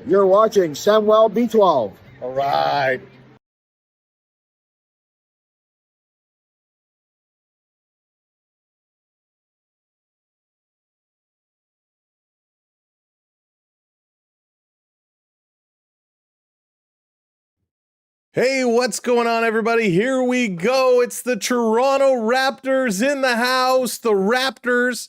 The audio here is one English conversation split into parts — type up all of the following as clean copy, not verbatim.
You're watching Samwelb12. All right. Hey, what's going on, everybody? Here we go. It's the Toronto Raptors in the house. The Raptors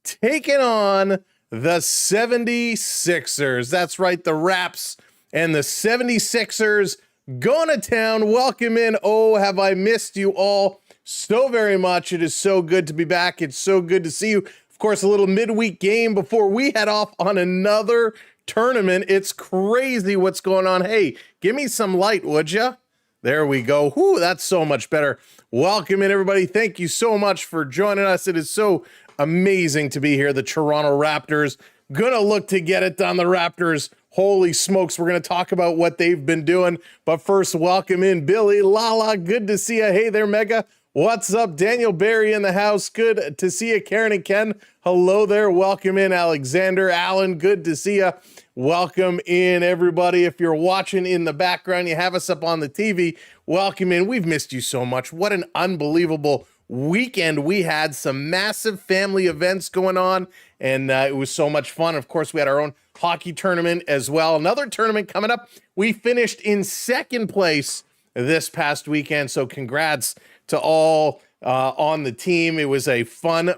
taking on the 76ers. That's right, the Raps and the 76ers going to town. Welcome in. Oh, have I missed you all so very much. It is so good to be back. It's so good to see you. Of course, a little midweek game before we head off on another tournament. It's crazy what's going on. Hey, give me some light, would you? There we go. Whoo, that's so much better. Welcome in, everybody. Thank you so much for joining us. It is so amazing to be here. The Toronto Raptors gonna look to get it done. The Raptors, holy smokes, we're gonna talk about what they've been doing. But first, welcome in Billy, Lala. Good to see you. Hey there, Mega. What's up? Daniel Barry in the house. Good to see you. Karen and Ken, hello there. Welcome in. Alexander, Allen, good to see you. Welcome in, everybody. If you're watching in the background, you have us up on the TV. Welcome in. We've missed you so much. What an unbelievable weekend we had. Some massive family events going on, and it was so much fun. Of course, we had our own hockey tournament as well. Another tournament coming up. We finished in second place this past weekend, so congrats to all on the team. It was a fun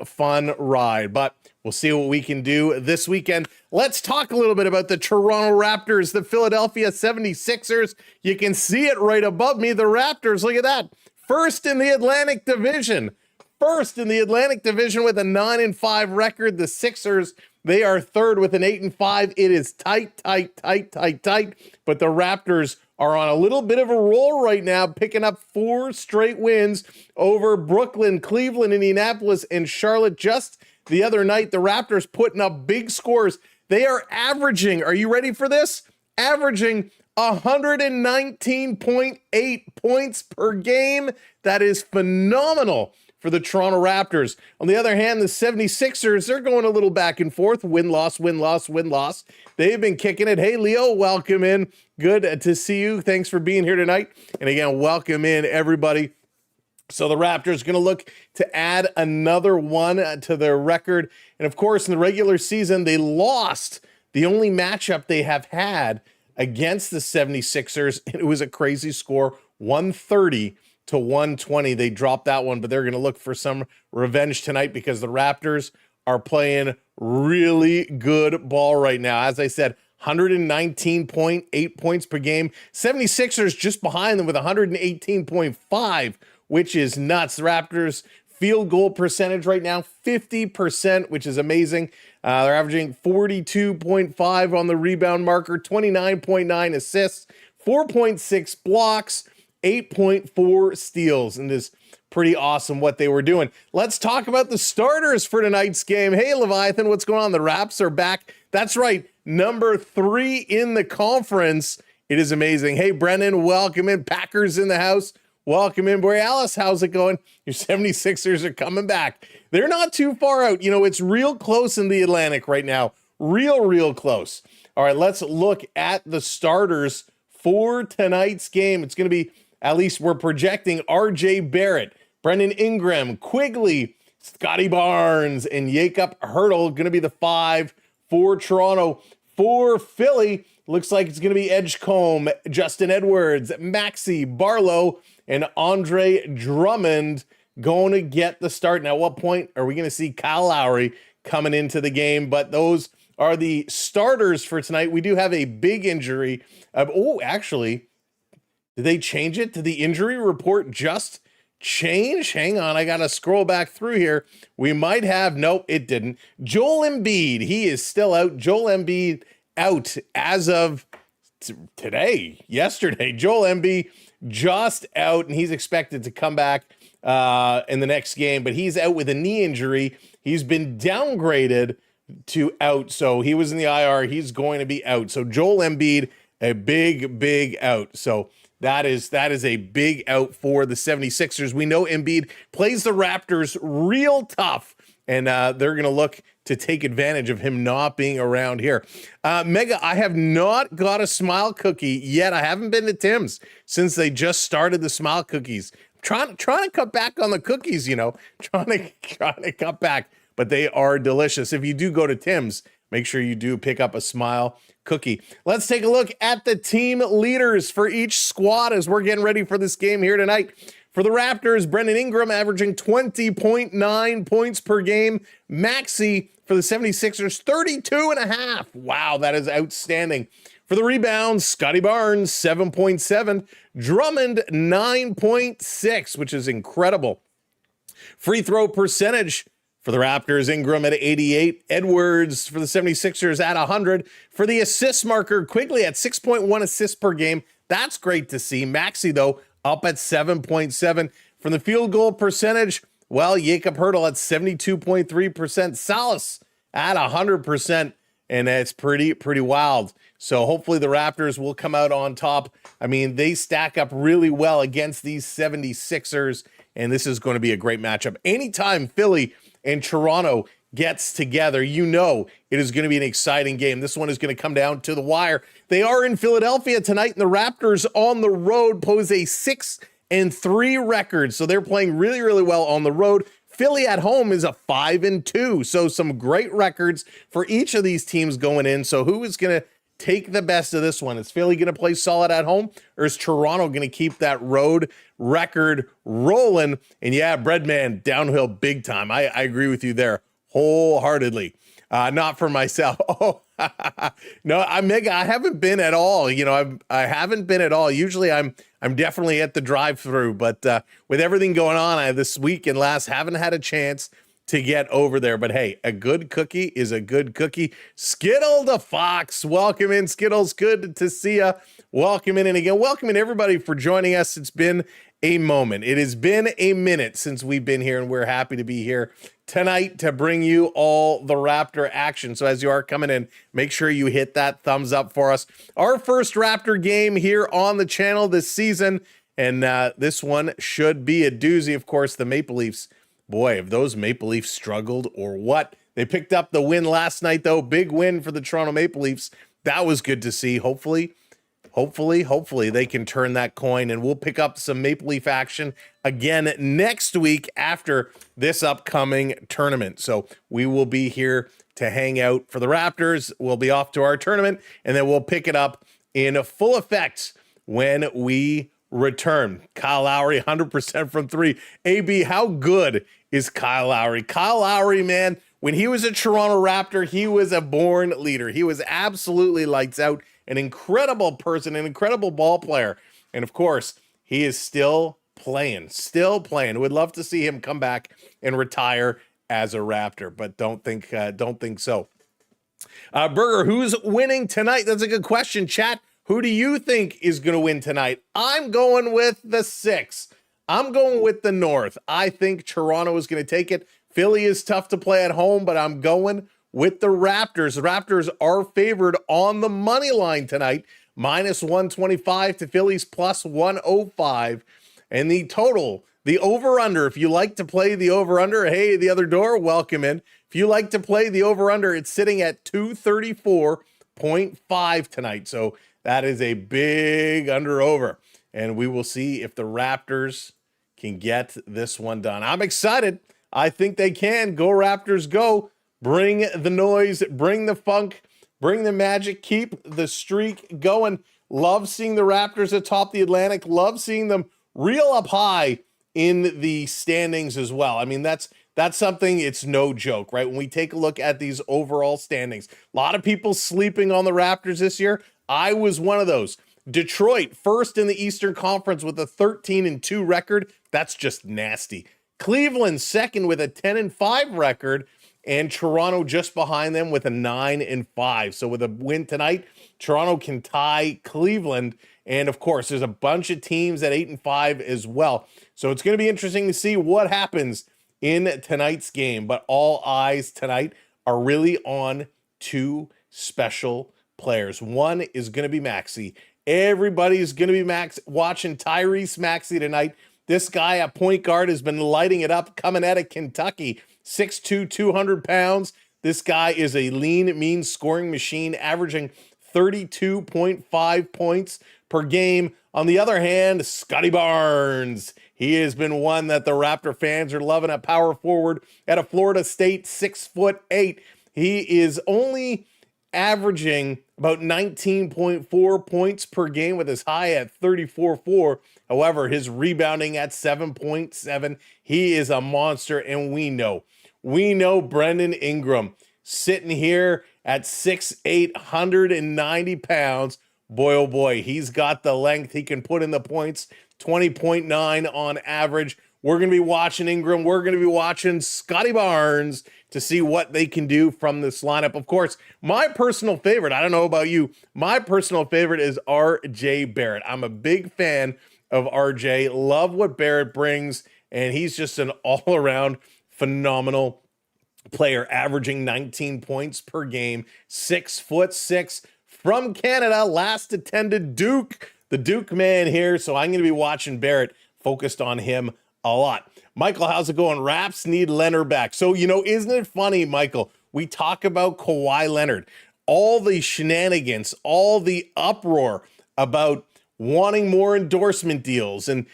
ride, but we'll see what we can do this weekend. Let's talk a little bit about the Toronto Raptors, the Philadelphia 76ers. You can see it right above me, the Raptors. Look at that. First in the Atlantic Division. First in the Atlantic Division with a 9-5 record. The Sixers, they are third with an 8-5. It is tight. But the Raptors are on a little bit of a roll right now, picking up 4 straight wins over Brooklyn, Cleveland, Indianapolis, and Charlotte. Just the other night, the Raptors putting up big scores. They are averaging, are you ready for this? Averaging 119.8 points per game. That is phenomenal for the Toronto Raptors. On the other hand, the 76ers, they're going a little back and forth. Win-loss. They've been kicking it. Hey, Leo, welcome in. Good to see you. Thanks for being here tonight. And again, welcome in, everybody. So the Raptors going to look to add another one to their record. And of course, in the regular season, they lost the only matchup they have had against the 76ers. It was a crazy score, 130-120. They dropped that one, but they're going to look for some revenge tonight because the Raptors are playing really good ball right now. As I said, 119.8 points per game. 76ers just behind them with 118.5, which is nuts. The Raptors field goal percentage right now, 50%, which is amazing. They're averaging 42.5 on the rebound marker, 29.9 assists, 4.6 blocks, 8.4 steals, and this pretty awesome what they were doing. Let's talk about the starters for tonight's game. Hey, Leviathan, what's going on? The Raps are back. That's right, number 3 in the conference. It is amazing. Hey, Brennan, welcome in. Packers in the house. Welcome in, Borealis. How's it going? Your 76ers are coming back. They're not too far out. You know, it's real close in the Atlantic right now. Real close. All right, let's look at the starters for tonight's game. It's going to be, at least we're projecting, RJ Barrett, Brendan Ingram, Quigley, Scotty Barnes, and Jakob Hurtle going to be the 5 for Toronto. For Philly, looks like it's going to be Edgecombe, Justin Edwards, Maxey, Barlow, and Andre Drummond going to get the start. Now, at what point are we going to see Kyle Lowry coming into the game? But those are the starters for tonight. We do have a big injury. Actually, did they change it? Did the injury report just change? Hang on, I got to scroll back through here. We might have, nope, it didn't. Joel Embiid, he is still out. Joel Embiid out as of yesterday. Joel Embiid just out, and he's expected to come back in the next game, but he's out with a knee injury. He's been downgraded to out, so he was in the IR. He's going to be out. So Joel Embiid, a big out. So that is a big out for the 76ers. We know Embiid plays the Raptors real tough and they're going to look to take advantage of him not being around here. Mega, I have not got a Smile cookie yet. I haven't been to Tim's since they just started the Smile cookies. Trying to cut back on the cookies, trying to cut back, but they are delicious. If you do go to Tim's, make sure you do pick up a Smile cookie. Let's take a look at the team leaders for each squad as we're getting ready for this game here tonight. For the Raptors, Brandon Ingram averaging 20.9 points per game. Maxey for the 76ers, 32.5. Wow, that is outstanding. For the rebounds, Scotty Barnes, 7.7. Drummond, 9.6, which is incredible. Free throw percentage for the Raptors, Ingram at 88. Edwards for the 76ers at 100. For the assist marker, Quigley at 6.1 assists per game. That's great to see. Maxey, though, up at 7.7. From the field goal percentage, well, Jakob Hurtel at 72.3%. Salas at 100%. And it's pretty wild. So hopefully the Raptors will come out on top. I mean, they stack up really well against these 76ers, and this is going to be a great matchup. Anytime Philly and Toronto gets together, it is going to be an exciting game. This one is going to come down to the wire. They are in Philadelphia tonight, and the Raptors on the road pose a 6-3 record. So they're playing really, really well on the road. Philly at home is a 5-2. So some great records for each of these teams going in. So who is going to take the best of this one? Is Philly going to play solid at home, or is Toronto going to keep that road record rolling? And yeah, Breadman, downhill big time. I agree with you there wholeheartedly. Not for myself. Oh, no, Mega, I haven't been at all. I haven't been at all. Usually I'm definitely at the drive-through, but with everything going on this week and last, haven't had a chance to get over there. But hey, a good cookie is a good cookie. Skittle the Fox, welcome in, Skittles. Good to see you. Welcome in, and again, welcome in everybody for joining us. It's been a moment. It has been a minute since we've been here, and we're happy to be here tonight to bring you all the Raptor action. So as you are coming in, make sure you hit that thumbs up for us. Our first Raptor game here on the channel this season, and this one should be a doozy. Of course, the Maple Leafs. Boy, have those Maple Leafs struggled or what? They picked up the win last night, though. Big win for the Toronto Maple Leafs. That was good to see. Hopefully they can turn that coin, and we'll pick up some Maple Leaf action again next week after this upcoming tournament. So we will be here to hang out for the Raptors. We'll be off to our tournament, and then we'll pick it up in full effect when we return. Kyle Lowry, 100% from three. AB, how good is Kyle Lowry? Kyle Lowry, man, when he was a Toronto Raptor, he was a born leader. He was absolutely lights out. An incredible person, an incredible ball player. And of course, he is still playing. Would love to see him come back and retire as a Raptor, but don't think so. Burger, who's winning tonight? That's a good question, chat. Who do you think is going to win tonight? I'm going with the 6. I'm going with the North. I think Toronto is going to take it. Philly is tough to play at home, but I'm going with the Raptors. The Raptors are favored on the money line tonight, -125 to Phillies +105. And the total, the over-under, if you like to play the over-under, hey, the other door, welcome in. If you like to play the over-under, it's sitting at 234.5 tonight. So that is a big under-over. And we will see if the Raptors can get this one done. I'm excited. I think they can. Go Raptors, go. Bring the noise, bring the funk, bring the magic, keep the streak going. Love seeing the Raptors atop the Atlantic. Love seeing them real up high in the standings as well. I mean, that's something, it's no joke, right? When we take a look at these overall standings, a lot of people sleeping on the Raptors this year. I was one of those. Detroit, first in the Eastern Conference with a 13-2 record. That's just nasty. Cleveland, second with a 10-5 record. And Toronto just behind them with a 9-5. So with a win tonight, Toronto can tie Cleveland. And of course, there's a bunch of teams at 8-5 as well. So it's going to be interesting to see what happens in tonight's game. But all eyes tonight are really on two special players. One is going to be Maxey. Everybody's going to be watching Tyrese Maxey tonight. This guy at point guard has been lighting it up, coming out of Kentucky. 6'2", 200 pounds. This guy is a lean, mean scoring machine, averaging 32.5 points per game. On the other hand, Scotty Barnes. He has been one that the Raptor fans are loving at power forward at a Florida State, 6'8". He is only averaging about 19.4 points per game with his high at 34.4. However, his rebounding at 7.7. He is a monster, and we know Brendan Ingram sitting here at 6'8", 190 pounds. Boy, oh boy, he's got the length. He can put in the points, 20.9 on average. We're going to be watching Ingram. We're going to be watching Scotty Barnes to see what they can do from this lineup. Of course, my personal favorite, I don't know about you, my personal favorite is R.J. Barrett. I'm a big fan of R.J. Love what Barrett brings, and he's just an all-around phenomenal player, averaging 19 points per game, 6'6", from Canada, last attended Duke, the Duke man here. So I'm going to be watching Barrett, focused on him a lot. Michael, how's it going? Raps need Leonard back. So, isn't it funny, Michael? We talk about Kawhi Leonard, all the shenanigans, all the uproar about wanting more endorsement deals and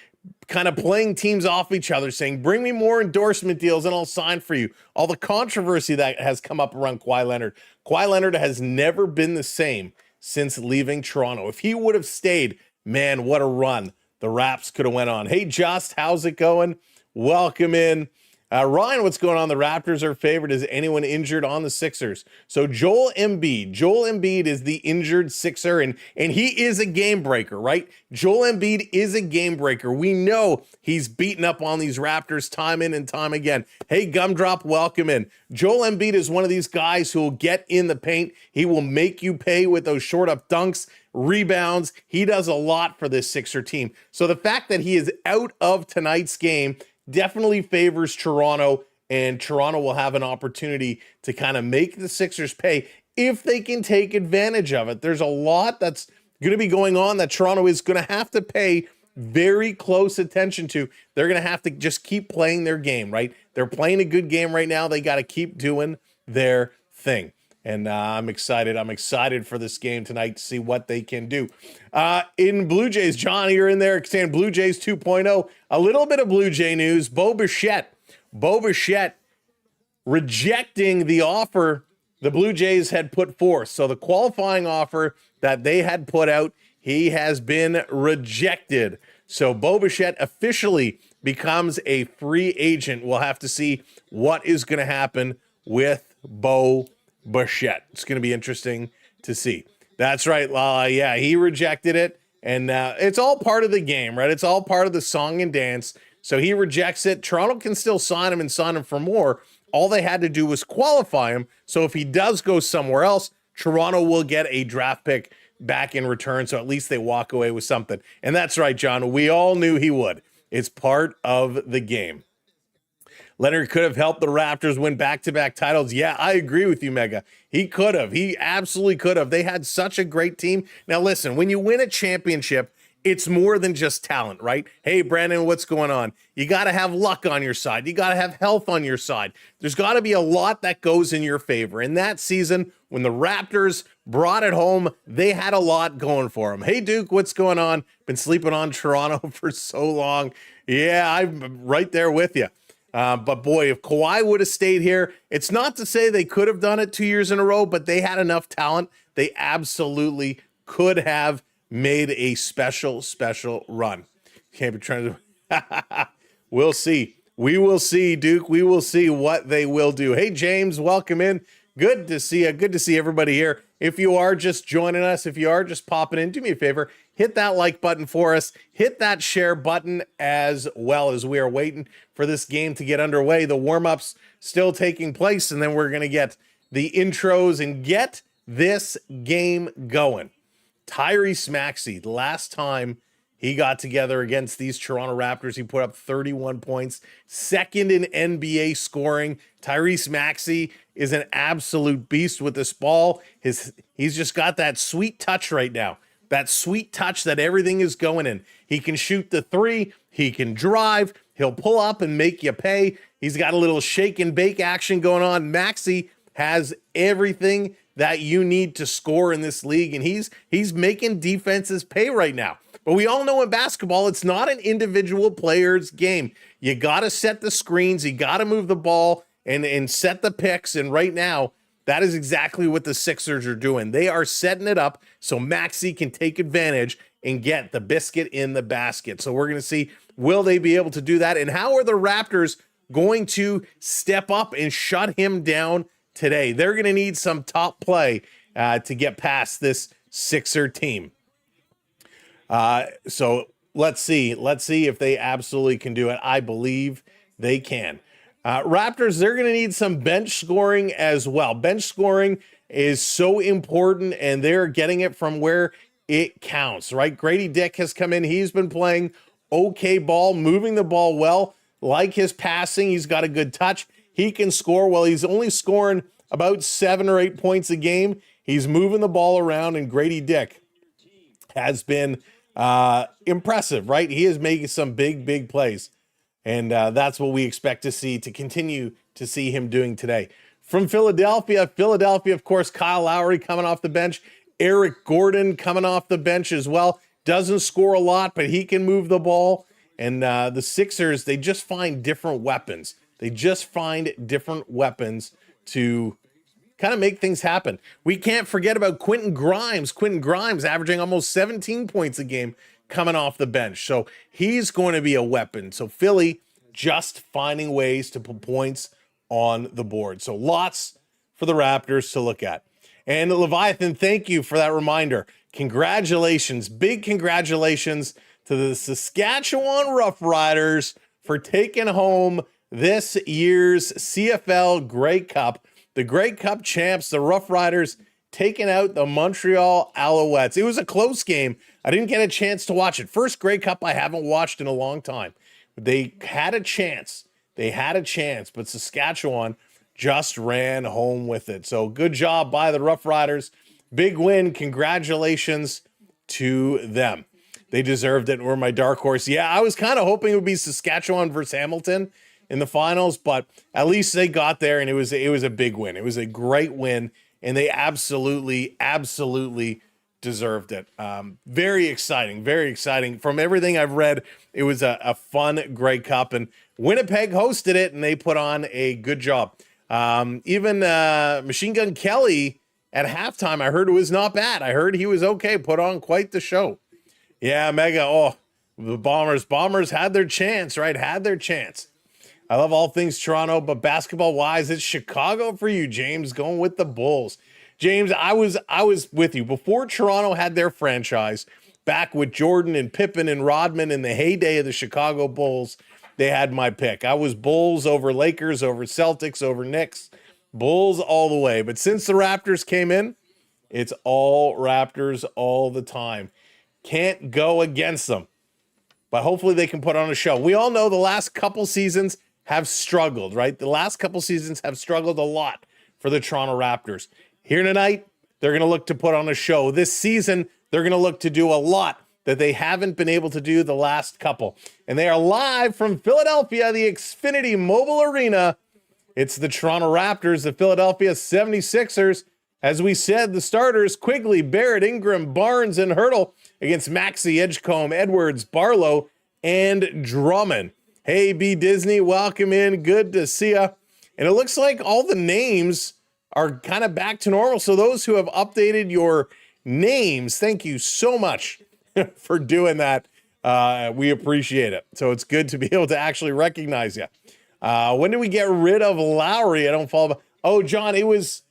kind of playing teams off each other, saying, bring me more endorsement deals and I'll sign for you. All the controversy that has come up around Kawhi Leonard. Kawhi Leonard has never been the same since leaving Toronto. If he would have stayed, man, what a run the Raps could have went on. Hey, Just, how's it going? Welcome in. Ryan, what's going on? The Raptors are favored. Is anyone injured on the Sixers? So Joel Embiid is the injured Sixer, and he is a game breaker, right? Joel Embiid is a game breaker. We know he's beaten up on these Raptors time in and time again. Hey, Gumdrop, welcome in. Joel Embiid is one of these guys who will get in the paint. He will make you pay with those short up dunks, rebounds. He does a lot for this Sixer team. So the fact that he is out of tonight's game definitely favors Toronto, and Toronto will have an opportunity to kind of make the Sixers pay if they can take advantage of it. There's a lot that's going to be going on that Toronto is going to have to pay very close attention to. They're going to have to just keep playing their game, right? They're playing a good game right now. They got to keep doing their thing. And I'm excited. I'm excited for this game tonight to see what they can do. In Blue Jays, John, you're in there saying Blue Jays 2.0. A little bit of Blue Jay news. Bo Bichette rejecting the offer the Blue Jays had put forth. So the qualifying offer that they had put out, he has been rejected. So Bo Bichette officially becomes a free agent. We'll have to see what is going to happen with Bo Bichette. It's going to be interesting to see. That's right. Yeah, he rejected it. And it's all part of the game, right? It's all part of the song and dance. So he rejects it. Toronto can still sign him and sign him for more. All they had to do was qualify him. So if he does go somewhere else, Toronto will get a draft pick back in return. So at least they walk away with something. And that's right, John. We all knew he would. It's part of the game. Leonard could have helped the Raptors win back-to-back titles. Yeah, I agree with you, Mega. He could have. He absolutely could have. They had such a great team. Now, listen, when you win a championship, it's more than just talent, right? Hey, Brandon, what's going on? You got to have luck on your side. You got to have health on your side. There's got to be a lot that goes in your favor. In that season, when the Raptors brought it home, they had a lot going for them. Hey, Duke, what's going on? Been sleeping on Toronto for so long. Yeah, I'm right there with you. But boy, if Kawhi would have stayed here, it's not to say they could have done it 2 years in a row, but they had enough talent. They absolutely could have made a special run. Can't be trying to. We'll see. We will see, Duke. We will see what they will do. Hey, James, welcome in. Good to see you. Good to see everybody here. If you are just joining us, if you are just popping in, do me a favor. Hit that like button for us. Hit that share button as well, as we are waiting for this game to get underway. The warm-ups still taking place, and then we're going to get the intros and get this game going. Tyrese Maxey, the last time he got together against these Toronto Raptors, he put up 31 points, second in NBA scoring. Tyrese Maxey is an absolute beast with this ball. He's just got that sweet touch right now. that sweet touch that everything is going in. He can shoot the three. He can drive. He'll pull up and make you pay. He's got a little shake and bake action going on. Maxey has everything that you need to score in this league, and he's making defenses pay right now. But we all know in basketball, it's not an individual player's game. You got to set the screens. You got to move the ball and set the picks. And right now, that is exactly what the Sixers are doing. They are setting it up so Maxey can take advantage and get the biscuit in the basket. So we're going to see, will they be able to do that? And how are the Raptors going to step up and shut him down today? They're going to need some top play to get past this Sixer team. So let's see if they absolutely can do it. I believe they can. Raptors, they're going to need some bench scoring as well. Bench scoring is so important, and they're getting it from where it counts, right? Grady Dick has come in. He's been playing okay ball, moving the ball well, like his passing. He's got a good touch. He can score. Well, he's only scoring about 7 or 8 points a game. He's moving the ball around, and Grady Dick has been impressive, right? He is making some big plays, and that's what we expect to continue to see him doing today. From Philadelphia, of course, Kyle Lowry coming off the bench. Eric Gordon coming off the bench as well. Doesn't score a lot, but he can move the ball. And the Sixers, they just find different weapons. To kind of make things happen. We can't forget about Quentin Grimes. Quentin Grimes averaging almost 17 points a game coming off the bench. So he's going to be a weapon. So Philly just finding ways to put points on the board. So lots for the Raptors to look at. And Leviathan, thank you for that reminder. Congratulations, big congratulations to the Saskatchewan Roughriders for taking home this year's CFL Grey Cup. The Grey Cup champs, the Roughriders, taking out the Montreal Alouettes. It was a close game. I didn't get a chance to watch it. First Grey Cup I haven't watched in a long time. They had a chance, but Saskatchewan just ran home with it. So good job by the Roughriders. Big win. Congratulations to them. They deserved it. Were my dark horse. Yeah, I was kind of hoping it would be Saskatchewan versus Hamilton in the finals, but at least they got there, and it was a big win. It was a great win, and they absolutely deserved it. Very exciting. From everything I've read, it was a fun Grey Cup, and Winnipeg hosted it, and they put on a good job. Even Machine Gun Kelly at halftime, I heard it was not bad. I heard he was okay, put on quite the show. Yeah, Mega. Oh, the Bombers had their chance, right? I love all things Toronto, but basketball-wise, it's Chicago for you, James, going with the Bulls. James, I was with you. Before Toronto had their franchise, back with Jordan and Pippen and Rodman in the heyday of the Chicago Bulls, they had my pick. I was Bulls over Lakers, over Celtics, over Knicks. Bulls all the way. But since the Raptors came in, it's all Raptors all the time. Can't go against them. But hopefully they can put on a show. We all know the last couple seasons have struggled, right? The last couple seasons have struggled a lot for the Toronto Raptors. Here tonight, they're going to look to put on a show. This season, they're going to look to do a lot that they haven't been able to do the last couple. And they are live from Philadelphia, the Xfinity Mobile Arena. It's the Toronto Raptors, the Philadelphia 76ers. As we said, the starters, Quigley, Barrett, Ingram, Barnes, and Hurdle against Maxey, Edgecombe, Edwards, Barlow, and Drummond. Hey, B. Disney, welcome in. Good to see you. And it looks like all the names are kind of back to normal. So those who have updated your names, thank you so much for doing that. We appreciate it. So it's good to be able to actually recognize you. When did we get rid of Lowry? I don't follow. Oh, John, it was,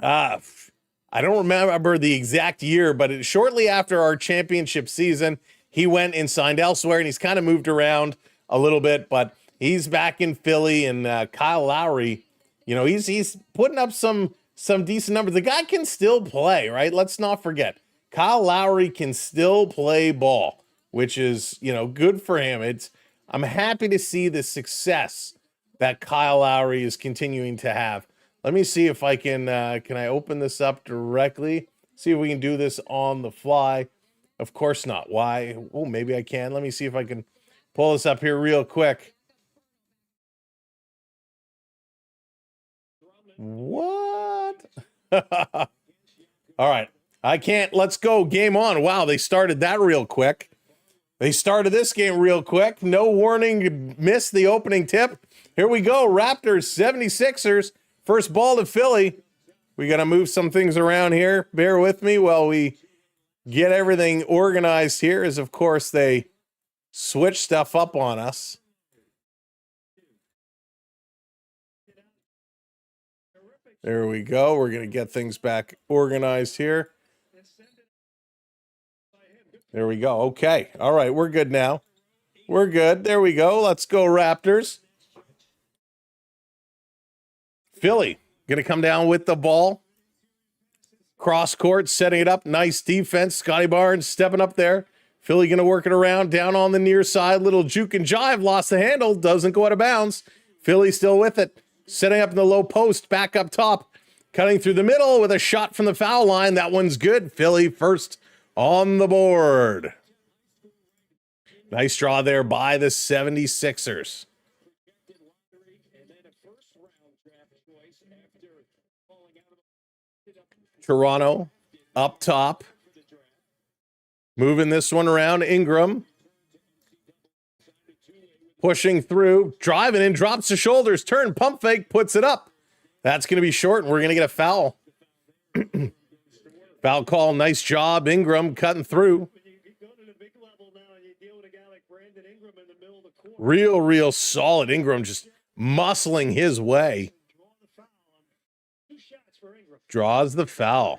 I don't remember the exact year, but shortly after our championship season, he went and signed elsewhere, and he's kind of moved around a little bit, but he's back in Philly, and Kyle Lowry, he's putting up some decent numbers. The guy can still play, right? Let's not forget. Kyle Lowry can still play ball, which is, good for him. I'm happy to see the success that Kyle Lowry is continuing to have. Let me see if I can I open this up directly? See if we can do this on the fly. Of course not. Why? Oh, maybe I can. Let me see if I can pull this up here real quick. What? All right. I can't. Let's go. Game on. Wow, they started that real quick. They started this game real quick. No warning. Missed the opening tip. Here we go. Raptors, 76ers. First ball to Philly. We got to move some things around here. Bear with me while we get everything organized here, as of course they switch stuff up on us. There we go. We're going to get things back organized here. There we go. Okay. All right. We're good now. We're good. There we go. Let's go, Raptors. Philly going to come down with the ball. Cross court, setting it up. Nice defense. Scotty Barnes stepping up there. Philly going to work it around. Down on the near side. Little juke and jive. Lost the handle. Doesn't go out of bounds. Philly still with it. Setting up in the low post. Back up top. Cutting through the middle with a shot from the foul line. That one's good. Philly first on the board. Nice draw there by the 76ers. Toronto up top. Moving this one around. Ingram. Pushing through. Driving in. Drops the shoulders. Turn. Pump fake. Puts it up. That's going to be short, and we're going to get a foul. Foul call. Nice job. Ingram cutting through. Real solid. Ingram just muscling his way. Draws the foul.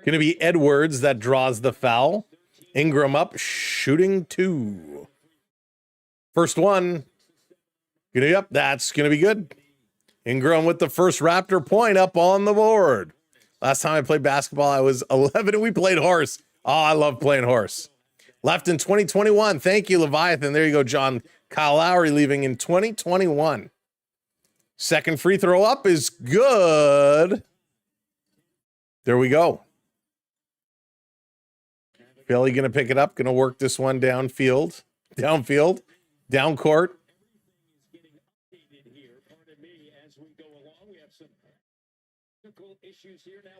Going to be Edwards that draws the foul. Ingram up, shooting 2. First one. Yep, that's going to be good. Ingram with the first Raptor point up on the board. Last time I played basketball, I was 11 and we played horse. Oh, I love playing horse. Left in 2021. Thank you, Leviathan. There you go, John. Kyle Lowry leaving in 2021. Second free throw up is good. There we go. Philly going to pick it up. Going to work this one downfield. Down court.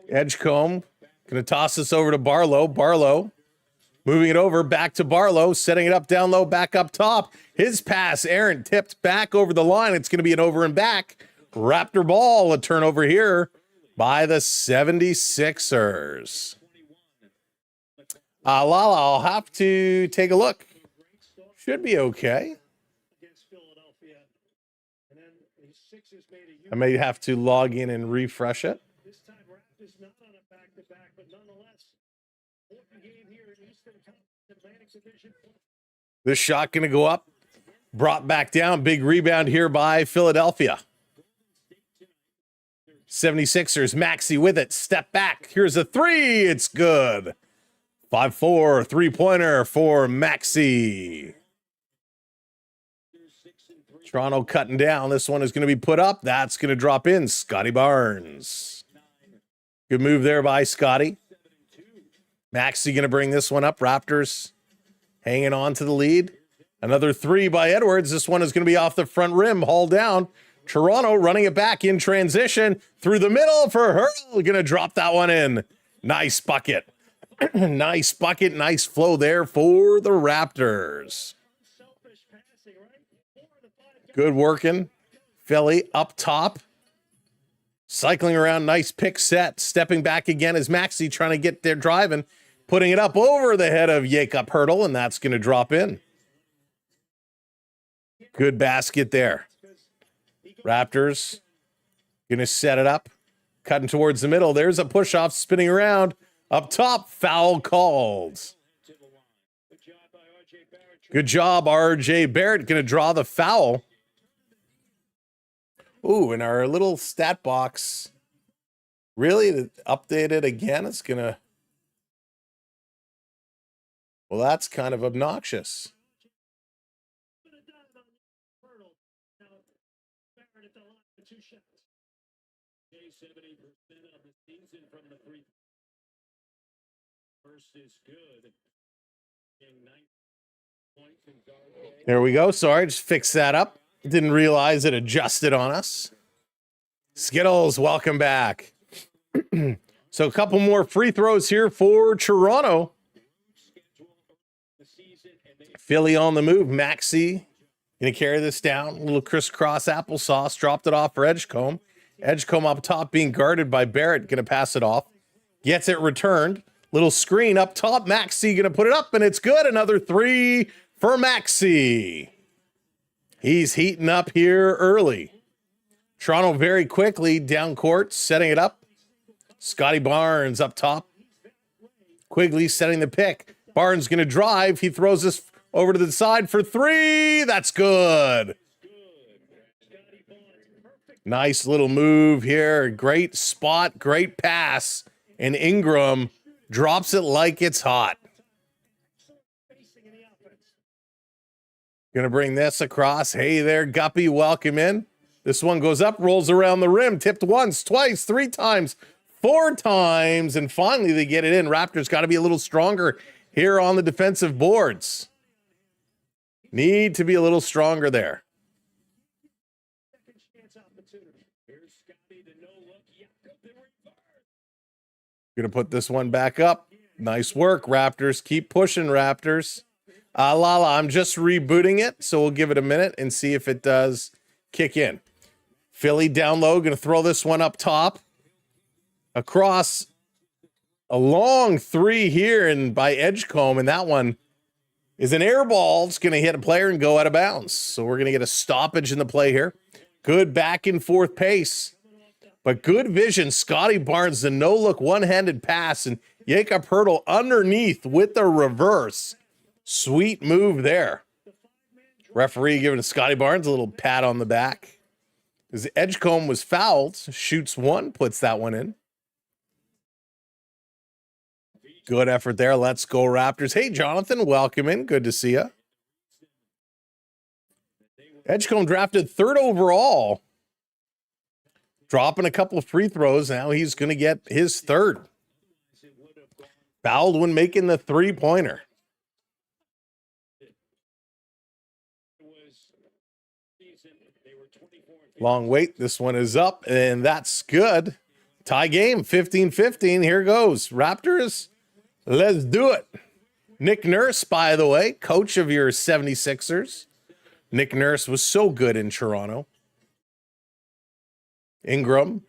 Edgecombe. Going to toss this over to Barlow. Barlow. Moving it over, back to Barlow, setting it up down low, back up top. His pass, Aaron, tipped back over the line. It's going to be an over and back. Raptor ball, a turnover here by the 76ers. Lala, I'll have to take a look. Should be okay. I may have to log in and refresh it. This shot going to go up. Brought back down. Big rebound here by Philadelphia. 76ers. Maxey with it. Step back. Here's a 3. It's good. 5-4. Three-pointer for Maxey. Toronto cutting down. This one is going to be put up. That's going to drop in. Scotty Barnes. Good move there by Scotty. Maxey going to bring this one up. Raptors hanging on to the lead. Another 3 by Edwards. This one is going to be off the front rim. Hauled down. Toronto running it back in transition. Through the middle for Hurdle. Going to drop that one in. Nice bucket. Nice bucket. Nice flow there for the Raptors. Good working. Philly up top. Cycling around. Nice pick set. Stepping back again as Maxey trying to get there driving. Putting it up over the head of Jakob Hurdle, and that's going to drop in. Good basket there. Raptors going to set it up. Cutting towards the middle. There's a push-off spinning around. Up top, foul called. Good job, R.J. Barrett. Going to draw the foul. Ooh, and our little stat box really updated again. It's going to... Well, that's kind of obnoxious. There we go. Sorry, just fix that up. Didn't realize it adjusted on us. Skittles, welcome back. So a couple more free throws here for Toronto. Philly on the move. Maxey going to carry this down. A little crisscross applesauce. Dropped it off for Edgecombe. Edgecombe up top being guarded by Barrett. Going to pass it off. Gets it returned. Little screen up top. Maxey going to put it up, and it's good. Another three for Maxey. He's heating up here early. Toronto very quickly down court, setting it up. Scotty Barnes up top. Quigley setting the pick. Barnes going to drive. He throws this over to the side for three. That's good. Nice little move here. Great spot, great pass. And Ingram drops it like it's hot. Going to bring this across. Hey there, Guppy. Welcome in. This one goes up, rolls around the rim, tipped once, twice, three times, four times, and finally they get it in. Raptors got to be a little stronger here on the defensive boards. Need to be a little stronger there. Going to put this one back up. Nice work, Raptors. Keep pushing, Raptors. Lala, I'm just rebooting it, so we'll give it a minute and see if it does kick in. Philly down low, going to throw this one up top. Across a long three here and by Edgecombe, and that one is an air ball. It's going to hit a player and go out of bounds. So we're going to get a stoppage in the play here. Good back and forth pace, but good vision. Scotty Barnes, the no-look one-handed pass, and Jakob Hurtle underneath with the reverse. Sweet move there. Referee giving Scotty Barnes a little pat on the back. As Edgecombe was fouled, shoots one, puts that one in. Good effort there. Let's go, Raptors. Hey, Jonathan, welcome in. Good to see you. Edgecombe drafted third overall. Dropping a couple of free throws. Now he's going to get his third. Fouled when making the three-pointer. Long wait. This one is up, and that's good. Tie game, 15-15. Here goes. Raptors, let's do it. Nick Nurse, by the way, coach of your 76ers. Nick Nurse was so good in Toronto. Ingram,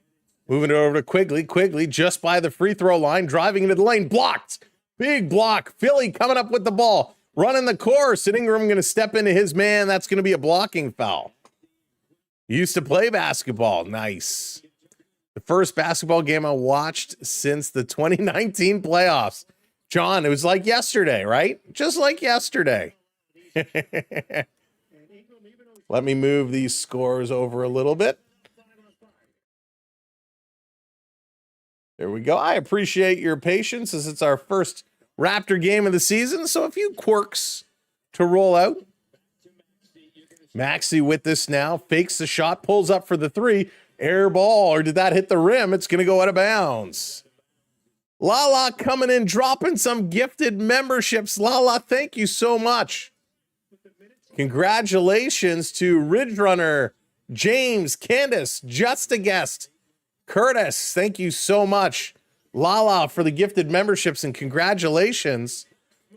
moving it over to Quigley. Quigley just by the free throw line, driving into the lane. Blocked. Big block. Philly coming up with the ball. Running the course, and Ingram going to step into his man. That's going to be a blocking foul. Used to play basketball. Nice. The first basketball game I watched since the 2019 playoffs. John, it was like yesterday, right? Just like yesterday. Let me move these scores over a little bit. There we go. I appreciate your patience as it's our first Raptor game of the season. So a few quirks to roll out. Maxey with this now, fakes the shot, pulls up for the three, air ball, or did that hit the rim? It's going to go out of bounds. Lala coming in, dropping some gifted memberships. Lala, thank you so much. Congratulations to Ridge Runner, James, Candace, Just a Guest, Curtis. Thank you so much, Lala, for the gifted memberships, and congratulations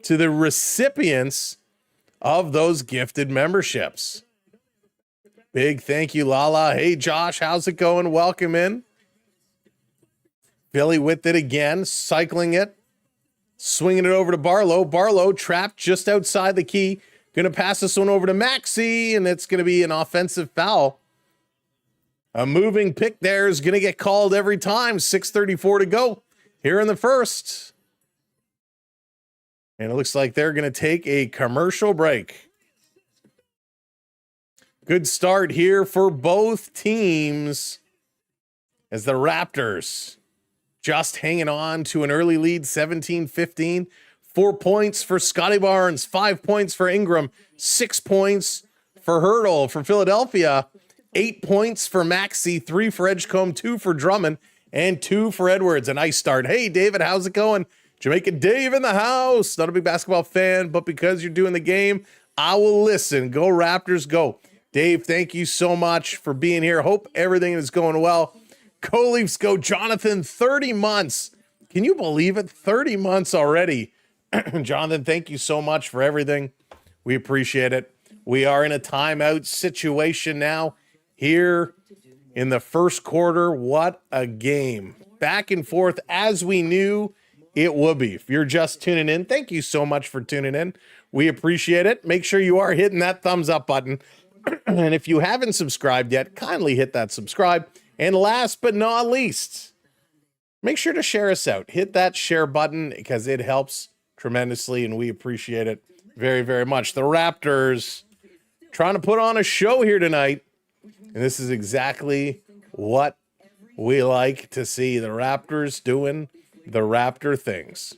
to the recipients of those gifted memberships. Big thank you, Lala. Hey, Josh, how's it going? Welcome in. Philly with it again, cycling it, swinging it over to Barlow. Barlow trapped just outside the key. Going to pass this one over to Maxey, and it's going to be an offensive foul. A moving pick there is going to get called every time. 6:34 to go here in the first. And it looks like they're going to take a commercial break. Good start here for both teams as the Raptors just hanging on to an early lead, 17-15. 4 points for Scotty Barnes, 5 points for Ingram, 6 points for Hurtle for Philadelphia. 8 points for Maxey, 3 for Edgecombe, 2 for Drummond, and 2 for Edwards. A nice start. Hey, David, how's it going? Jamaica Dave in the house. Not a big basketball fan, but because you're doing the game, I will listen. Go Raptors, go. Dave, thank you so much for being here. Hope everything is going well. Go Leafs, go. Jonathan, 30 months. Can you believe it? 30 months already. Jonathan, thank you so much for everything. We appreciate it. We are in a timeout situation now here in the first quarter. What a game. Back and forth as we knew it would be. If you're just tuning in, thank you so much for tuning in. We appreciate it. Make sure you are hitting that thumbs up button. And if you haven't subscribed yet, kindly hit that subscribe. And last but not least, make sure to share us out. Hit that share button because it helps tremendously, and we appreciate it very, very much. The Raptors trying to put on a show here tonight, and this is exactly what we like to see. The Raptors doing the Raptor things.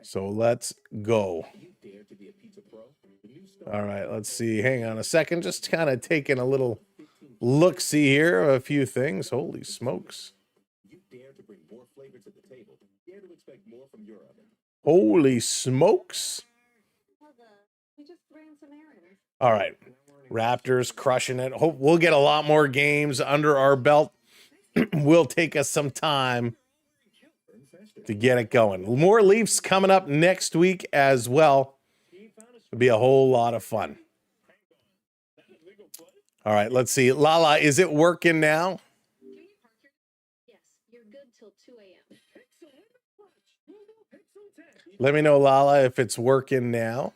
So let's go. All right, let's see. Hang on a second. Just kind of taking a little look-see here of a few things. Holy smokes. Holy smokes. All right. Raptors crushing it. Hope we'll get a lot more games under our belt. Will take us some time to get it going. More Leafs coming up next week as well. It'll be a whole lot of fun. All right, let's see. Lala, is it working now? Yes, you're good till 2 a.m. Let me know, Lala, if it's working now.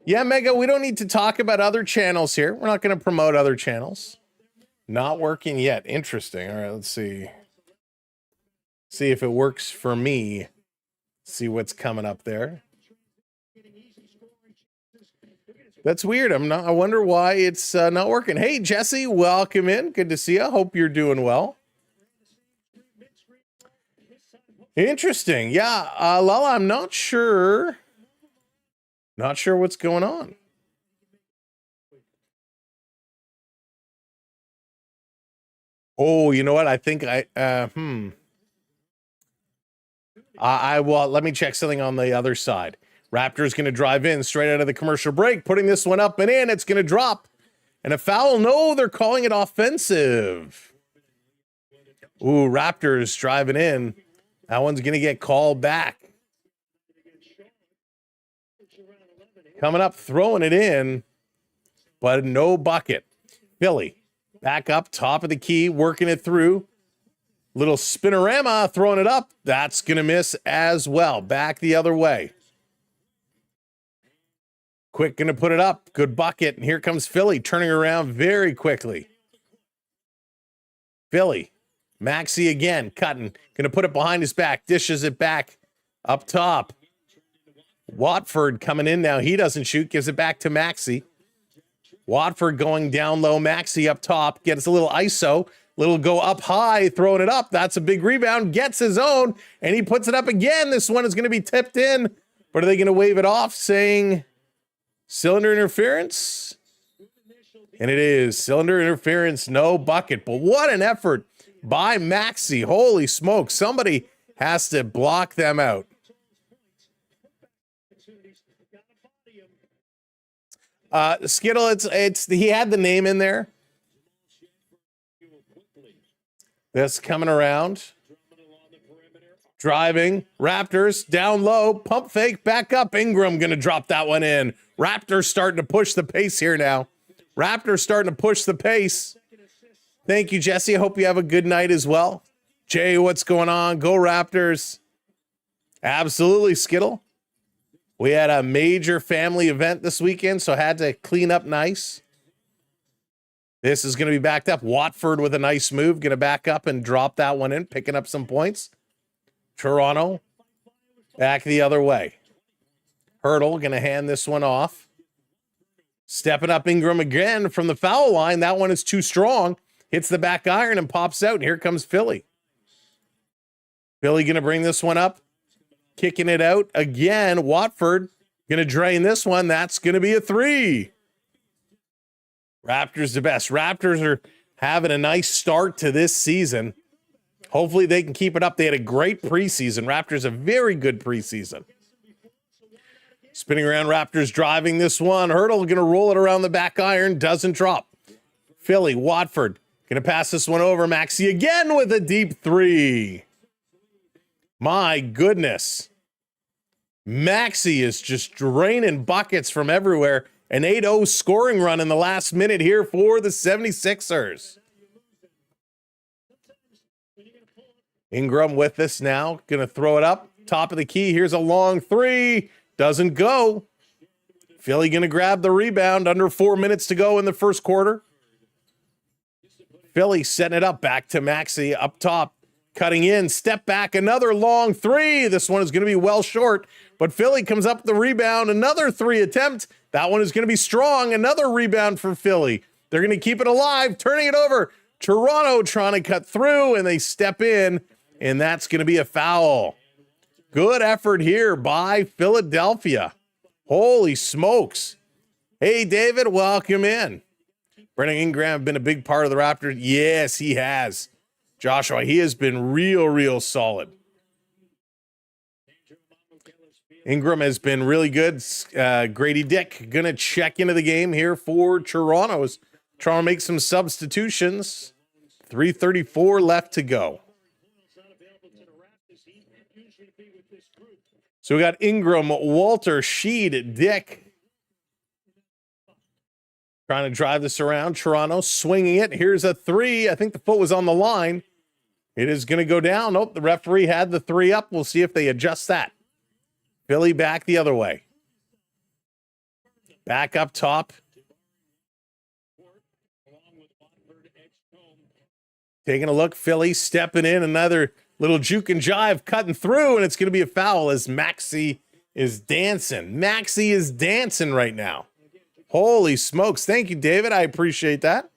Yeah, Mega, we don't need to talk about other channels here. We're not going to promote other channels. Not working yet. Interesting. All right, let's see. See if it works for me. See what's coming up there. That's weird. I wonder why it's not working. Hey, Jesse, welcome in. Good to see you. Hope you're doing well. Interesting. Yeah, Lala, I'm not sure. Not sure what's going on. Oh, you know what? I think I will. Let me check something on the other side. Raptors going to drive in straight out of the commercial break, putting this one up and in. It's going to drop. And a foul. No, they're calling it offensive. Ooh, Raptors driving in. That one's going to get called back. Coming up, throwing it in, but no bucket. Philly back up, top of the key, working it through. Little spinorama, throwing it up. That's going to miss as well. Back the other way. Quick, going to put it up. Good bucket. And here comes Philly, turning around very quickly. Philly. Maxey again, cutting. Going to put it behind his back. Dishes it back up top. Watford coming in now. He doesn't shoot. Gives it back to Maxey. Watford going down low. Maxey up top. Gets a little ISO. Little go up high. Throwing it up. That's a big rebound. Gets his own. And he puts it up again. This one is going to be tipped in. But are they going to wave it off saying cylinder interference? And it is cylinder interference. No bucket. But what an effort by Maxey. Holy smoke. Somebody has to block them out. Skittle, it's he had the name in there. This coming around. Driving. Raptors down low. Pump fake. Back up. Ingram going to drop that one in. Raptors starting to push the pace here now. Raptors starting to push the pace. Thank you, Jesse. I hope you have a good night as well. Jay, what's going on? Go Raptors. Absolutely, Skittle. We had a major family event this weekend, so I had to clean up nice. This is going to be backed up. Watford with a nice move. Going to back up and drop that one in, picking up some points. Toronto back the other way. Hurdle going to hand this one off. Stepping up Ingram again from the foul line. That one is too strong. Hits the back iron and pops out. And here comes Philly. Philly going to bring this one up. Kicking it out again. Watford Going to drain this one. That's going to be a 3. Raptors the best. Raptors are having a nice start to this season. Hopefully they can keep it up. They had a great preseason. Raptors a very good preseason. Spinning around, Raptors driving this one. Hurdle going to roll it around the back iron. Doesn't drop. Philly, Watford going to pass this one over. Maxey again with a deep 3. My goodness. Maxey is just draining buckets from everywhere. An 8-0 scoring run in the last minute here for the 76ers. Ingram with this now. Going to throw it up. Top of the key. Here's a long 3. Doesn't go. Philly going to grab the rebound. Under 4 minutes to go in the first quarter. Philly setting it up. Back to Maxey up top. Cutting in. Step back. Another long 3. This one is going to be well short. But Philly comes up with the rebound. Another 3 attempt. That one is going to be strong. Another rebound for Philly. They're going to keep it alive. Turning it over. Toronto trying to cut through. And they step in. And that's going to be a foul. Good effort here by Philadelphia. Holy smokes. Hey, David, welcome in. Brandon Ingram been a big part of the Raptors. Yes, he has. Joshua, he has been real solid. Ingram has been really good. Grady Dick going to check into the game here for Toronto's. Toronto makes some substitutions. 3:34 left to go. So we got Ingram, Walter, Sheed, Dick. Trying to drive this around. Toronto swinging it. Here's a 3. I think the foot was on the line. It is going to go down. Nope, the referee had the 3 up. We'll see if they adjust that. Philly back the other way. Back up top. Taking a look. Philly stepping in. Another little juke and jive cutting through, and it's going to be a foul as Maxey is dancing. Maxey is dancing right now. Holy smokes. Thank you, David. I appreciate that.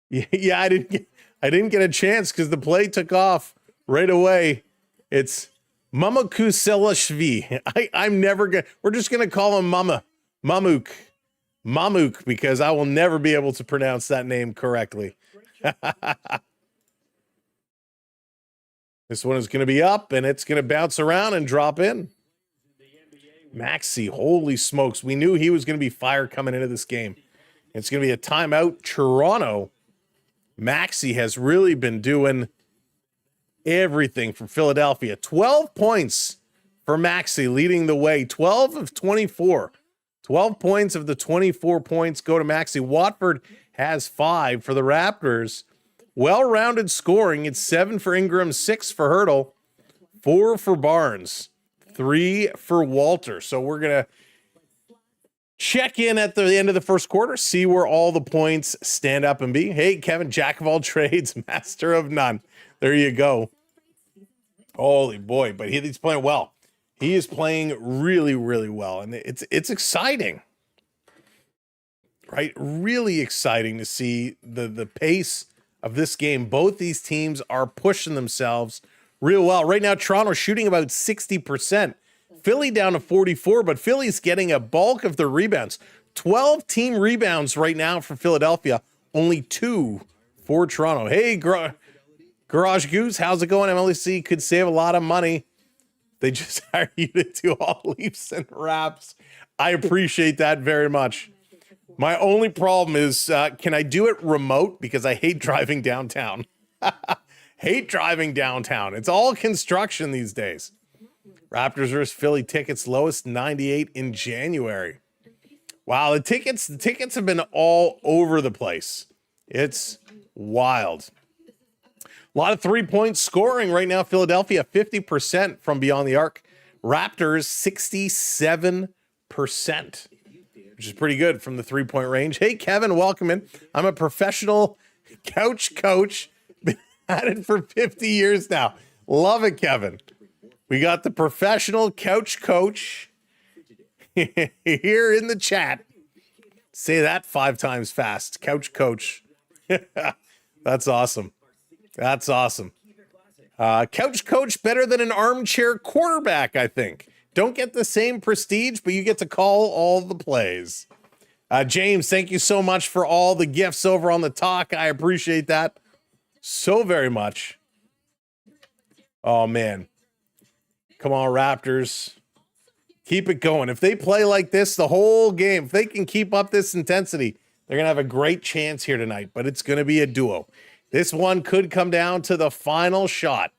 Yeah, I didn't get a chance because the play took off right away. It's Mamakuselashvi. I'm never going to, we're just going to call him Mamuk, because I will never be able to pronounce that name correctly. This one is going to be up, and it's going to bounce around and drop in. Maxey, holy smokes. We knew he was going to be fire coming into this game. It's going to be a timeout. Toronto. Maxey has really been doing everything for Philadelphia. 12 points for Maxey, leading the way. 12 of 24. 12 points of the 24 points go to Maxey. Watford has 5 for the Raptors. Well-rounded scoring. It's 7 for Ingram, 6 for Hurdle, 4 for Barnes, 3 for Walter. So we're going to check in at the end of the first quarter, see where all the points stand up and be. Hey, Kevin, jack of all trades, master of none. There you go. Holy boy, but he's playing well. He is playing really well, and it's exciting. Right? Really exciting to see the pace of this game. Both these teams are pushing themselves real well. Right now, Toronto shooting about 60%. Philly down to 44, but Philly's getting a bulk of their rebounds. 12 team rebounds right now for Philadelphia. Only 2 for Toronto. Hey, Garage Goose, how's it going? MLC could save a lot of money. They just hired you to do all Leafs and Raps. I appreciate that very much. My only problem is, can I do it remote? Because I hate driving downtown. Hate driving downtown. It's all construction these days. Raptors versus Philly tickets lowest 98 in January. Wow, the tickets have been all over the place. It's wild. A lot of 3-point scoring right now. Philadelphia 50% from beyond the arc. Raptors 67%, which is pretty good from the 3-point range. Hey, Kevin, welcome in. I'm a professional couch coach. Been at it for 50 years now. Love it, Kevin. We got the professional couch coach here in the chat. Say that 5 times fast. Couch coach. That's awesome. That's awesome. Couch coach better than an armchair quarterback, I think. Don't get the same prestige, but you get to call all the plays. James, thank you so much for all the gifts over on the talk. I appreciate that so very much. Oh, man. Come on, Raptors. Keep it going. If they play like this the whole game, if they can keep up this intensity, they're going to have a great chance here tonight, but it's going to be a duo. This one could come down to the final shot.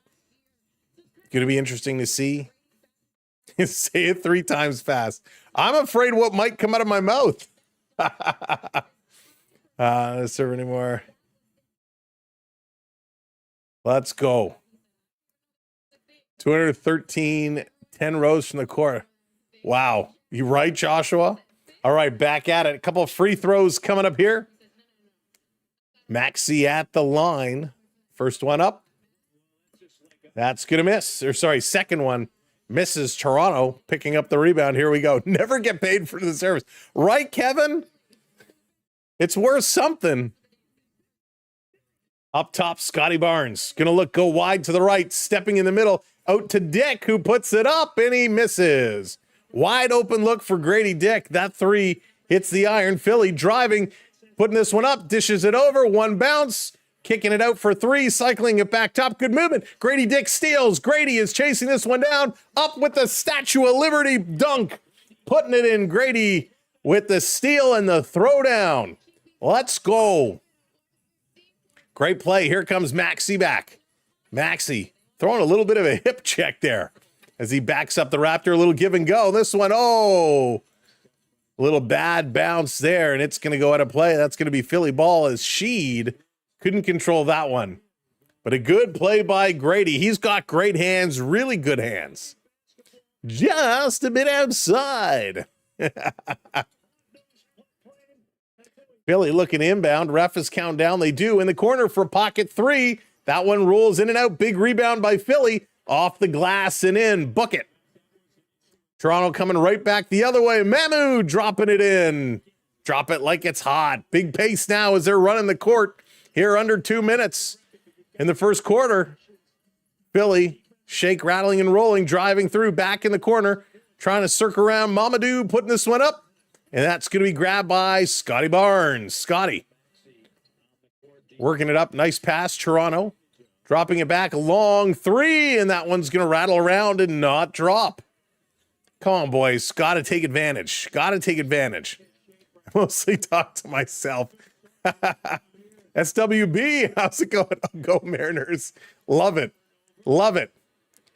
Going to be interesting to see. Say it 3 times fast. I'm afraid what might come out of my mouth. Not serve anymore. Let's go. 213, 10 rows from the court. Wow. You right, Joshua? All right, back at it. A couple of free throws coming up here. Maxey at the line. First one up. That's going to miss. Or sorry, second one. Misses. Toronto picking up the rebound. Here we go. Never get paid for the service. Right, Kevin? It's worth something. Up top, Scotty Barnes. Going to go wide to the right. Stepping in the middle. Out to Dick, who puts it up, and he misses. Wide open look for Grady Dick. That 3 hits the iron. Philly driving. Putting this one up. Dishes it over. One bounce. Kicking it out for 3, cycling it back top. Good movement. Grady Dick steals. Grady is chasing this one down. Up with the Statue of Liberty dunk. Putting it in. Grady with the steal and the throwdown. Let's go. Great play. Here comes Maxey back. Maxey throwing a little bit of a hip check there as he backs up the Raptor. A little give and go. This one, a little bad bounce there, and it's going to go out of play. That's going to be Philly ball as Sheed couldn't control that one. But a good play by Grady. He's got great hands, really good hands. Just a bit outside. Philly looking inbound. Ref is counting down. They do in the corner for pocket 3. That one rolls in and out. Big rebound by Philly. Off the glass and in. Bucket. Toronto coming right back the other way. Mamu dropping it in. Drop it like it's hot. Big pace now as they're running the court. Here under 2 minutes in the first quarter. Philly, shake, rattling, and rolling, driving through, back in the corner, trying to circle around. Mamadou putting this one up, and that's going to be grabbed by Scotty Barnes. Scotty working it up. Nice pass, Toronto. Dropping it back, long 3, and that one's going to rattle around and not drop. Come on, boys. Got to take advantage. Got to take advantage. I mostly talk to myself. SWB, how's it going? Go Mariners. Love it. Love it.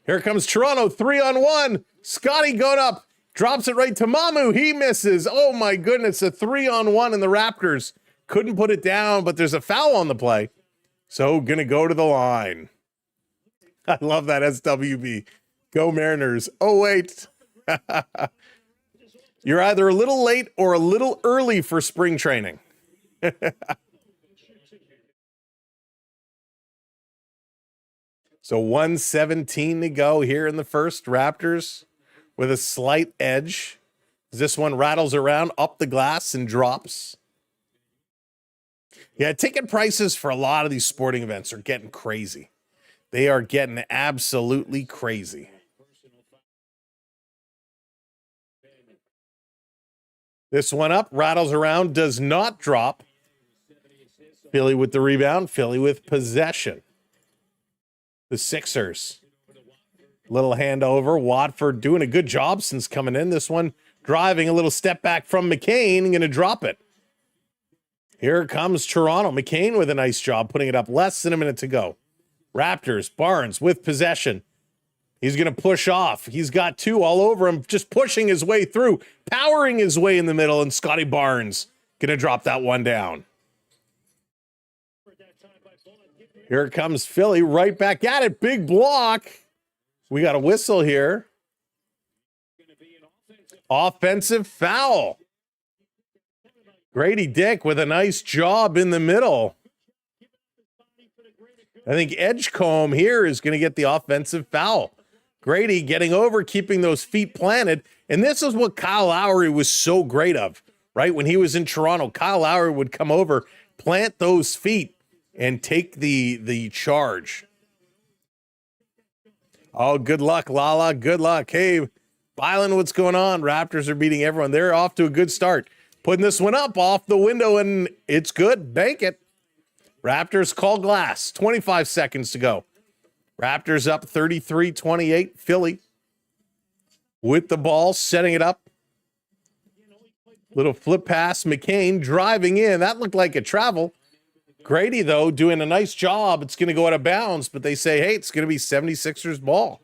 Here comes Toronto, 3-on-1. Scotty going up. Drops it right to Mamu. He misses. Oh, my goodness. A 3-on-1, and the Raptors couldn't put it down, but there's a foul on the play. So, going to go to the line. I love that, SWB. Go Mariners. Oh, wait. You're either a little late or a little early for spring training. So 1:17 to go here in the first. Raptors with a slight edge. This one rattles around up the glass and drops. Yeah, ticket prices for a lot of these sporting events are getting crazy. They are getting absolutely crazy. This one up, rattles around, does not drop. Philly with the rebound, Philly with possession. The Sixers. Little handover. Watford doing a good job since coming in. This one driving, a little step back from McCain. Going to drop it. Here comes Toronto. McCain with a nice job putting it up. Less than a minute to go. Raptors. Barnes with possession. He's going to push off. He's got 2 all over him, just pushing his way through, powering his way in the middle, and Scotty Barnes going to drop that one down. Here comes Philly right back at it. Big block. We got a whistle here. Offensive foul. Grady Dick with a nice job in the middle. I think Edgecombe here is going to get the offensive foul. Grady getting over, keeping those feet planted. And this is what Kyle Lowry was so great of, right? When he was in Toronto, Kyle Lowry would come over, plant those feet, and take the charge. Oh, good luck, Lala. Good luck. Hey, Byron, what's going on? Raptors are beating everyone. They're off to a good start. Putting this one up off the window, and it's good. Bank it. Raptors call glass. 25 seconds to go. Raptors up 33-28. Philly with the ball, setting it up. Little flip pass. McCain driving in. That looked like a travel. Grady, though, doing a nice job. It's going to go out of bounds, but they say, hey, it's going to be 76ers ball.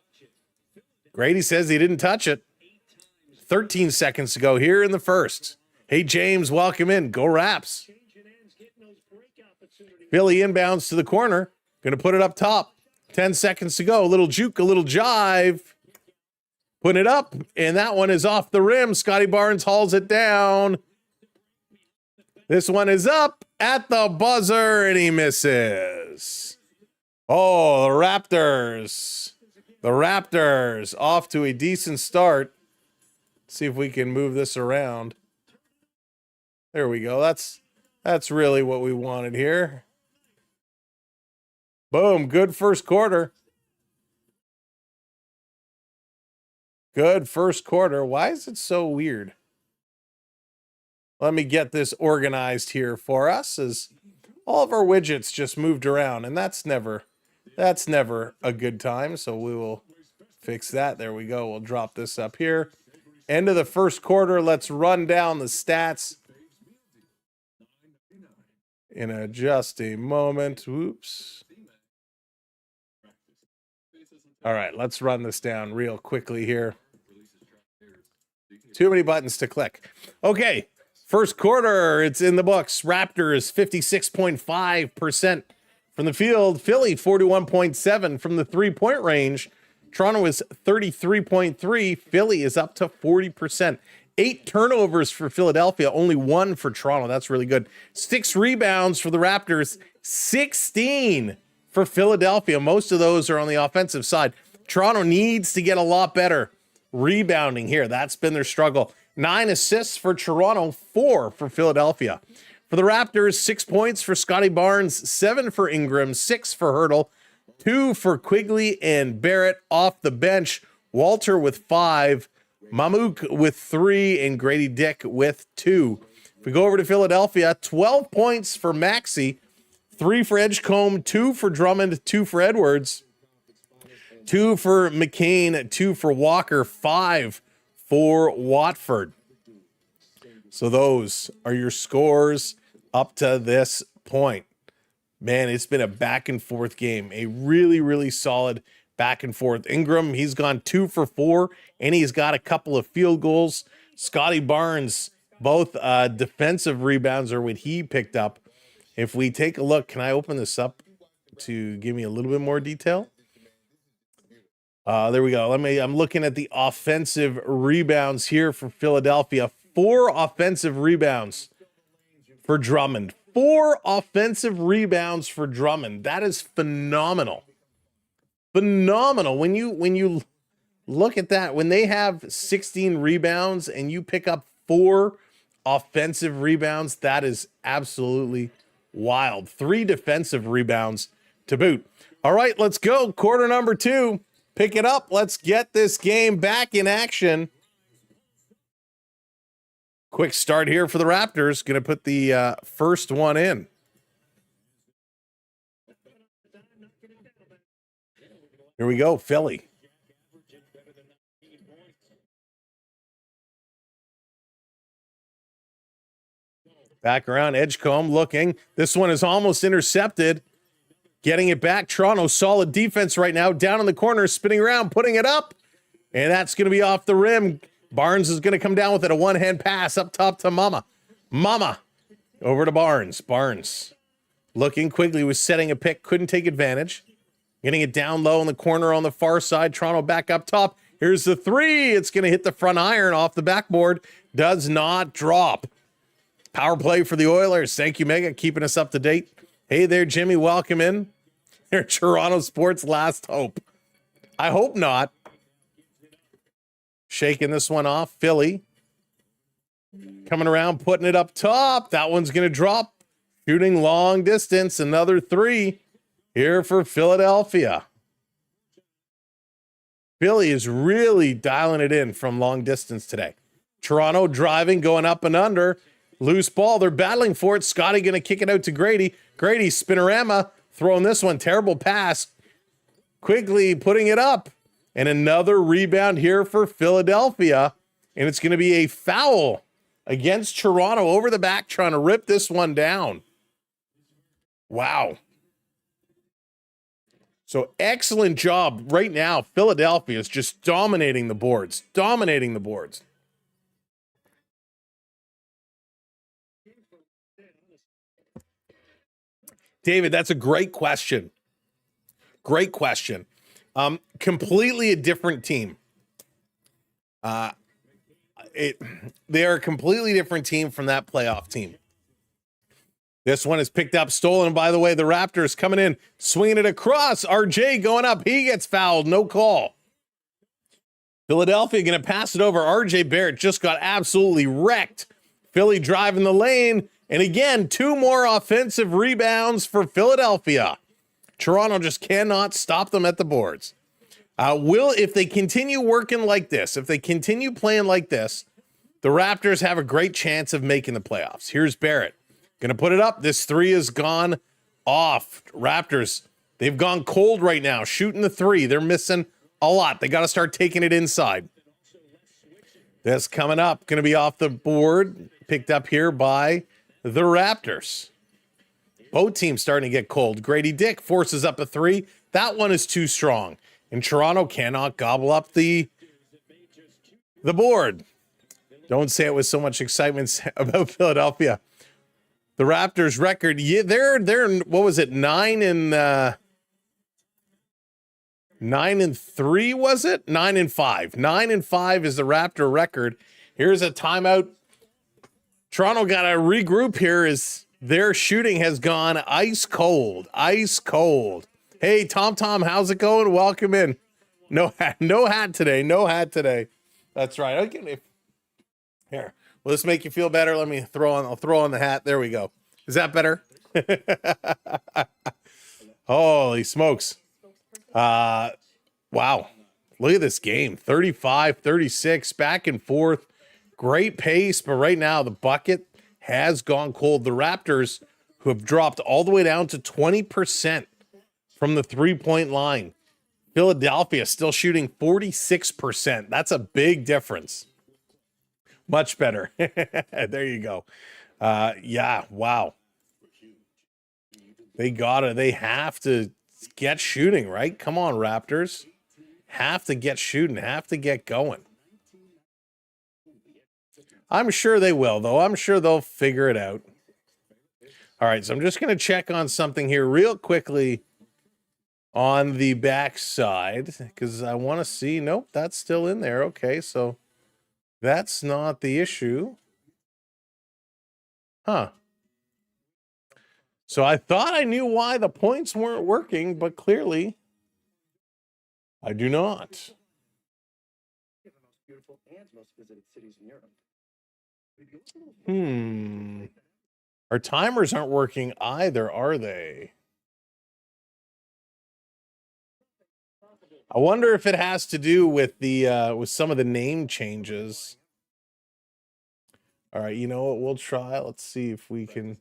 Grady says he didn't touch it. 13 seconds to go here in the first. Hey, James, welcome in. Go Raps. Philly inbounds to the corner. Going to put it up top. 10 seconds to go. A little juke, a little jive. Putting it up, and that one is off the rim. Scotty Barnes hauls it down. This one is up at the buzzer, and he misses. Oh, the Raptors. The Raptors off to a decent start. See if we can move this around. There we go. That's really what we wanted here. Boom, good first quarter. Good first quarter. Why is it so weird? Let me get this organized here for us, as all of our widgets just moved around, and that's never a good time. So we will fix that. There we go. We'll drop this up here. End of the first quarter. Let's run down the stats in just a moment. Whoops. All right, let's run this down real quickly here. Too many buttons to click. Okay, first quarter, it's in the books. Raptors 56.5% from the field. Philly 41.7% from the three-point range. Toronto is 33.3%. Philly is up to 40%. 8 turnovers for Philadelphia, only 1 for Toronto. That's really good. 6 rebounds for the Raptors, 16 for Philadelphia. Most of those are on the offensive side. Toronto needs to get a lot better rebounding here. That's been their struggle. 9 assists for Toronto, 4 for Philadelphia. For the Raptors, 6 points for Scotty Barnes, 7 for Ingram, 6 for Hurdle, 2 for Quigley and Barrett off the bench. Walter with 5, Mamuk with 3, and Grady Dick with 2. If we go over to Philadelphia, 12 points for Maxey, 3 for Edgecombe, 2 for Drummond, 2 for Edwards, 2 for McCain, 2 for Walker, 5 for Watford. So those are your scores up to this point. Man, it's been a back and forth game. A really, really solid back and forth. Ingram, he's gone 2 for 4, and he's got a couple of field goals. Scotty Barnes, both defensive rebounds are what he picked up. If we take a look, can I open this up to give me a little bit more detail? There we go. I'm looking at the offensive rebounds here for Philadelphia. 4 offensive rebounds for Drummond. 4 offensive rebounds for Drummond. That is phenomenal. Phenomenal. When you look at that, when they have 16 rebounds and you pick up 4 offensive rebounds, that is absolutely wild. 3 defensive rebounds to boot. All right, let's go. Quarter number 2. Pick it up. Let's get this game back in action. Quick start here for the Raptors. Going to put the first one in. Here we go, Philly. Back around, Edgecombe looking. This one is almost intercepted. Getting it back. Toronto, solid defense right now. Down in the corner, spinning around, putting it up. And that's going to be off the rim. Barnes is going to come down with it. A one-hand pass up top to Mama. Mama. Over to Barnes. Barnes. Looking. Quigley was setting a pick. Couldn't take advantage. Getting it down low in the corner on the far side. Toronto back up top. Here's the 3. It's going to hit the front iron off the backboard. Does not drop. Power play for the Oilers. Thank you, Mega, keeping us up to date. Hey there, Jimmy. Welcome in. They're Toronto sports last hope. I hope not. Shaking this one off. Philly. Coming around, putting it up top. That one's going to drop. Shooting long distance. Another 3 here for Philadelphia. Philly is really dialing it in from long distance today. Toronto driving, going up and under. Loose ball. They're battling for it. Scotty going to kick it out to Grady. Grady, spinorama, throwing this one. Terrible pass. Quickly putting it up. And another rebound here for Philadelphia. And it's going to be a foul against Toronto over the back, trying to rip this one down. Wow. So excellent job right now. Philadelphia is just dominating the boards. Dominating the boards. David, that's a great question. Great question. Completely a different team. They are a completely different team from that playoff team. This one is picked up, stolen. By the way, the Raptors coming in, swinging it across. RJ going up. He gets fouled. No call. Philadelphia going to pass it over. RJ Barrett just got absolutely wrecked. Philly driving the lane. And again, 2 more offensive rebounds for Philadelphia. Toronto just cannot stop them at the boards. If they continue working like this, if they continue playing like this, the Raptors have a great chance of making the playoffs. Here's Barrett. Going to put it up. This 3 is gone off. Raptors, they've gone cold right now, shooting the 3. They're missing a lot. They got to start taking it inside. This coming up, going to be off the board, picked up here by the Raptors. Both teams starting to get cold. Grady Dick forces up a 3. That one is too strong. And Toronto cannot gobble up the board. Don't say it with so much excitement about Philadelphia. The Raptors record, yeah, they're what was it? 9-3, was it? 9-5. 9-5 is the Raptor record. Here's a timeout. Toronto got to regroup here as their shooting has gone ice cold. Ice cold. Hey, Tom, how's it going? Welcome in. No hat today. No hat today. That's right. Okay, here. Will this make you feel better? Let me I'll throw on the hat. There we go. Is that better? Holy smokes. Wow. Look at this game. 35-36, back and forth. Great pace, but right now the bucket has gone cold. The Raptors, who have dropped all the way down to 20% from the three-point line. Philadelphia still shooting 46%. That's a big difference. Much better. There you go. Yeah, wow. They have to get shooting, right? Come on, Raptors. Have to get shooting, have to get going. I'm sure they will, though. I'm sure they'll figure it out. All right, so I'm just going to check on something here real quickly on the backside because I want to see. Nope, that's still in there. Okay, so that's not the issue. Huh. So I thought I knew why the points weren't working, but clearly I do not. Our timers aren't working either, are they? I wonder if it has to do with the with some of the name changes. All right, you know what? We'll try. Let's see if we can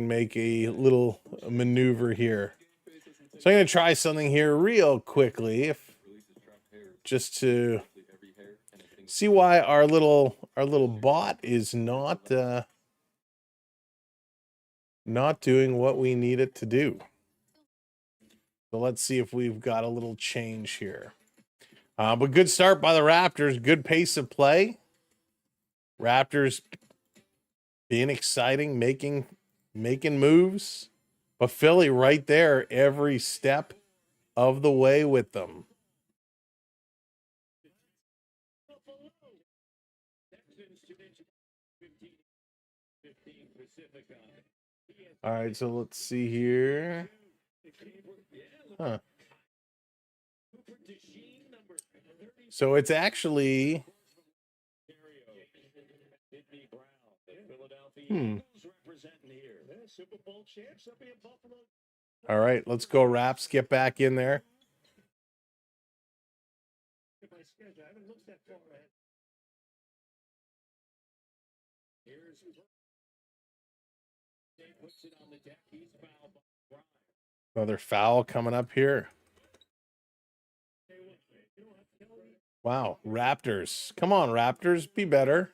make a little maneuver here. So I'm going to try something here real quickly, just to see why our little bot is not doing what we need it to do. So let's see if we've got a little change here. But good start by the Raptors. Good pace of play. Raptors being exciting, making moves. But Philly right there every step of the way with them. All right, so let's see here. Huh. So it's actually All right, let's go Raps. Get back in there. Another foul coming up here. Wow, Raptors. Come on, Raptors. Be better.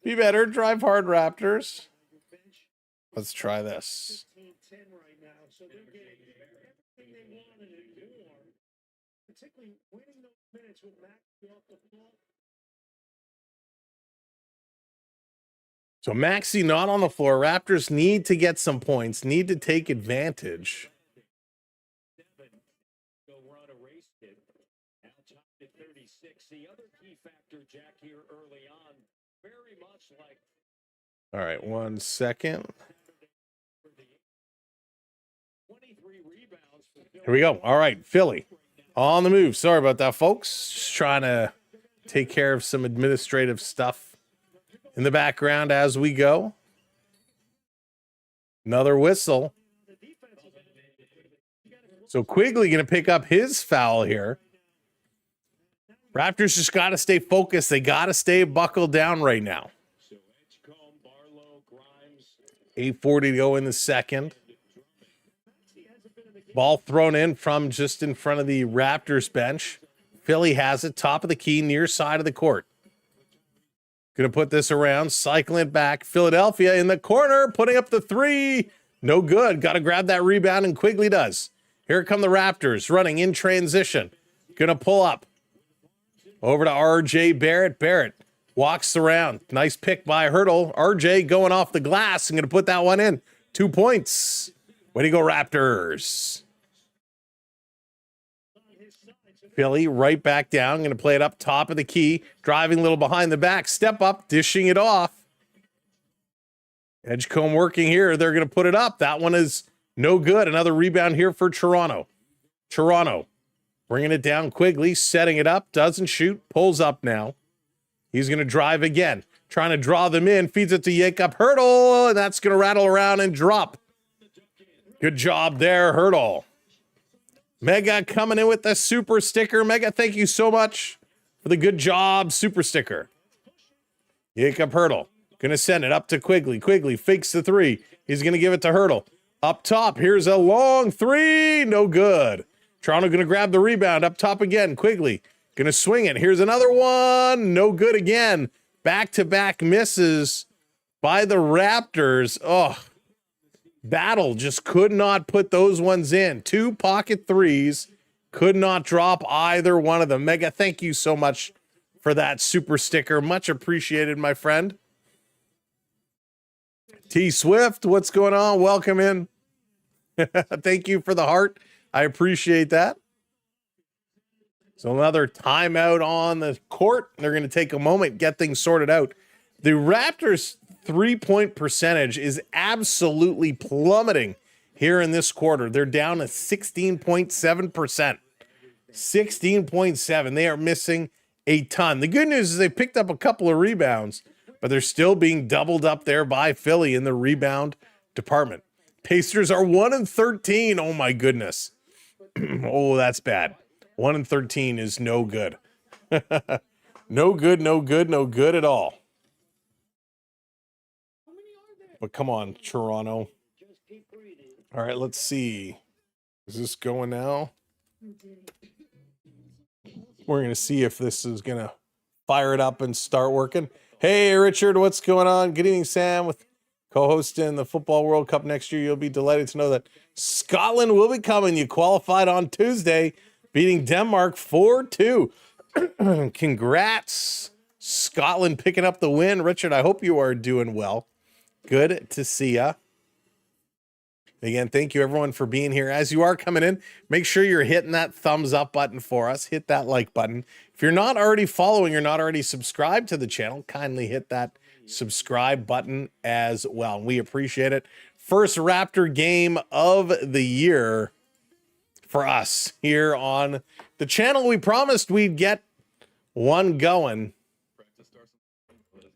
Be better. Drive hard, Raptors. Let's try this. So Maxey not on the floor. Raptors need to get some points, need to take advantage. All right, 1 second. Here we go. All right, Philly on the move. Sorry about that, folks. Just trying to take care of some administrative stuff in the background as we go. Another whistle. So Quigley going to pick up his foul here. Raptors just got to stay focused. They got to stay buckled down right now. 8:40 to go in the second. Ball thrown in from just in front of the Raptors bench. Philly has it, top of the key, near side of the court. Going to put this around, cycling it back. Philadelphia in the corner, putting up the three. No good. Got to grab that rebound, and Quigley does. Here come the Raptors, running in transition. Going to pull up. Over to RJ Barrett. Barrett walks around. Nice pick by Hurdle. RJ going off the glass and going to put that one in. 2 points. Way to go, Raptors. Philly right back down. Going to play it up top of the key. Driving a little behind the back. Step up, dishing it off. Edgecombe working here. They're going to put it up. That one is no good. Another rebound here for Toronto. Toronto bringing it down. Quigley setting it up. Doesn't shoot. Pulls up now. He's going to drive again. Trying to draw them in. Feeds it to Jakob Hurdle. And that's going to rattle around and drop. Good job there, Hurdle. Mega coming in with the super sticker. Mega, thank you so much for the good job super sticker. Jakob Hurdle going to send it up to Quigley. Quigley fakes the three. He's going to give it to Hurdle. Up top, here's a long three. No good. Toronto going to grab the rebound. Up top again. Quigley going to swing it. Here's another one. No good again. Back-to-back misses by the Raptors. Oh, Battle just could not put those ones in. 2 pocket threes. Could not drop either one of them. Mega, thank you so much for that super sticker. Much appreciated, my friend. T Swift, what's going on? Welcome in. Thank you for the heart. I appreciate that. So another timeout on the court. They're going to take a moment, get things sorted out. The Raptors' three-point percentage is absolutely plummeting here in this quarter. They're down to 16.7%. 16.7. They are missing a ton. The good news is they picked up a couple of rebounds, but they're still being doubled up there by Philly in the rebound department. Pacers are 1-13. Oh, my goodness. Oh, that's bad. 1-13 is no good. No good, no good, no good at all. But come on, Toronto. All right, let's see. Is this going now? We're going to see if this is going to fire it up and start working. Hey, Richard, what's going on? Good evening, Sam, with co-hosting the Football World Cup next year. You'll be delighted to know that Scotland will be coming. You qualified on Tuesday, beating Denmark 4-2. Congrats, Scotland, picking up the win. Richard, I hope you are doing well. Good to see ya. Again, thank you everyone for being here. As you are coming in, make sure you're hitting that thumbs up button for us. Hit that like button. If you're not already following, you're not already subscribed to the channel, kindly hit that subscribe button as well. We appreciate it. First Raptor game of the year for us here on the channel. We promised we'd get one going.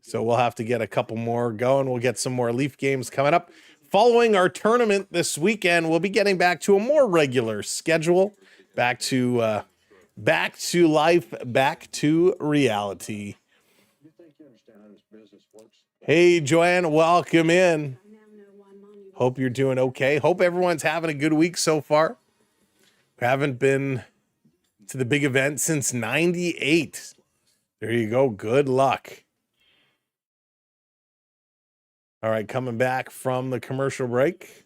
So we'll have to get a couple more going. We'll get some more Leaf games coming up. Following our tournament this weekend, we'll be getting back to a more regular schedule, back to back to life, back to reality. Hey, Joanne, welcome in. Hope you're doing okay. Hope everyone's having a good week so far. Haven't been to the big event since 98. There you go. Good luck. All right, coming back from the commercial break.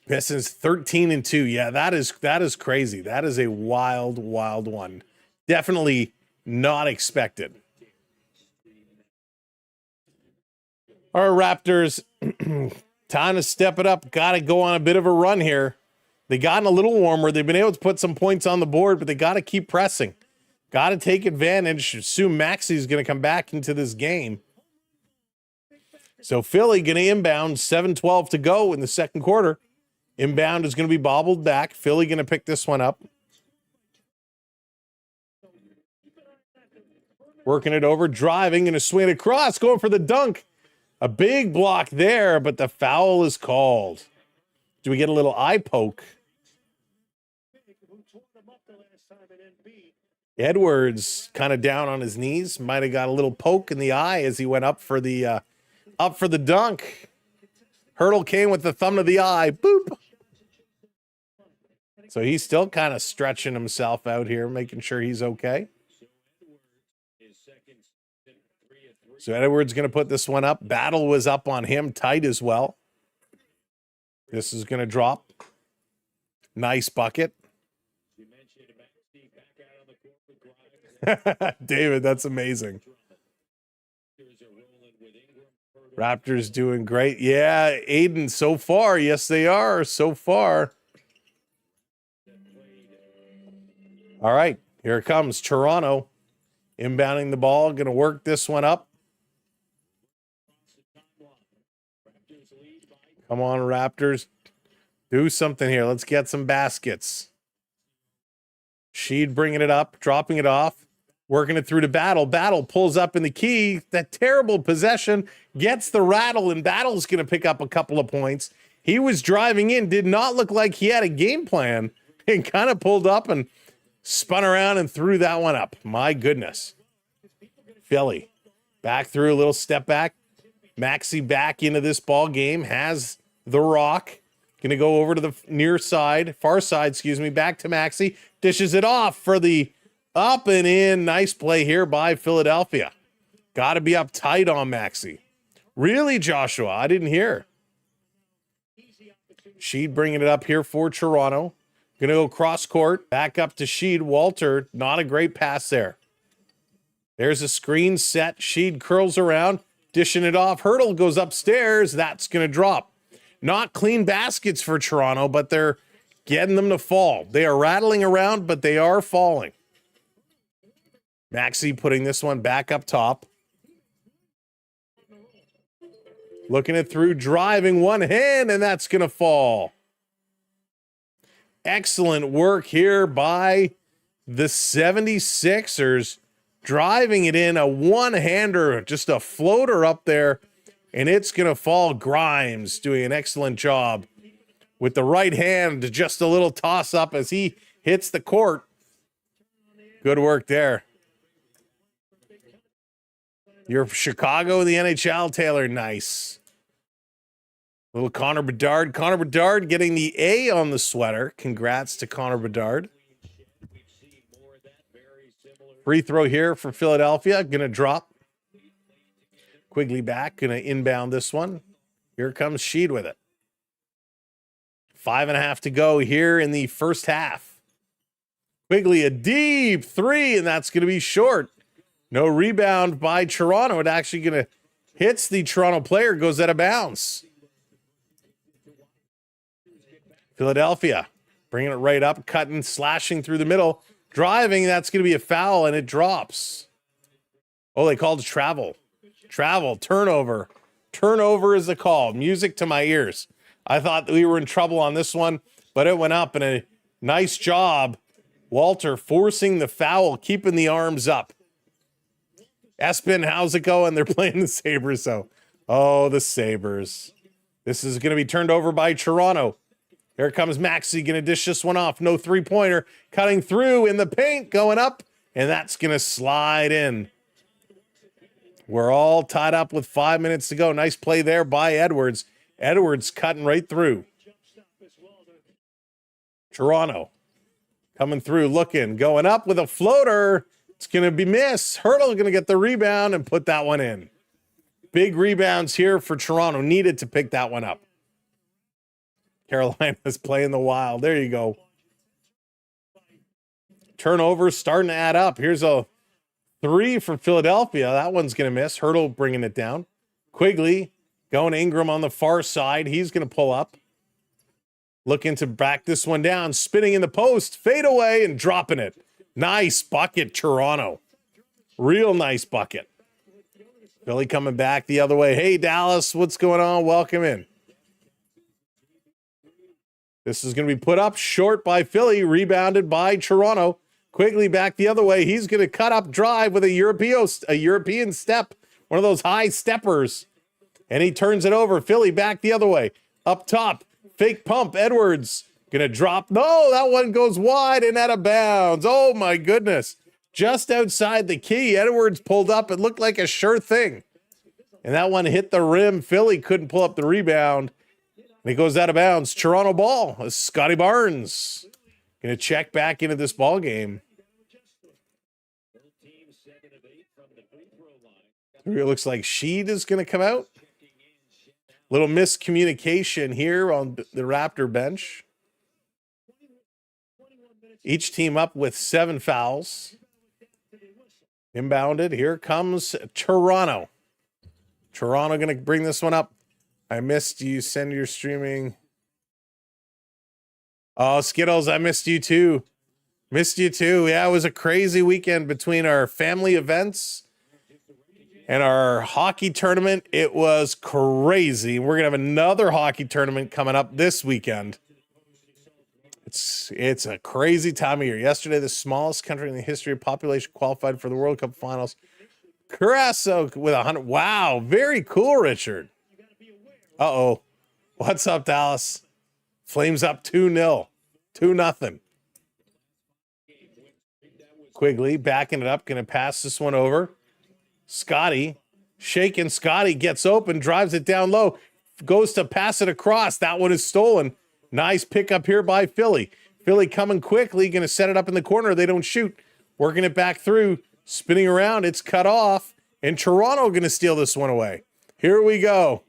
Pistons 13-2. Yeah, that is crazy. That is a wild one. Definitely not expected. All right, Raptors, time to step it up. Got to go on a bit of a run here. They gotten a little warmer. They've been able to put some points on the board, but they got to keep pressing. Got to take advantage. Assume Maxi's going to come back into this game. So Philly going to inbound, 7:12 to go in the second quarter. Inbound is going to be bobbled back. Philly going to pick this one up. Working it over, driving, going to swing it across, going for the dunk. A big block there, but the foul is called. Do we get a little eye poke? Edwards kind of down on his knees. Might have got a little poke in the eye as he went up for the dunk. Hurdle came with the thumb to the eye. Boop. So he's still kind of stretching himself out here, making sure he's okay. So Edwards going to put this one up. Battle was up on him tight as well. This is going to drop. Nice bucket. David, that's amazing. Raptors doing great. Yeah, Aiden, so far. Yes, they are. So far. All right, here it comes. Toronto inbounding the ball. Going to work this one up. Come on, Raptors. Do something here. Let's get some baskets. Sheed bringing it up, dropping it off, working it through to Battle. Battle pulls up in the key. That terrible possession gets the rattle, and Battle's going to pick up a couple of points. He was driving in, did not look like he had a game plan, and kind of pulled up and spun around and threw that one up. My goodness. Philly back through, a little step back. Maxey back into this ball game, has the rock. Going to go over to the far side, back to Maxey. Dishes it off for the up and in. Nice play here by Philadelphia. Got to be up tight on Maxey. Really, Joshua? I didn't hear. Sheed bringing it up here for Toronto. Going to go cross court, back up to Sheed. Walter, not a great pass there. There's a screen set. Sheed curls around. Dishing it off. Hurdle goes upstairs. That's going to drop. Not clean baskets for Toronto, but they're getting them to fall. They are rattling around, but they are falling. Maxey putting this one back up top. Looking it through, driving one hand, and that's going to fall. Excellent work here by the 76ers. Driving it in, a one-hander, just a floater up there, and it's going to fall. Grimes doing an excellent job with the right hand, just a little toss-up as he hits the court. Good work there. You're Chicago in the NHL, Taylor. Nice. Little Connor Bedard. Connor Bedard getting the A on the sweater. Congrats to Connor Bedard. Free throw here for Philadelphia. Going to drop. Quigley back. Going to inbound this one. Here comes Sheed with it. 5.5 to go here in the first half. Quigley, a deep three, and that's going to be short. No rebound by Toronto. It actually going to hits the Toronto player, goes out of bounds. Philadelphia bringing it right up, cutting, slashing through the middle. Driving, that's going to be a foul, and it drops. Oh, they called travel. Travel, turnover. Turnover is the call. Music to my ears. I thought that we were in trouble on this one, but it went up, and a nice job. Walter forcing the foul, keeping the arms up. Espen, how's it going? They're playing the Sabres, so. Oh, the Sabres. This is going to be turned over by Toronto. Here comes Maxey, going to dish this one off. No three-pointer. Cutting through in the paint, going up, and that's going to slide in. We're all tied up with 5 minutes to go. Nice play there by Edwards. Edwards cutting right through. Toronto coming through, looking, going up with a floater. It's going to be missed. Hurdle going to get the rebound and put that one in. Big rebounds here for Toronto. Needed to pick that one up. Carolina's playing the wild. There you go. Turnovers starting to add up. Here's a 3 for Philadelphia. That one's going to miss. Hurdle bringing it down. Quigley going to Ingram on the far side. He's going to pull up. Looking to back this one down. Spinning in the post. Fade away and dropping it. Nice bucket, Toronto. Real nice bucket. Philly coming back the other way. Hey, Dallas, what's going on? Welcome in. This is going to be put up short by Philly, rebounded by Toronto. Quigley back the other way. He's going to cut up drive with a European step, one of those high steppers. And he turns it over. Philly back the other way. Up top, fake pump. Edwards going to drop. No, that one goes wide and out of bounds. Oh, my goodness. Just outside the key, Edwards pulled up. It looked like a sure thing. And that one hit the rim. Philly couldn't pull up the rebound. And it goes out of bounds. Toronto ball. Scotty Barnes going to check back into this ball game. It looks like Sheed is going to come out. Little miscommunication here on the Raptor bench. Each team up with 7 fouls. Inbounded. Here comes Toronto. Toronto going to bring this one up. I missed you. Send your streaming. Oh, Skittles, I missed you too. Missed you too. Yeah, it was a crazy weekend between our family events and our hockey tournament. It was crazy. We're going to have another hockey tournament coming up this weekend. It's a crazy time of year. Yesterday, the smallest country in the history of population qualified for the World Cup finals. Curaçao with 100. Wow, very cool, Richard. Uh-oh. What's up, Dallas? Flames up 2-0. 2-0. Quigley backing it up. Going to pass this one over. Scotty. Shaking. Scotty gets open. Drives it down low. Goes to pass it across. That one is stolen. Nice pickup here by Philly. Philly coming quickly. Going to set it up in the corner. They don't shoot. Working it back through. Spinning around. It's cut off. And Toronto going to steal this one away. Here we go.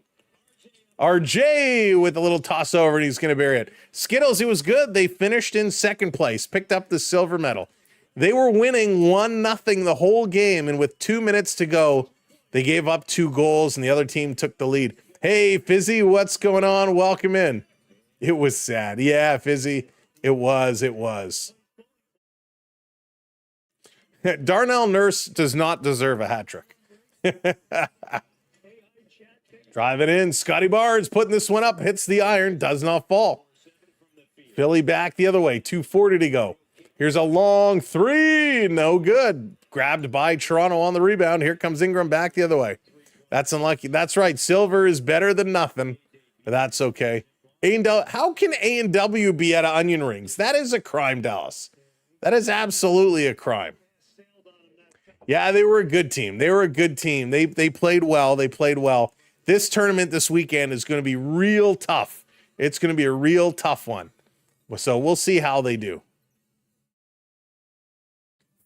RJ with a little toss over, and he's going to bury it. Skittles, it was good. They finished in second place, picked up the silver medal. They were winning 1-0 the whole game, and with 2 minutes to go, they gave up 2 goals, and the other team took the lead. Hey, Fizzy, what's going on? Welcome in. It was sad. Yeah, Fizzy, it was. Darnell Nurse does not deserve a hat trick. Driving in, Scotty Barnes putting this one up, hits the iron, does not fall. Philly back the other way, 2:40 to go. Here's a long 3, no good. Grabbed by Toronto on the rebound. Here comes Ingram back the other way. That's unlucky. That's right, silver is better than nothing, but that's okay. How can A&W be out of onion rings? That is a crime, Dallas. That is absolutely a crime. Yeah, they were a good team. They played well. This tournament this weekend is going to be real tough. It's going to be a real tough one. So we'll see how they do.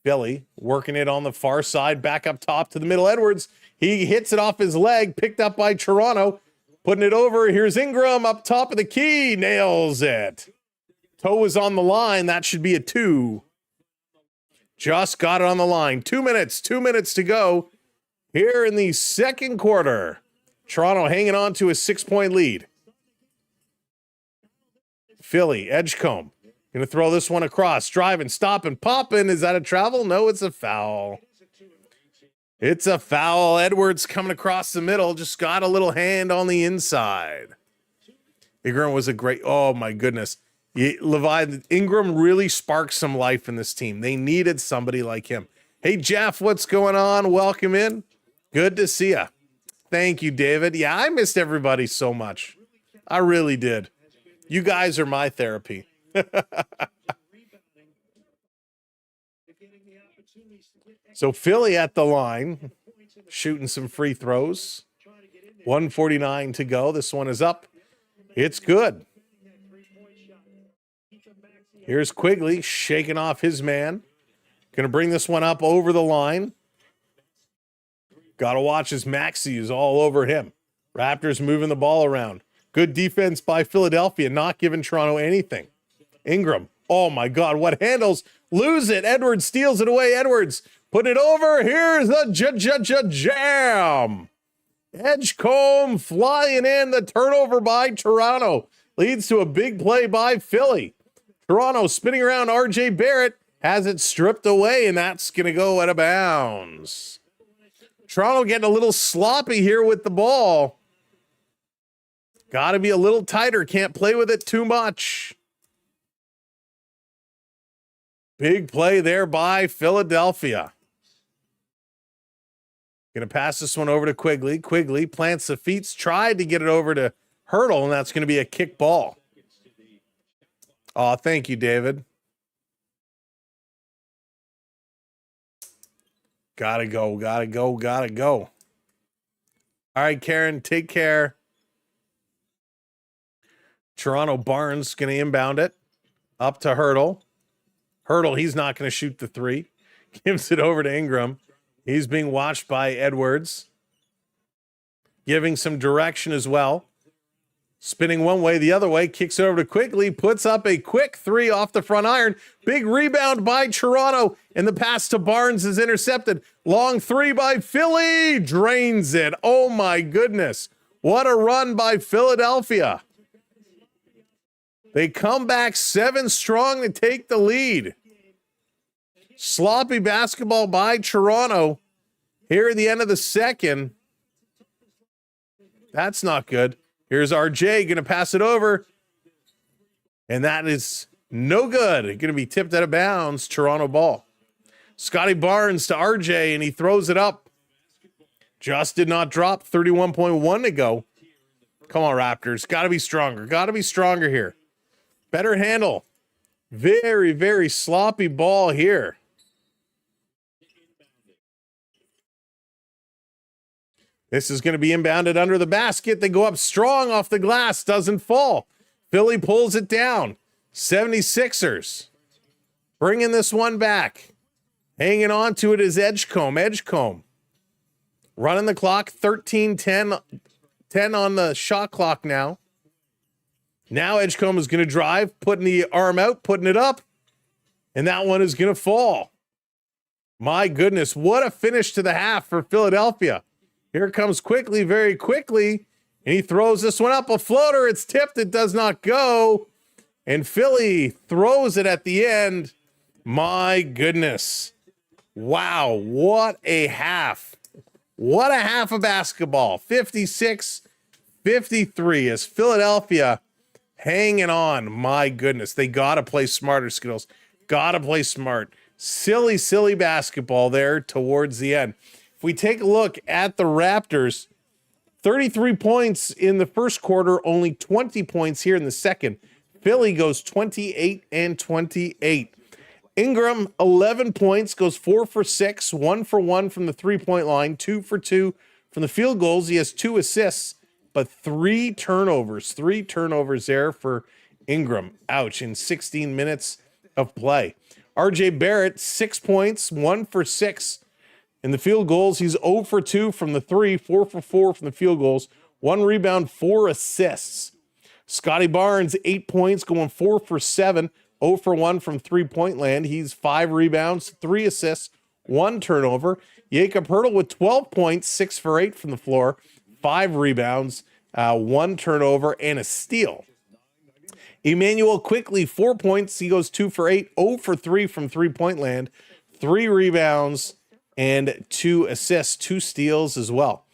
Philly working it on the far side, back up top to the middle. Edwards, he hits it off his leg, picked up by Toronto, putting it over. Here's Ingram up top of the key, nails it. Toe is on the line. That should be a 2. Just got it on the line. 2 minutes to go here in the second quarter. Toronto hanging on to a 6-point lead. Philly, Edgecombe. Going to throw this one across. Driving, stopping, popping. Is that a travel? No, it's a foul. It's a foul. Edwards coming across the middle. Just got a little hand on the inside. Ingram was a great... Oh, my goodness. Levi, Ingram really sparked some life in this team. They needed somebody like him. Hey, Jeff, what's going on? Welcome in. Good to see you. Thank you, David. Yeah, I missed everybody so much. I really did. You guys are my therapy. So Philly at the line, shooting some free throws. 1:49 to go. This one is up. It's good. Here's Quigley shaking off his man. Going to bring this one up over the line. Got to watch as Maxey is all over him. Raptors moving the ball around. Good defense by Philadelphia, not giving Toronto anything. Ingram. Oh, my God. What handles? Lose it. Edwards steals it away. Edwards put it over. Here's the jam. Edgecombe flying in. The turnover by Toronto leads to a big play by Philly. Toronto spinning around. RJ Barrett has it stripped away, and that's going to go out of bounds. Toronto getting a little sloppy here with the ball. Got to be a little tighter. Can't play with it too much. Big play there by Philadelphia. Going to pass this one over to Quigley. Quigley plants the feet, tried to get it over to Hurdle, and that's going to be a kick ball. Oh, thank you, David. Gotta go, gotta go, gotta go. All right, Karen, take care. Toronto Barnes going to inbound it up to Hurdle. Hurdle, he's not going to shoot the three. Gives it over to Ingram. He's being watched by Edwards. Giving some direction as well. Spinning one way, the other way. Kicks it over to Quigley. Puts up a quick three off the front iron. Big rebound by Toronto. And the pass to Barnes is intercepted. Long three by Philly. Drains it. Oh my goodness. What a run by Philadelphia. They come back 7 strong to take the lead. Sloppy basketball by Toronto here at the end of the second. That's not good. Here's RJ going to pass it over. And that is no good. Going to be tipped out of bounds. Toronto ball. Scotty Barnes to RJ, and he throws it up. Just did not drop. 31.1 to go. Come on, Raptors. Got to be stronger. Got to be stronger here. Better handle. Very, very sloppy ball here. This is going to be inbounded under the basket. They go up strong off the glass. Doesn't fall. Philly pulls it down. 76ers. Bringing this one back. Hanging on to it is Edgecombe. Edgecombe. Running the clock. 13-10. 10 on the shot clock now. Now Edgecombe is going to drive, putting the arm out, putting it up, and that one is going to fall. My goodness, what a finish to the half for Philadelphia. Here comes Quickly, very quickly, and he throws this one up, a floater. It's tipped, it does not go, and Philly throws it at the end. My goodness. Wow, what a half. What a half of basketball. 56-53 as Philadelphia hanging on. My goodness. They got to play smarter, Skittles. Got to play smart. Silly, silly basketball there towards the end. If we take a look at the Raptors, 33 points in the first quarter, only 20 points here in the second. Philly goes 28-28. Ingram, 11 points, goes 4 for 6, 1 for 1 from the three-point line, 2 for 2 from the field goals. He has 2 assists. But 3 turnovers. 3 turnovers there for Ingram. Ouch, in 16 minutes of play. RJ Barrett, 6 points, 1 for 6 in the field goals. He's 0 for 2 from the 3, 4 for 4 from the field goals. 1 rebound, 4 assists. Scotty Barnes, 8 points, going 4 for 7, 0 for 1 from three-point land. He's 5 rebounds, 3 assists, 1 turnover. Jakob Hurdle with 12 points, 6 for 8 from the floor. 5 rebounds, 1 turnover, and a steal. Emmanuel Quickly, 4 points. He goes 2 for 8, 0 for 3 from three-point land, 3 rebounds, and 2 assists, 2 steals as well.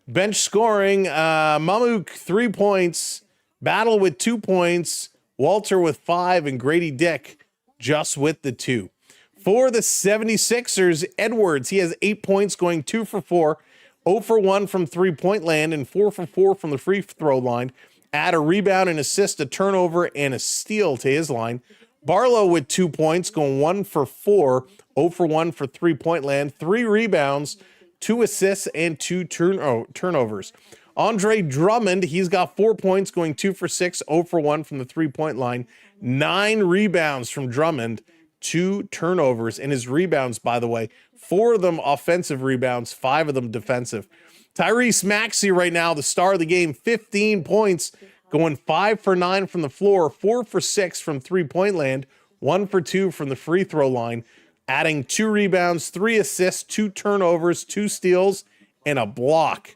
Bench scoring, Mamuk, 3 points. Battle with 2 points. Walter with 5, and Grady Dick just with the 2. For the 76ers, Edwards, he has 8 points, going 2 for 4. 0 for 1 from three-point land and 4 for 4 from the free throw line. Add a rebound, an assist, a turnover, and a steal to his line. Barlow with 2 points, going 1 for 4, 0 for 1 for three-point land, 3 rebounds, 2 assists, and 2 turnovers. Andre Drummond, he's got 4 points, going 2 for 6, 0 for 1 from the three-point line, 9 rebounds from Drummond, 2 turnovers. And his rebounds, by the way, 4 of them offensive rebounds, 5 of them defensive. Tyrese Maxey right now, the star of the game, 15 points, going 5 for 9 from the floor, 4 for 6 from three-point land, 1 for 2 from the free throw line, adding 2 rebounds, 3 assists, 2 turnovers, 2 steals, and a block.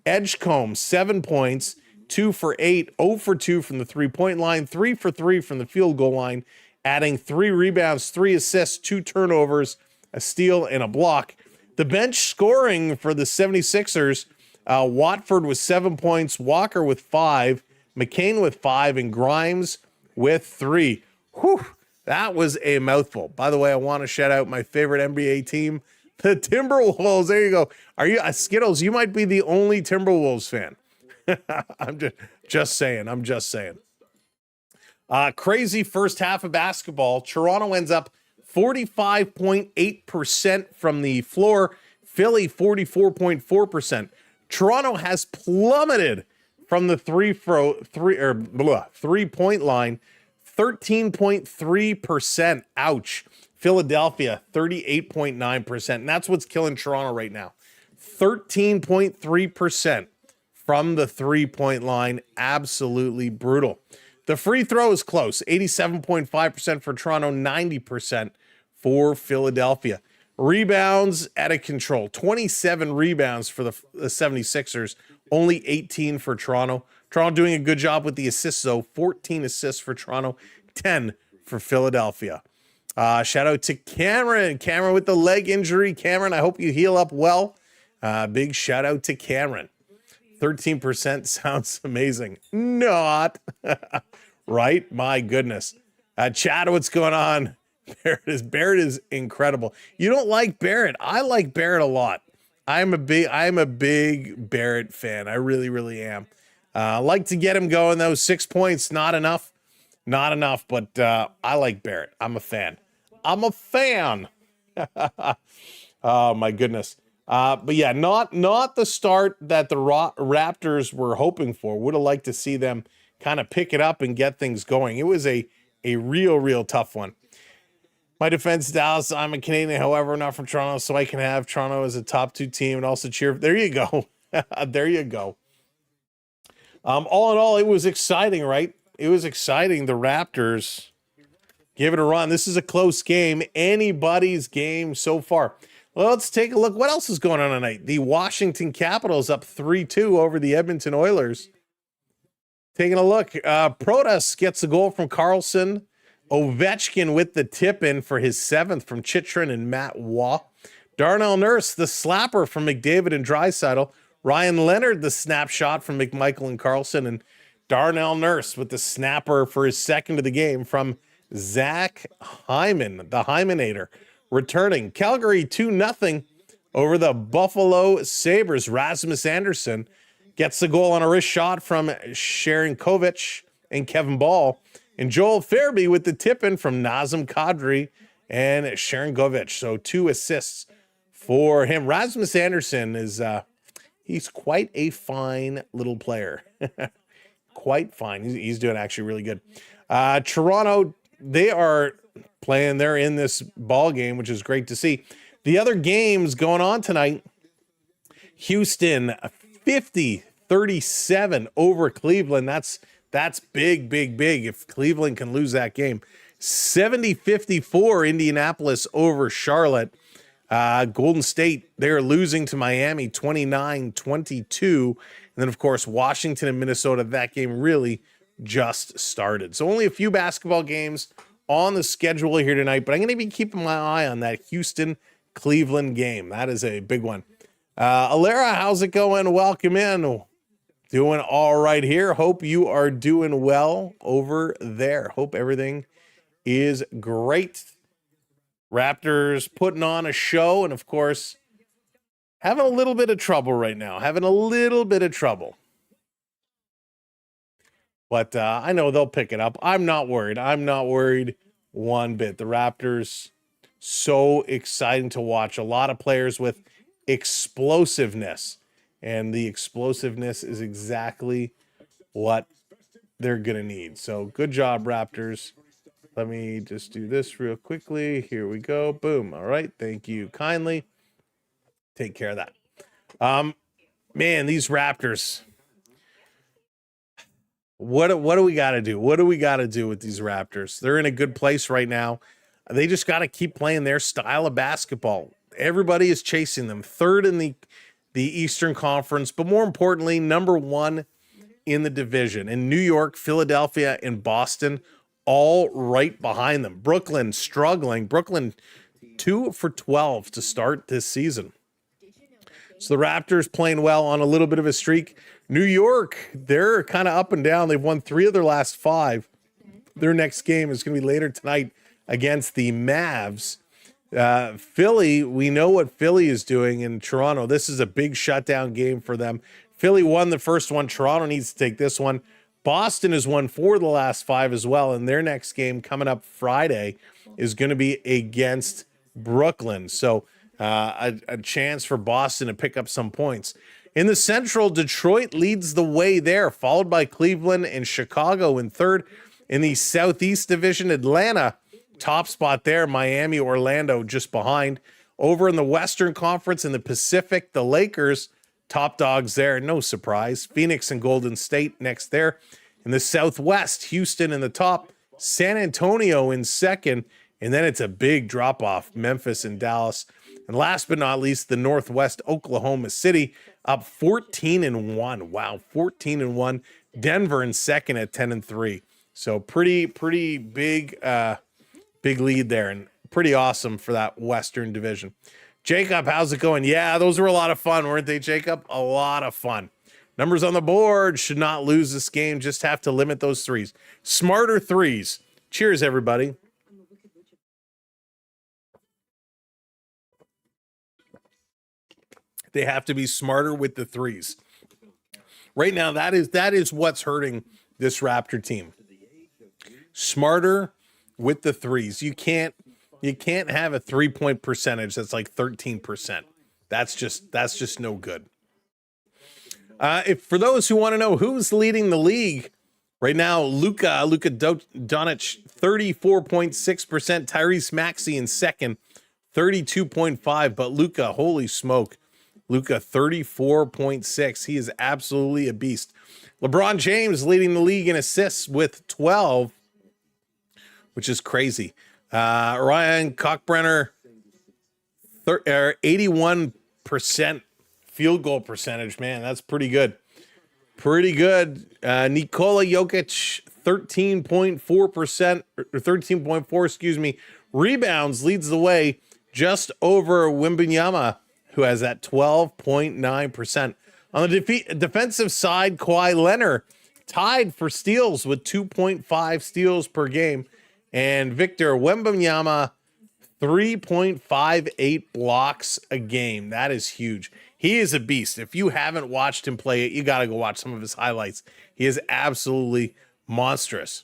Edgecombe, 7 points, 2 for 8, 0 for 2 from the three-point line, 3 for 3 from the field goal line, adding 3 rebounds, 3 assists, 2 turnovers, a steal, and a block. The bench scoring for the 76ers, Watford with 7 points, Walker with 5, McCain with 5, and Grimes with 3. Whew, that was a mouthful. By the way, I want to shout out my favorite NBA team, the Timberwolves. There you go. Are you Skittles? You might be the only Timberwolves fan. I'm just saying. I'm just saying. Crazy first half of basketball. Toronto ends up 45.8% from the floor. Philly 44.4%. Toronto has plummeted from the three-point line, 13.3%. Ouch. Philadelphia 38.9%. And that's what's killing Toronto right now. 13.3% from the three-point line. Absolutely brutal. The free throw is close. 87.5% for Toronto, 90% for Philadelphia. Rebounds out of control. 27 rebounds for the 76ers, only 18 for Toronto. Toronto doing a good job with the assists, though. 14 assists for Toronto, 10 for Philadelphia. Shout out to Cameron. Cameron with the leg injury. Cameron, I hope you heal up well. Big shout out to Cameron. 13% sounds amazing. Not. Right? My goodness. Chad, what's going on? Barrett is incredible. You don't like Barrett. I like Barrett a lot. I'm a big Barrett fan. I really, really am. Like to get him going, though. 6 points, not enough. Not enough, but I like Barrett. I'm a fan. I'm a fan. Oh, my goodness. But yeah, not the start that the Raptors were hoping for. Would have liked to see them kind of pick it up and get things going. It was a real tough one. My defense, Dallas, I'm a Canadian, however, not from Toronto, so I can have Toronto as a top 2 team and also cheer. There you go. There you go. All in all, it was exciting, right? It was exciting. The Raptors give it a run. This is a close game. Anybody's game so far. Well, let's take a look. What else is going on tonight? The Washington Capitals up 3-2 over the Edmonton Oilers. Taking a look. Protas gets a goal from Carlson. Ovechkin with the tip-in for his 7th from Chychrun and Matt Waugh. Darnell Nurse, the slapper from McDavid and Draisaitl. Ryan Leonard, the snapshot from McMichael and Carlson. And Darnell Nurse with the snapper for his 2nd of the game from Zach Hyman, the Hymenator. Returning. Calgary 2-0 over the Buffalo Sabres. Rasmus Anderson gets the goal on a wrist shot from Sharon Kovic and Kevin Ball. And Joel Farabee with the tip-in from Nazem Kadri and Sharon Kovic. So 2 assists for him. Rasmus Anderson is he's quite a fine little player. Quite fine. He's doing actually really good. Toronto, they are playing. They're in this ball game, which is great to see. The other games going on tonight, Houston 50-37 over Cleveland. That's big. If Cleveland can lose that game. 70-54 Indianapolis over Charlotte. Golden State, they're losing to Miami 29-22. And then, of course, Washington and Minnesota, that game really just started. So only a few basketball games on the schedule here tonight, but I'm going to be keeping my eye on that Houston-Cleveland game. That is a big one. Alera, how's it going? Welcome in. Doing all right here. Hope you are doing well over there. Hope everything is great. Raptors putting on a show, and of course, having a little bit of trouble right now. But I know they'll pick it up. I'm not worried. I'm not worried one bit. The Raptors, so exciting to watch. A lot of players with explosiveness. And the explosiveness is exactly what they're going to need. So good job, Raptors. Let me just do this real quickly. Here we go. Boom. All right. Thank you kindly. Take care of that. Man, these Raptors. What do we got to do? What do we got to do with these Raptors? They're in a good place right now. They just got to keep playing their style of basketball. Everybody is chasing them. Third in the Eastern Conference, but more importantly, number one in the division. In New York, Philadelphia, and Boston, all right behind them. Brooklyn struggling. Brooklyn 2 for 12 to start this season. So the Raptors playing well on a little bit of a streak. New York, they're kind of up and down. They've won 3 of their last 5. Their next game is going to be later tonight against the Mavs. Philly, we know what Philly is doing in Toronto. This is a big shutdown game for them. Philly won the first one. Toronto needs to take this one. Boston has won 4 of the last 5 as well. And their next game coming up Friday is going to be against Brooklyn. So a chance for Boston to pick up some points. In the Central, Detroit leads the way there, followed by Cleveland and Chicago in third. In the Southeast Division, Atlanta, top spot there. Miami, Orlando just behind. Over in the Western Conference, in the Pacific, the Lakers, top dogs there. No surprise. Phoenix and Golden State next there. In the Southwest, Houston in the top. San Antonio in second. And then it's a big drop-off. Memphis and Dallas. And last but not least, the Northwest, Oklahoma City, up 14-1. Wow, 14-1. Denver in second at 10-3. So pretty big lead there, and pretty awesome for that Western Division. Jacob, how's it going? Yeah, those were a lot of fun, weren't they, Jacob? A lot of fun. Numbers on the board. Should not lose this game. Just have to limit those threes. Smarter threes. Cheers, everybody. They have to be smarter with the threes. Right now, that is what's hurting this Raptor team. Smarter with the threes. You can't have a 3-point percentage that's like 13%. That's just no good. If for those who want to know who's leading the league right now, Luka Doncic 34.6%, Tyrese Maxey in second 32.5%, but Luka, holy smoke. Luka 34.6. He is absolutely a beast. LeBron James leading the league in assists with 12, which is crazy. Ryan Cockbrenner, 81% field goal percentage. Man, that's pretty good. Pretty good. Nikola Jokic, 13.4%, or 13.4, excuse me. Rebounds leads the way just over Wembanyama, who has that 12.9%. On the defensive side, Kawhi Leonard tied for steals with 2.5 steals per game. And Victor Wembanyama, 3.58 blocks a game. That is huge. He is a beast. If you haven't watched him play it, you got to go watch some of his highlights. He is absolutely monstrous.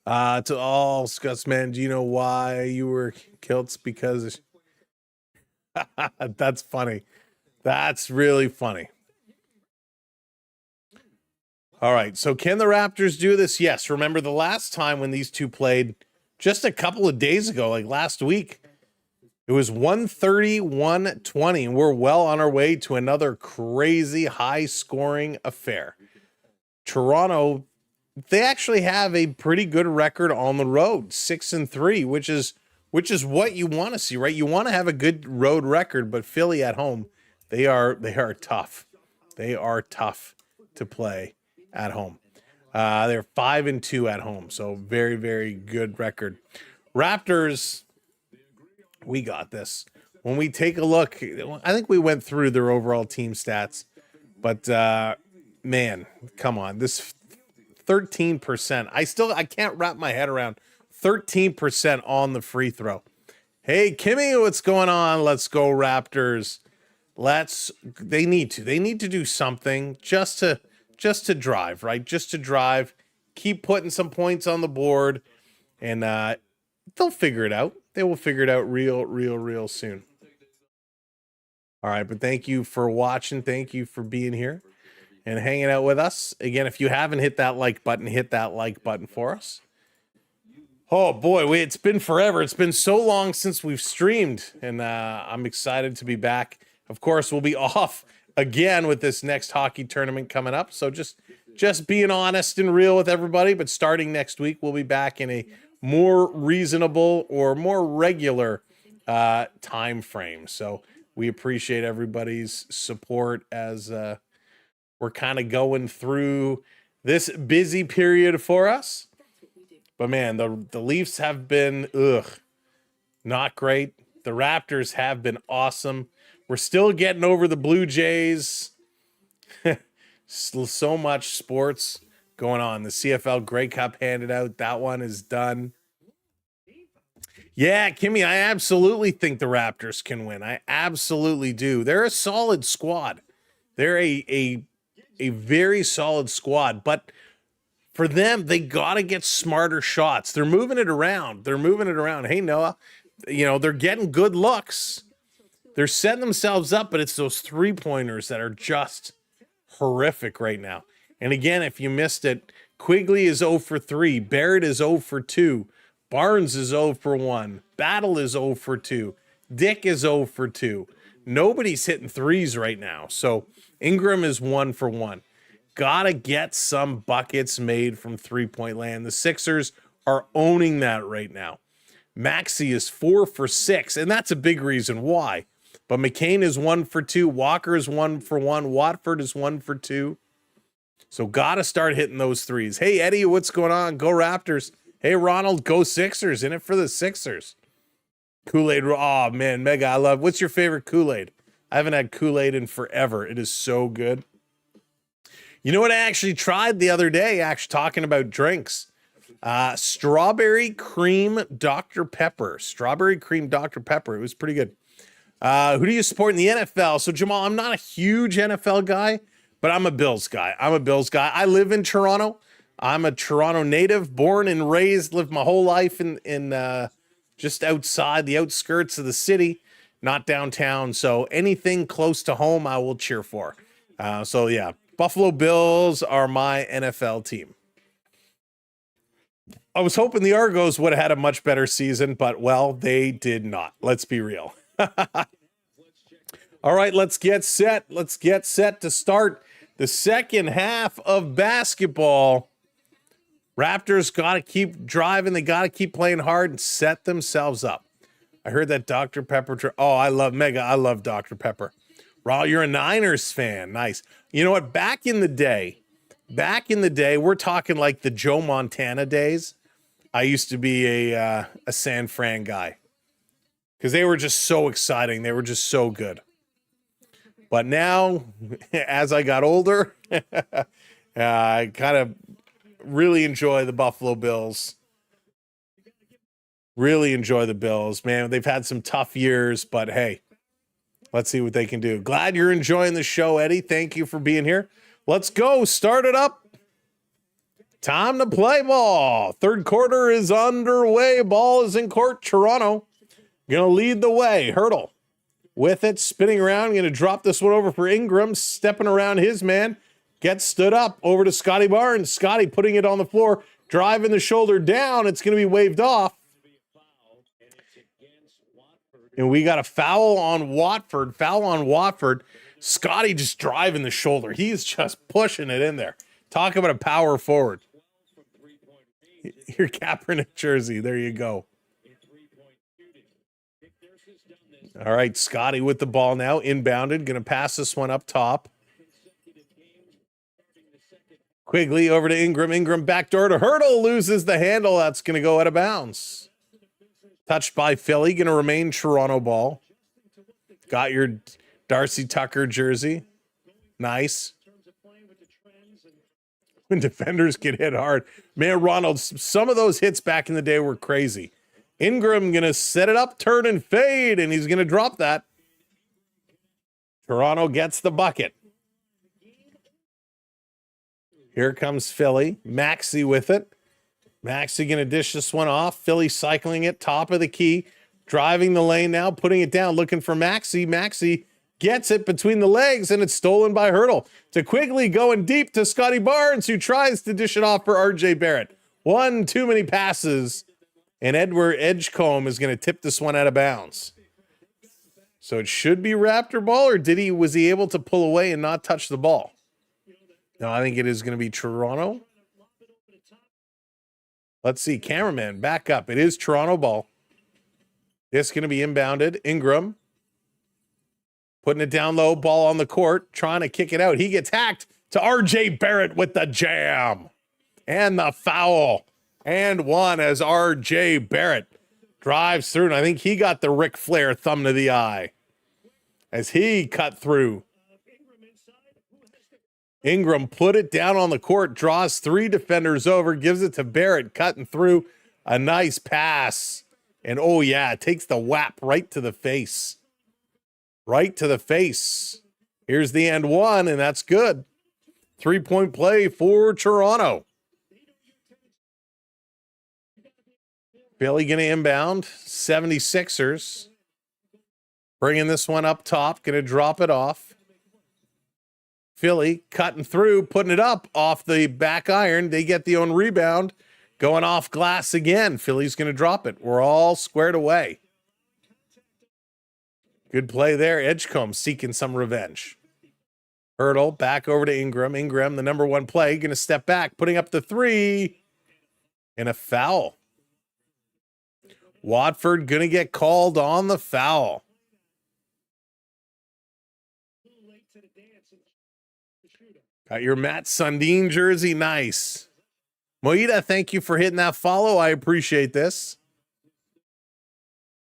To all Scotsmen, do you know why you were killed? It's because... That's funny. That's really funny. All right. So can the Raptors do this? Yes. Remember the last time when these two played just a couple of days ago, like last week, it was 130-120, and we're well on our way to another crazy high scoring affair. Toronto, they actually have a pretty good record on the road, 6-3, which is what you want to see, right? You want to have a good road record, but Philly at home, they are tough. They are tough to play at home. They're 5-2 at home, so very, very good record. Raptors, we got this. When we take a look, I think we went through their overall team stats, but man, come on, this 13%. I can't wrap my head around 13% on the free throw. Hey, Kimmy, what's going on? Let's go, Raptors. They need to do something just to to drive, right? Just to drive, keep putting some points on the board, and they'll figure it out. They will figure it out real soon. All right, but thank you for watching. Thank you for being here and hanging out with us. Again, if you haven't hit that like button, hit that like button for us. Oh boy, it's been forever. It's been so long since we've streamed, and I'm excited to be back. Of course, we'll be off again with this next hockey tournament coming up. So just being honest and real with everybody, but starting next week, we'll be back in a more reasonable or more regular time frame. So we appreciate everybody's support as we're kind of going through this busy period for us. But man, the Leafs have been not great. The Raptors have been awesome. We're still getting over the Blue Jays. So much sports going on. The CFL Grey Cup handed out. That one is done. Yeah, Kimmy, I absolutely think the Raptors can win. I absolutely do. They're a solid squad. They're a very solid squad. But for them, they got to get smarter shots. They're moving it around. Hey, Noah, they're getting good looks. They're setting themselves up, but it's those three-pointers that are just horrific right now. And again, if you missed it, Quigley is 0 for 3. Barrett is 0 for 2. Barnes is 0 for 1. Battle is 0 for 2. Dick is 0 for 2. Nobody's hitting threes right now. So Ingram is 1 for 1. Gotta get some buckets made from three-point land. The Sixers are owning that right now. Maxey is 4 for 6, and that's a big reason why. But McCain is 1 for 2. Walker is 1 for 1. Watford is 1 for 2. So gotta start hitting those threes. Hey, Eddie, what's going on? Go Raptors. Hey, Ronald, go Sixers. In it for the Sixers. Kool-Aid. Oh, man, Mega, I love. What's your favorite Kool-Aid? I haven't had Kool-Aid in forever. It is so good. You know what I actually tried the other day, actually talking about drinks? Strawberry cream Dr. Pepper. Strawberry cream Dr. Pepper. It was pretty good. Who do you support in the NFL? So, Jamal, I'm not a huge NFL guy, but I'm a Bills guy. I live in Toronto. I'm a Toronto native, born and raised, lived my whole life in just outside the outskirts of the city, not downtown. So anything close to home, I will cheer for. So, yeah. Buffalo Bills are my NFL team. I was hoping the Argos would have had a much better season, but, well, they did not. Let's be real. All right, let's get set. Let's get set to start the second half of basketball. Raptors got to keep driving. They got to keep playing hard and set themselves up. I heard that Dr. Pepper. I love Dr. Pepper. Raul, you're a Niners fan. Nice. You know what? Back in the day, we're talking like the Joe Montana days. I used to be a San Fran guy because they were just so exciting. They were just so good. But now, as I got older, I kind of really enjoy the Buffalo Bills. Really enjoy the Bills. Man, they've had some tough years, but hey, let's see what they can do. Glad you're enjoying the show, Eddie. Thank you for being here. Let's go. Start it up. Time to play ball. Third quarter is underway. Ball is in court. Toronto going to lead the way. Hurdle with it. Spinning around. Going to drop this one over for Ingram. Stepping around his man. Gets stood up over to Scotty Barnes. Scotty putting it on the floor. Driving the shoulder down. It's going to be waved off. And we got a foul on Watford. Scotty just driving the shoulder. He's just pushing it in there. Talk about a power forward. Your Kaepernick jersey. There you go. All right, Scotty with the ball now. Inbounded. Going to pass this one up top. Quigley over to Ingram. Ingram backdoor to Hurdle. Loses the handle. That's going to go out of bounds. Touched by Philly. Going to remain Toronto ball. Got your Darcy Tucker jersey. Nice. When defenders get hit hard. Man, Ronald, some of those hits back in the day were crazy. Ingram going to set it up, turn and fade, and he's going to drop that. Toronto gets the bucket. Here comes Philly. Maxey with it. Maxey going to dish this one off. Philly cycling it, top of the key. Driving the lane now, putting it down, looking for Maxey. Maxey gets it between the legs, and it's stolen by Hurdle. To Quigley going deep to Scotty Barnes, who tries to dish it off for RJ Barrett. One too many passes, and Edward Edgecombe is going to tip this one out of bounds. So it should be Raptor ball, or was he able to pull away and not touch the ball? No, I think it is going to be Toronto. Let's see, cameraman, back up. It is Toronto ball. It's going to be inbounded. Ingram putting it down low, ball on the court, trying to kick it out. He gets hacked to RJ Barrett with the jam and the foul. And one as RJ Barrett drives through, and I think he got the Ric Flair thumb to the eye as he cut through. Ingram put it down on the court, draws three defenders over, gives it to Barrett, cutting through. A nice pass. And oh yeah, takes the whap right to the face. Right to the face. Here's the and one, and that's good. 3-point play for Toronto. Billy going to inbound. 76ers. Bringing this one up top. Going to drop it off. Philly cutting through, putting it up off the back iron. They get the own rebound. Going off glass again. Philly's going to drop it. We're all squared away. Good play there. Edgecombe seeking some revenge. Hurdle back over to Ingram. Ingram, the number one play, going to step back, putting up the three. And a foul. Watford going to get called on the foul. Got your Matt Sundin jersey. Nice. Moita, thank you for hitting that follow. I appreciate this.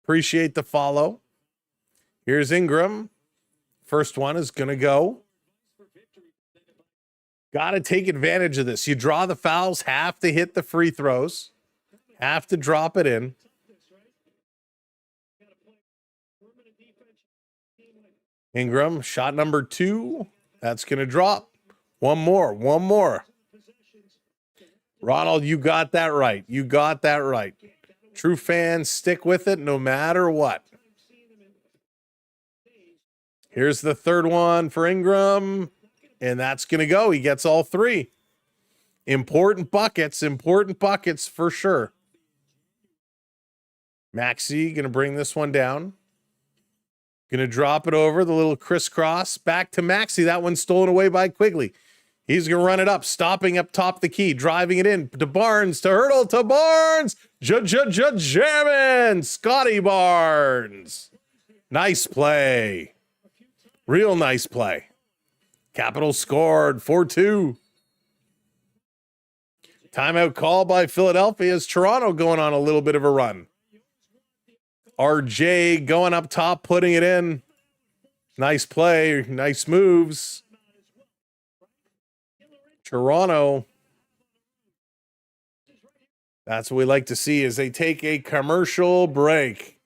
Appreciate the follow. Here's Ingram. First one is going to go. Got to take advantage of this. You draw the fouls, have to hit the free throws, have to drop it in. Ingram, shot number 2. That's going to drop. One more. Ronald, you got that right. You got that right. True fans, stick with it no matter what. Here's the third one for Ingram, and that's going to go. He gets all 3. Important buckets for sure. Maxey going to bring this one down. Going to drop it over the little crisscross. Back to Maxey. That one's stolen away by Quigley. He's going to run it up, stopping up top the key, driving it in to Barnes, to Hurdle, to Barnes. Jamming. Scotty Barnes. Nice play. Real nice play. Capitals scored 4-2. Timeout call by Philadelphia as Toronto going on a little bit of a run. RJ going up top, putting it in. Nice play, nice moves. Toronto. That's what we like to see as they take a commercial break.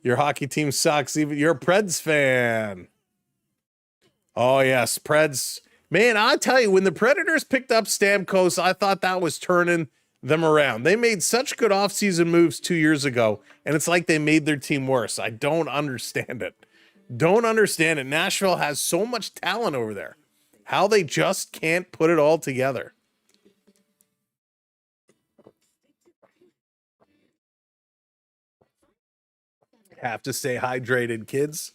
Your hockey team sucks. Even you're a Preds fan. Oh, yes, Preds. Man, I tell you, when the Predators picked up Stamkos, I thought that was turning them around. They made such good offseason moves 2 years ago, and it's like they made their team worse. I don't understand it. Don't understand it. Nashville has so much talent over there. How they just can't put it all together. Have to stay hydrated, kids.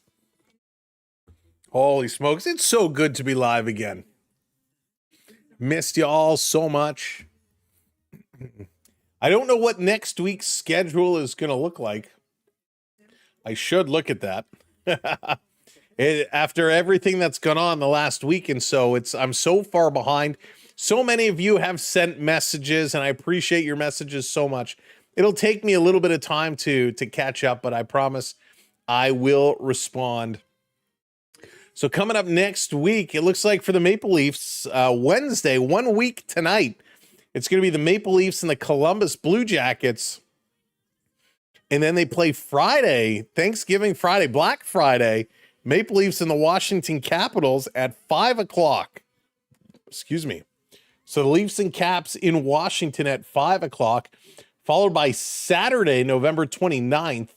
Holy smokes, it's so good to be live again. Missed you all so much. I don't know what next week's schedule is going to look like. I should look at that. After everything that's gone on the last week and so, I'm so far behind. So many of you have sent messages, and I appreciate your messages so much. It'll take me a little bit of time to catch up, but I promise I will respond. So coming up next week, it looks like for the Maple Leafs, Wednesday, 1 week tonight, it's going to be the Maple Leafs and the Columbus Blue Jackets. And then they play Friday, Thanksgiving Friday, Black Friday, Maple Leafs and the Washington Capitals at 5 o'clock. Excuse me. So the Leafs and Caps in Washington at 5 o'clock, followed by Saturday, November 29th,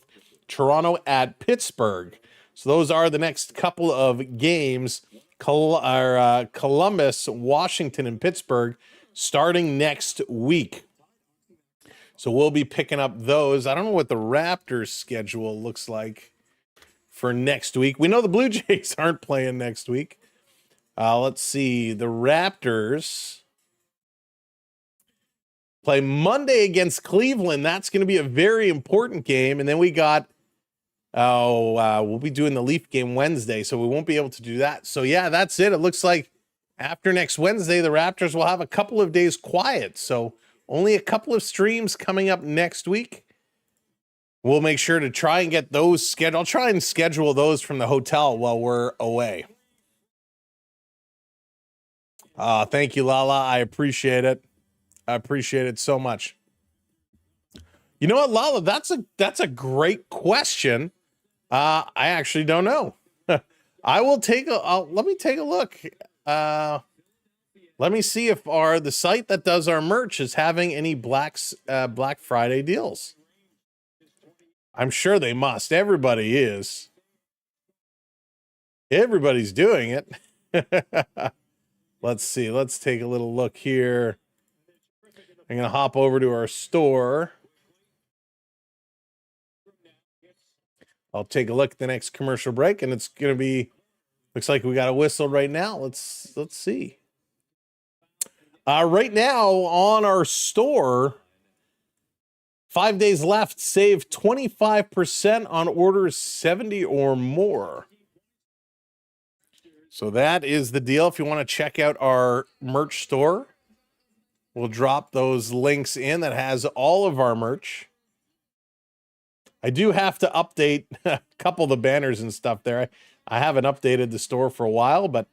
Toronto at Pittsburgh. So those are the next couple of games, Columbus, Washington, and Pittsburgh, starting next week. So we'll be picking up those. I don't know what the Raptors schedule looks like for next week. We know the Blue Jays aren't playing next week. Let's see. The Raptors play Monday against Cleveland. That's going to be a very important game. And then we got, we'll be doing the Leaf game Wednesday, so we won't be able to do that. So, yeah, that's it. It looks like after next Wednesday, the Raptors will have a couple of days quiet. So only a couple of streams coming up next week. We'll make sure to try and get those scheduled. I'll try and schedule those from the hotel while we're away. Thank you, Lala. I appreciate it. I appreciate it so much. You know what, Lala? That's a great question. I actually don't know. I will take let me take a look. Let me see if the site that does our merch is having any Black Friday deals. I'm sure they must. Everybody is. Everybody's doing it. Let's see. Let's take a little look here. I'm going to hop over to our store. I'll take a look at the next commercial break, and it's going to be, looks like we got a whistle right now. Let's see. Right now on our store, 5 days left, save 25% on orders 70 or more. So that is the deal. If you want to check out our merch store, we'll drop those links in that has all of our merch. I do have to update a couple of the banners and stuff there. I haven't updated the store for a while, but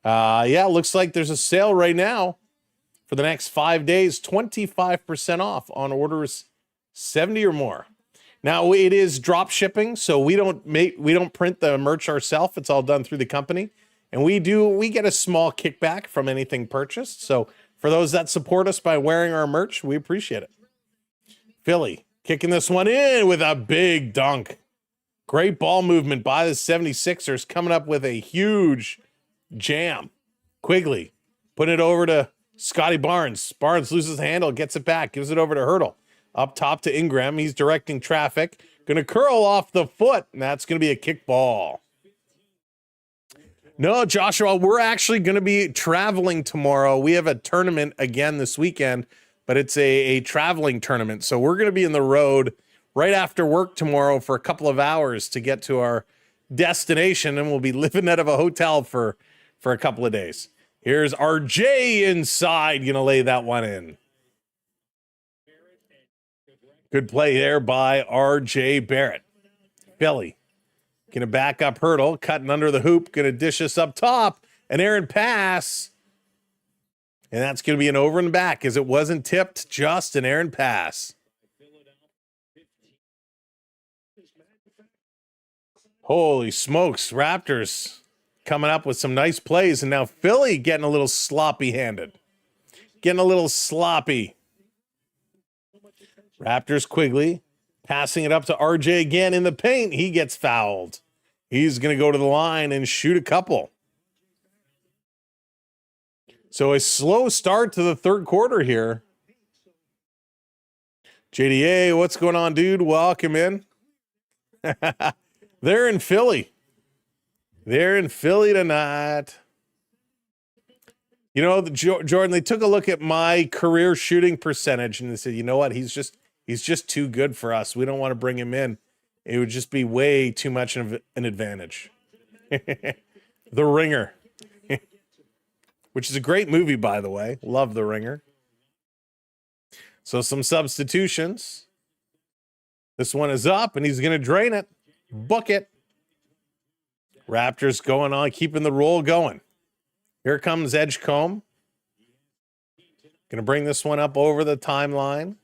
yeah, it looks like there's a sale right now for the next 5 days, 25% off on orders 70 or more. Now it is drop shipping, so we don't print the merch ourselves. It's all done through the company, and we get a small kickback from anything purchased. So for those that support us by wearing our merch, we appreciate it. Philly kicking this one in with a big dunk. Great ball movement by the 76ers, coming up with a huge jam. Quigley putting it over to Scotty Barnes. Barnes loses the handle, gets it back, gives it over to Hurdle. Up top to Ingram. He's directing traffic. Going to curl off the foot, and that's going to be a kick ball. No, Joshua, we're actually going to be traveling tomorrow. We have a tournament again this weekend, but it's a traveling tournament. So we're going to be in the road right after work tomorrow for a couple of hours to get to our destination, and we'll be living out of a hotel for a couple of days. Here's RJ inside, going to lay that one in. Good play there by RJ Barrett. Philly going to back up Hurdle, cutting under the hoop, going to dish us up top. An errant pass. And that's going to be an over and back as it wasn't tipped, just an errant pass. Holy smokes, Raptors coming up with some nice plays, and now Philly getting a little sloppy-handed. Getting a little sloppy. Raptors Quigley passing it up to RJ again in the paint. He gets fouled. He's going to go to the line and shoot a couple. So a slow start to the third quarter here. JDA, what's going on, dude? Welcome in. They're in Philly. They're in Philly tonight. You know, Jordan, they took a look at my career shooting percentage and they said, you know what? He's just too good for us. We don't want to bring him in. It would just be way too much of an advantage. The Ringer. Which is a great movie, by the way. Love The Ringer. So some substitutions. This one is up, and he's going to drain it. Book it. Raptors going on, keeping the roll going. Here comes Edgecombe. Going to bring this one up over the timeline.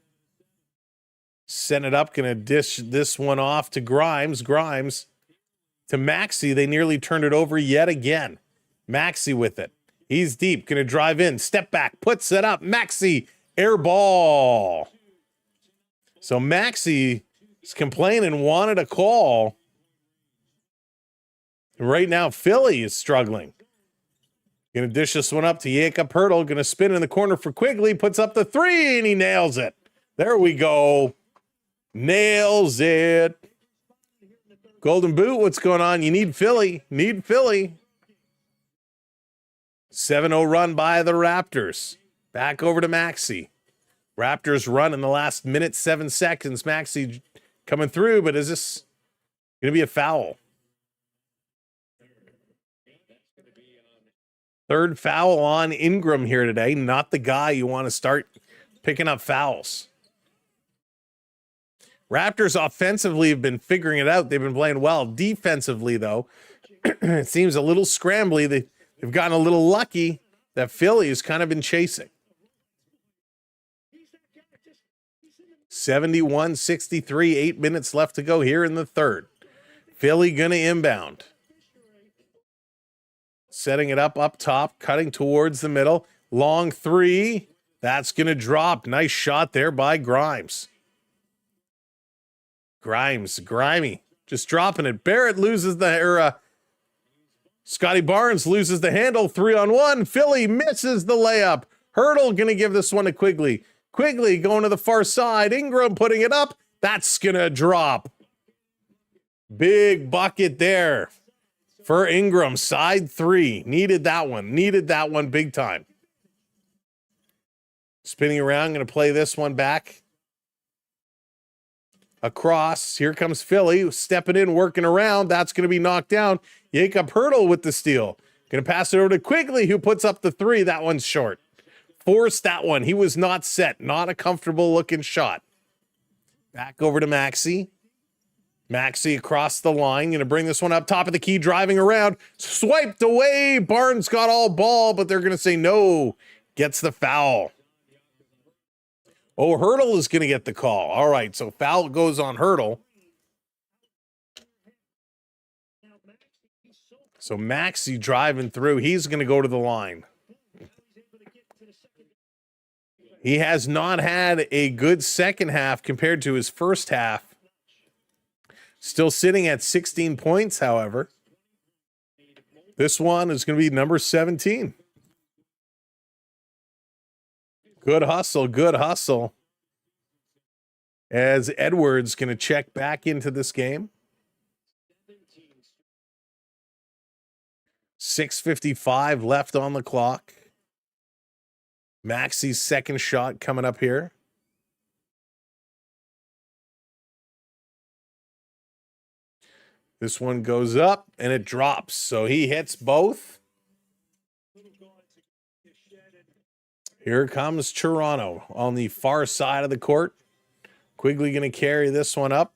Send it up. Going to dish this one off to Grimes. Grimes to Maxey. They nearly turned it over yet again. Maxey with it. He's deep, going to drive in, step back, puts it up. Maxey, air ball. So Maxey is complaining, wanted a call. And right now, Philly is struggling. Going to dish this one up to Jakob Hurdle. Going to spin in the corner for Quigley. Puts up the three, and he nails it. There we go. Nails it. Golden Boot, what's going on? You need Philly. Need Philly. 7-0 run by the Raptors. Back over to Maxey. Raptors run in the last minute, 7 seconds. Maxey coming through, but is this going to be a foul? Third foul on Ingram here today. Not the guy you want to start picking up fouls. Raptors offensively have been figuring it out. They've been playing well. Defensively, though, it seems a little scrambly. They've gotten a little lucky that Philly has kind of been chasing. 71-63, 8 minutes left to go here in the third. Philly going to inbound. Setting it up top, cutting towards the middle. Long three. That's going to drop. Nice shot there by Grimes. Grimy, just dropping it. Barrett loses Scotty Barnes loses the handle. 3-on-1. Philly misses the layup. Hurdle going to give this one to Quigley. Quigley going to the far side. Ingram putting it up. That's going to drop. Big bucket there for Ingram. Side three. Needed that one big time. Spinning around. Going to play this one back. Across. Here comes Philly. Stepping in, working around. That's going to be knocked down. Jakob Hurdle with the steal. Going to pass it over to Quigley, who puts up the three. That one's short. Forced that one. He was not set. Not a comfortable looking shot. Back over to Maxey. Maxey across the line. Going to bring this one up top of the key, driving around. Swiped away. Barnes got all ball, but they're going to say no. Gets the foul. Oh, Hurdle is going to get the call. All right, so foul goes on Hurdle. So Maxey driving through. He's going to go to the line. He has not had a good second half compared to his first half. Still sitting at 16 points, however. This one is going to be number 17. Good hustle. As Edwards going to check back into this game. 6:55 left on the clock. Maxey's second shot coming up here. This one goes up and it drops. So he hits both. Here comes Toronto on the far side of the court. Quigley going to carry this one up.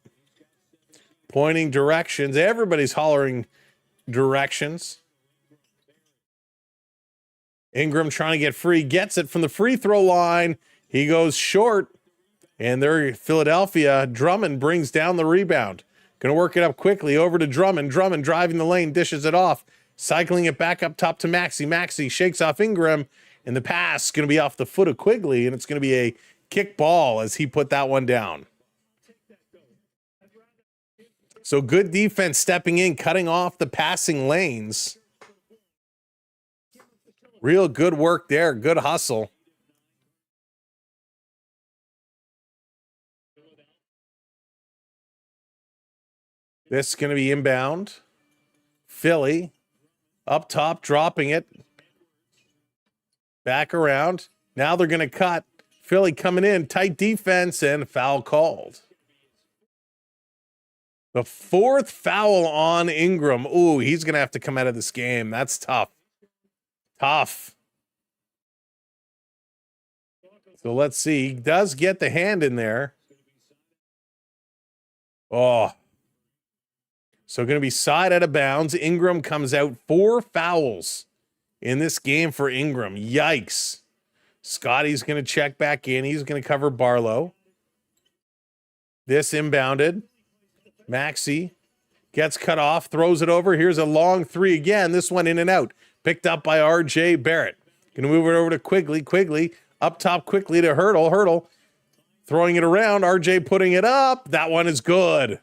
Pointing directions. Everybody's hollering directions. Ingram trying to get free. Gets it from the free throw line. He goes short. And there, Philadelphia. Drummond brings down the rebound. Going to work it up quickly over to Drummond. Drummond driving the lane. Dishes it off. Cycling it back up top to Maxey. Maxey shakes off Ingram. And the pass is going to be off the foot of Quigley, and it's going to be a kick ball as he put that one down. So good defense stepping in, cutting off the passing lanes. Real good work there. Good hustle. This is going to be inbound. Philly up top, dropping it. Back around. Now they're going to cut. Philly coming in. Tight defense and foul called. The fourth foul on Ingram. Ooh, he's going to have to come out of this game. That's tough. Tough. So let's see. He does get the hand in there. Oh. So going to be side out of bounds. Ingram comes out. 4 fouls in this game for Ingram. Yikes. Scotty's going to check back in. He's going to cover Barlow. This inbounded. Maxey gets cut off, throws it over. Here's a long three again. This one in and out. Picked up by R.J. Barrett. Going to move it over to Quigley. Quigley up top quickly to Hurdle. Hurdle throwing it around. R.J. putting it up. That one is good.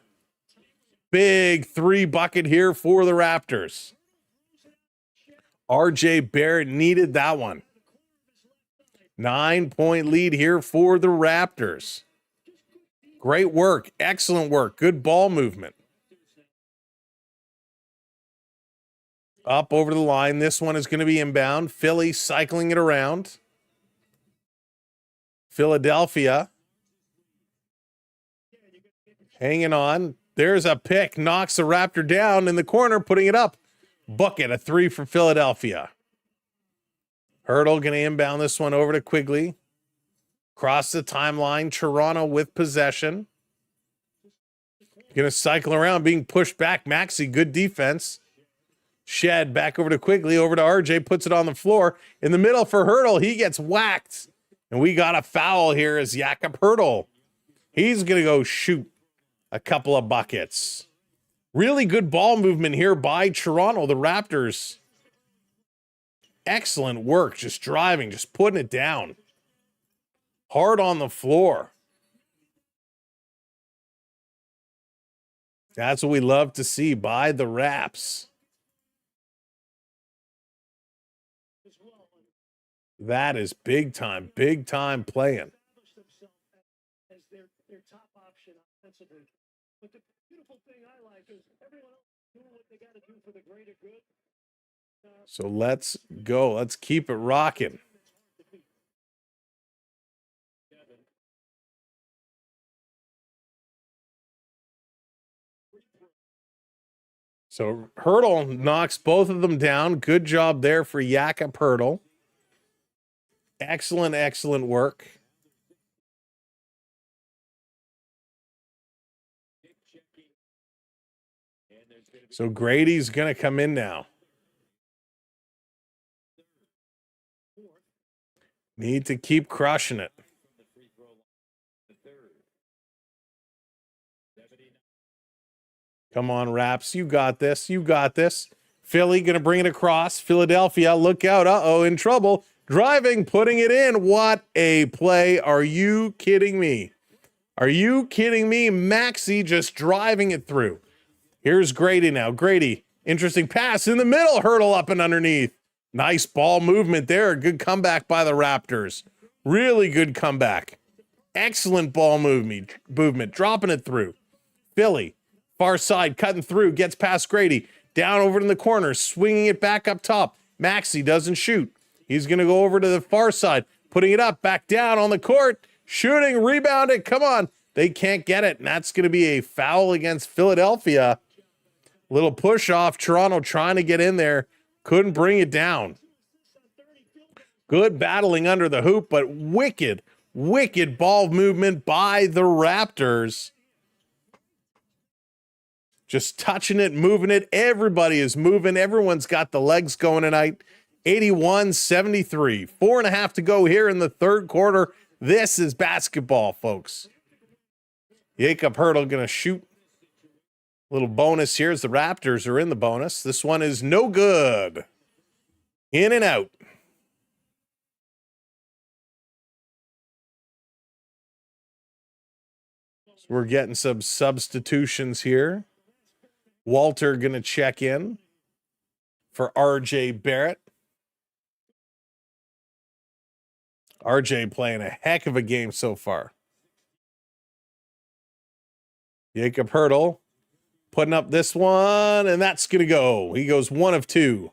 Big 3 bucket here for the Raptors. R.J. Barrett needed that one. 9-point lead here for the Raptors. Great work. Excellent work. Good ball movement. Up over the line. This one is going to be inbound. Philly cycling it around. Philadelphia hanging on. There's a pick. Knocks the Raptor down in the corner, putting it up. Bucket, a 3 for Philadelphia. Hurdle going to inbound this one over to Quigley. Cross the timeline. Toronto with possession. Going to cycle around, being pushed back. Maxey, good defense. Shed back over to Quigley, over to RJ, puts it on the floor. In the middle for Hurdle, he gets whacked. And we got a foul here as Jakob Hurdle. He's going to go shoot a couple of buckets. Really good ball movement here by Toronto, the Raptors. Excellent work, just driving, just putting it down. Hard on the floor. That's what we love to see by the Raps. That is big time playing. So let's go. Let's keep it rocking. So Hurdle knocks both of them down. Good job there for Jakob Hurdle. Excellent, excellent work. So Grady's going to come in now. Need to keep crushing it. Come on, Raps. You got this. You got this. Philly going to bring it across. Philadelphia, look out. Uh-oh, in trouble. Driving, putting it in. What a play. Are you kidding me? Are you kidding me? Maxey just driving it through. Here's Grady now. Grady, interesting pass in the middle. Hurdle up and underneath. Nice ball movement there. Good comeback by the Raptors. Really good comeback. Excellent ball movement. Dropping it through. Philly, far side, cutting through. Gets past Grady. Down over in the corner. Swinging it back up top. Maxey doesn't shoot. He's going to go over to the far side. Putting it up. Back down on the court. Shooting. Rebounded. Come on. They can't get it. And that's going to be a foul against Philadelphia. Little push off. Toronto trying to get in there. Couldn't bring it down. Good battling under the hoop, but wicked ball movement by the Raptors. Just touching it, moving it. Everybody is moving. Everyone's got the legs going tonight. 81-73. 4.5 to go here in the third quarter. This is basketball, folks. Jakob Hurdle going to shoot. Little bonus here as the Raptors are in the bonus. This one is no good. In and out. So we're getting some substitutions here. Walter going to check in for RJ Barrett. RJ playing a heck of a game so far. Jakob Hurdle putting up this one, and that's going to go. He goes 1 of 2.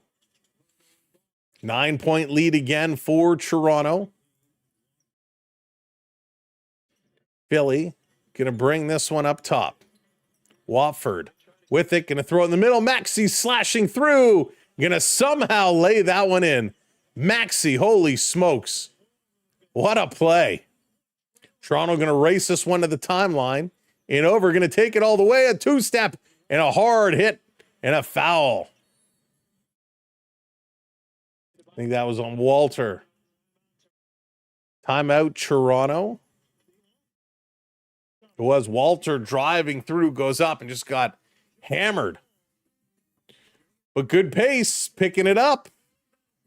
9-point lead again for Toronto. Philly going to bring this one up top. Watford with it, going to throw it in the middle. Maxey slashing through. Going to somehow lay that one in. Maxey, holy smokes. What a play. Toronto going to race this one to the timeline. And over, going to take it all the way. A two-step and a hard hit and a foul. I think that was on Walter. Timeout, Toronto. It was Walter driving through, goes up and just got hammered. But good pace, picking it up.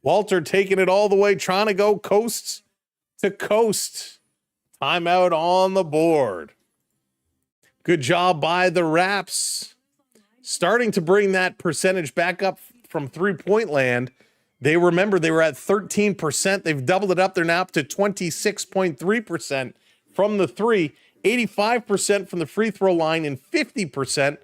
Walter taking it all the way, trying to go coast to coast. Timeout on the board. Good job by the Raps. Starting to bring that percentage back up from three-point land. They were at 13%. They've doubled it up. They're now up to 26.3% from the three, 85% from the free throw line, and 50%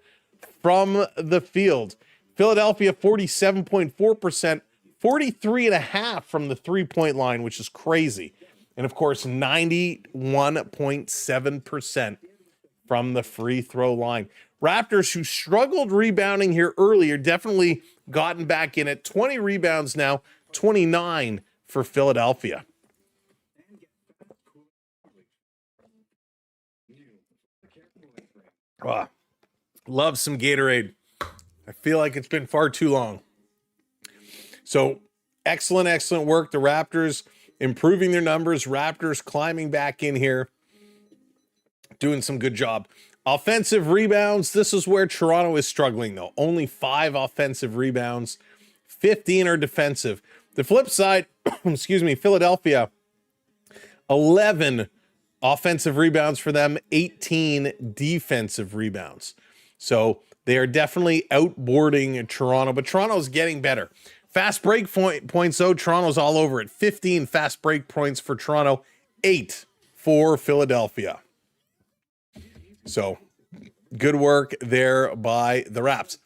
from the field. Philadelphia, 47.4%, 43.5% from the three-point line, which is crazy. And, of course, 91.7% from the free throw line. Raptors, who struggled rebounding here earlier, definitely gotten back in at 20 rebounds now, 29 for Philadelphia. Love some Gatorade. I feel like it's been far too long. So excellent work. The Raptors improving their numbers. Raptors climbing back in here, doing some good job. Offensive rebounds. This is where Toronto is struggling, though. Only 5 offensive rebounds. 15 are defensive. The flip side, Philadelphia, 11 offensive rebounds for them, 18 defensive rebounds. So they are definitely outboarding Toronto, but Toronto's getting better. Fast break points, though, Toronto's all over it. 15 fast break points for Toronto, 8 for Philadelphia. So, good work there by the Raps.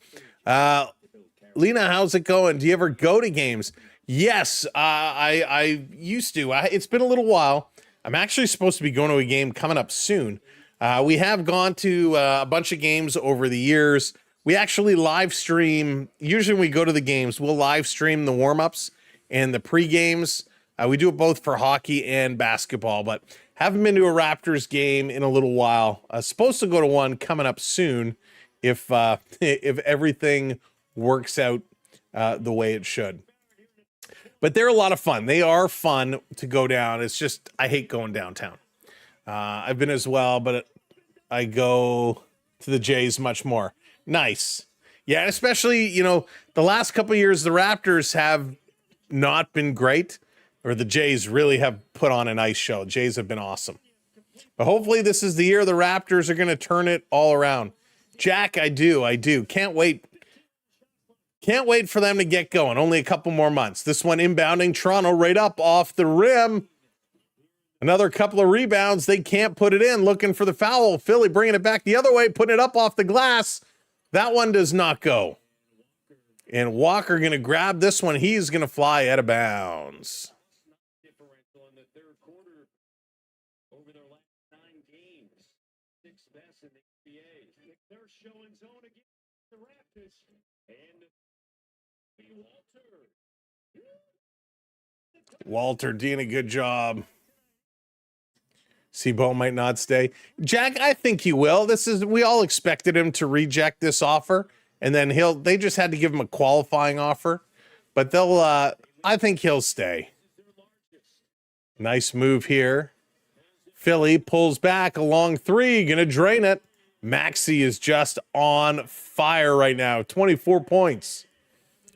Lena, how's it going? Do you ever go to games? Yes, I used to. It's been a little while. I'm actually supposed to be going to a game coming up soon. We have gone to a bunch of games over the years. We actually live stream. Usually when we go to the games, we'll live stream the warm-ups and the pre-games. We do it both for hockey and basketball, but haven't been to a Raptors game in a little while. Supposed to go to one coming up soon if everything works out the way it should. But they're a lot of fun. They are fun to go down. It's just, I hate going downtown. I've been as well, but I go to the Jays much more. Nice. Yeah, and especially, the last couple of years, the Raptors have not been great. Or the Jays really have put on a nice show. Jays have been awesome. But hopefully this is the year the Raptors are going to turn it all around. Jack, I do. Can't wait for them to get going. Only a couple more months. This one inbounding Toronto right up off the rim. Another couple of rebounds. They can't put it in. Looking for the foul. Philly bringing it back the other way. Putting it up off the glass. That one does not go. And Walker going to grab this one. He's going to fly out of bounds. Over their last 9 games, 6th best in the NBA. They're showing zone against the Raptors. And Walter doing a good job. Seabolt might not stay. Jack, I think he will. We all expected him to reject this offer, and then they just had to give him a qualifying offer. But I think he'll stay. Nice move here. Philly pulls back a long 3, gonna drain it. Maxey is just on fire right now. 24 points.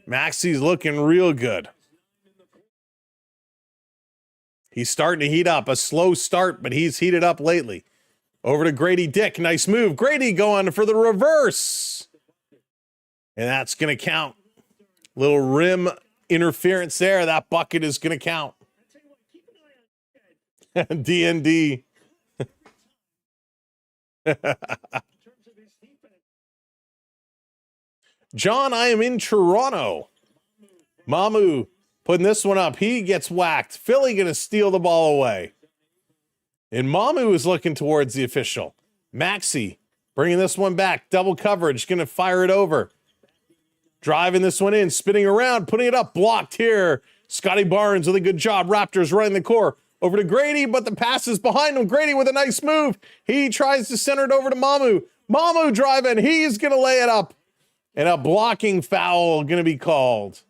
Maxey's looking real good. He's starting to heat up. A slow start, but he's heated up lately. Over to Grady Dick. Nice move. Grady going for the reverse. And that's going to count. Little rim interference there. That bucket is going to count. D&D. John, I am in Toronto. Mamu putting this one up. He gets whacked. Philly going to steal the ball away. And Mamu is looking towards the official. Maxey bringing this one back. Double coverage. Going to fire it over. Driving this one in. Spinning around. Putting it up. Blocked here. Scotty Barnes with a good job. Raptors running the core. Over to Grady, but the pass is behind him. Grady with a nice move. He tries to center it over to Mamu. Mamu driving. He's going to lay it up. And a blocking foul going to be called.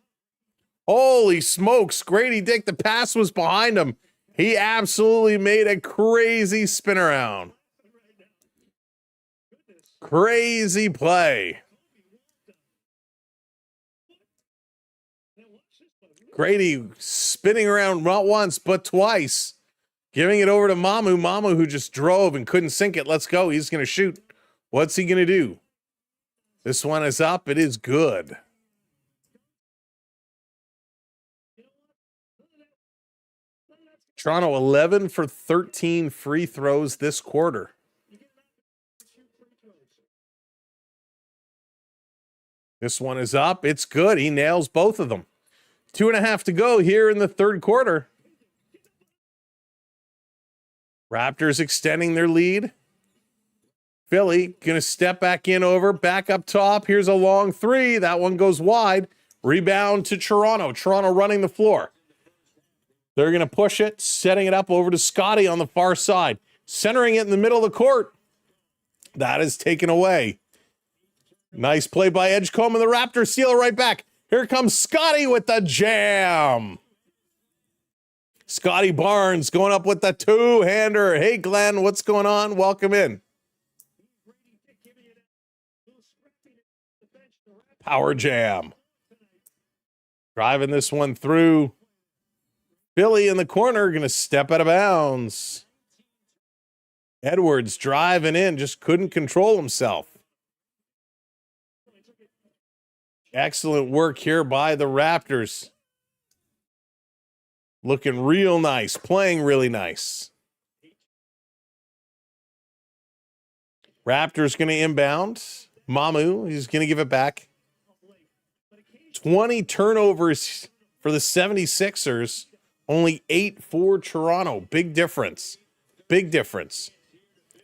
Holy smokes. Grady Dick, the pass was behind him. He absolutely made a crazy spin around. Crazy play. Grady spinning around not once, but twice. Giving it over to Mamu. Mamu, who just drove and couldn't sink it. Let's go. He's going to shoot. What's he going to do? This one is up. It is good. Toronto 11 for 13 free throws this quarter. This one is up. It's good. He nails both of them. 2.5 to go here in the third quarter. Raptors extending their lead. Philly going to step back in over, back up top. Here's a long three. That one goes wide. Rebound to Toronto. Toronto running the floor. They're going to push it, setting it up over to Scotty on the far side. Centering it in the middle of the court. That is taken away. Nice play by Edgecombe, and the Raptors steal it right back. Here comes Scotty with the jam. Scotty Barnes going up with the two-hander. Hey, Glenn, what's going on? Welcome in. Power jam. Driving this one through. Philly in the corner, going to step out of bounds. Edwards driving in, just couldn't control himself. Excellent work here by the Raptors. Looking real nice, playing really nice. Raptors going to inbound. Mamu, he's going to give it back. 20 turnovers for the 76ers. Only 8 for Toronto. Big difference. Big difference.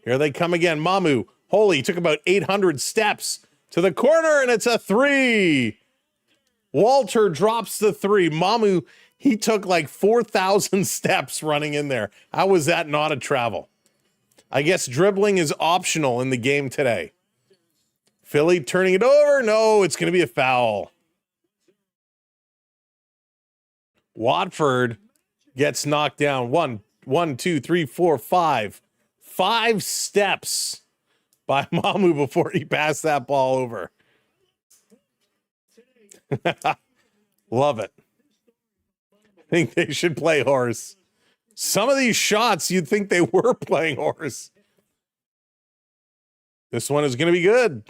Here they come again. Mamu, holy, took about 800 steps to the corner, and it's a three. Walter drops the three. Mamu, he took like 4,000 steps running in there. How was that not a travel? I guess dribbling is optional in the game today. Philly turning it over. No, it's going to be a foul. Watford gets knocked down. One, two, three, four, five. 5 steps by Mamu before he passed that ball over. Love it. I think they should play horse. Some of these shots, you'd think they were playing horse. This one is going to be good.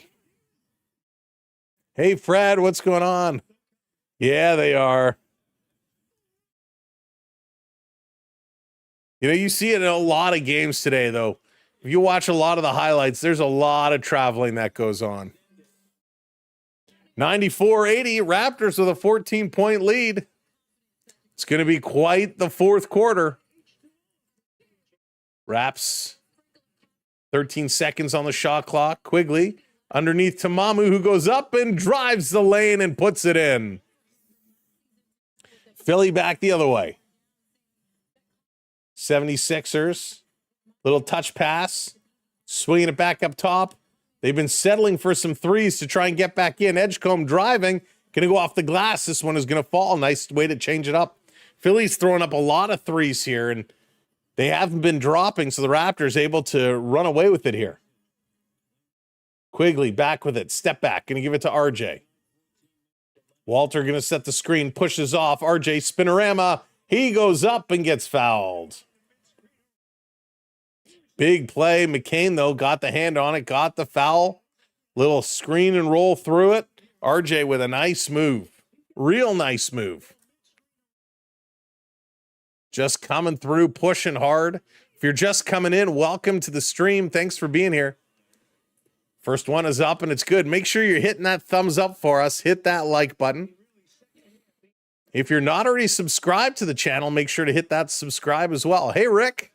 Hey, Fred, what's going on? Yeah, they are. You know, you see it in a lot of games today, though. If you watch a lot of the highlights, there's a lot of traveling that goes on. 94-80, Raptors with a 14-point lead. It's going to be quite the fourth quarter. Raps, 13 seconds on the shot clock. Quigley underneath to Mamu, who goes up and drives the lane and puts it in. Philly back the other way. 76ers, little touch pass, swinging it back up top. They've been settling for some threes to try and get back in. Edgecombe driving, going to go off the glass. This one is going to fall. Nice way to change it up. Philly's throwing up a lot of threes here, and they haven't been dropping, so the Raptors able to run away with it here. Quigley back with it. Step back. Going to give it to RJ. Walter going to set the screen. Pushes off. RJ spinorama. He goes up and gets fouled. Big play. McCain, though, got the hand on it. Got the foul. Little screen and roll through it. RJ with a nice move. Real nice move. Just coming through, pushing hard. If you're just coming in, welcome to the stream. Thanks for being here. First one is up, and it's good. Make sure you're hitting that thumbs up for us. Hit that like button. If you're not already subscribed to the channel, make sure to hit that subscribe as well. Hey, Rick,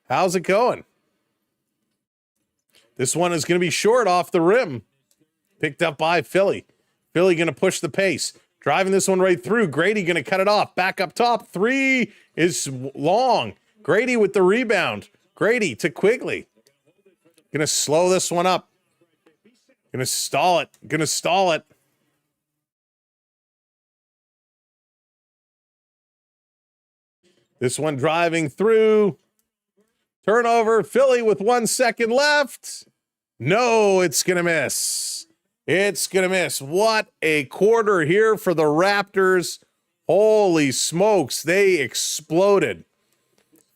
how's it going? This one is going to be short off the rim. Picked up by Philly. Philly going to push the pace. Driving this one right through. Grady going to cut it off. Back up top. Three is long. Grady with the rebound. Grady to Quigley. Going to slow this one up. Going to stall it. Going to stall it. This one driving through. Turnover. Philly with 1 second left. No, it's going to miss. It's going to miss. What a quarter here for the Raptors. Holy smokes, they exploded.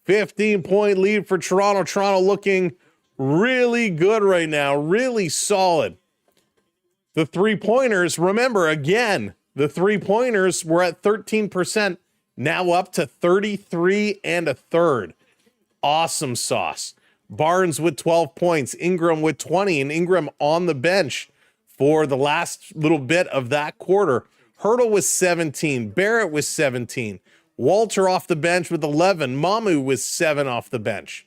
15-point lead for Toronto. Toronto looking really good right now, really solid. The three-pointers, remember, again, the three-pointers were at 13%, now up to 33 and a third. Awesome sauce. Barnes with 12 points, Ingram with 20, and Ingram on the bench for the last little bit of that quarter. Hurdle was 17, Barrett was 17, Walter off the bench with 11, Mamu with 7 off the bench.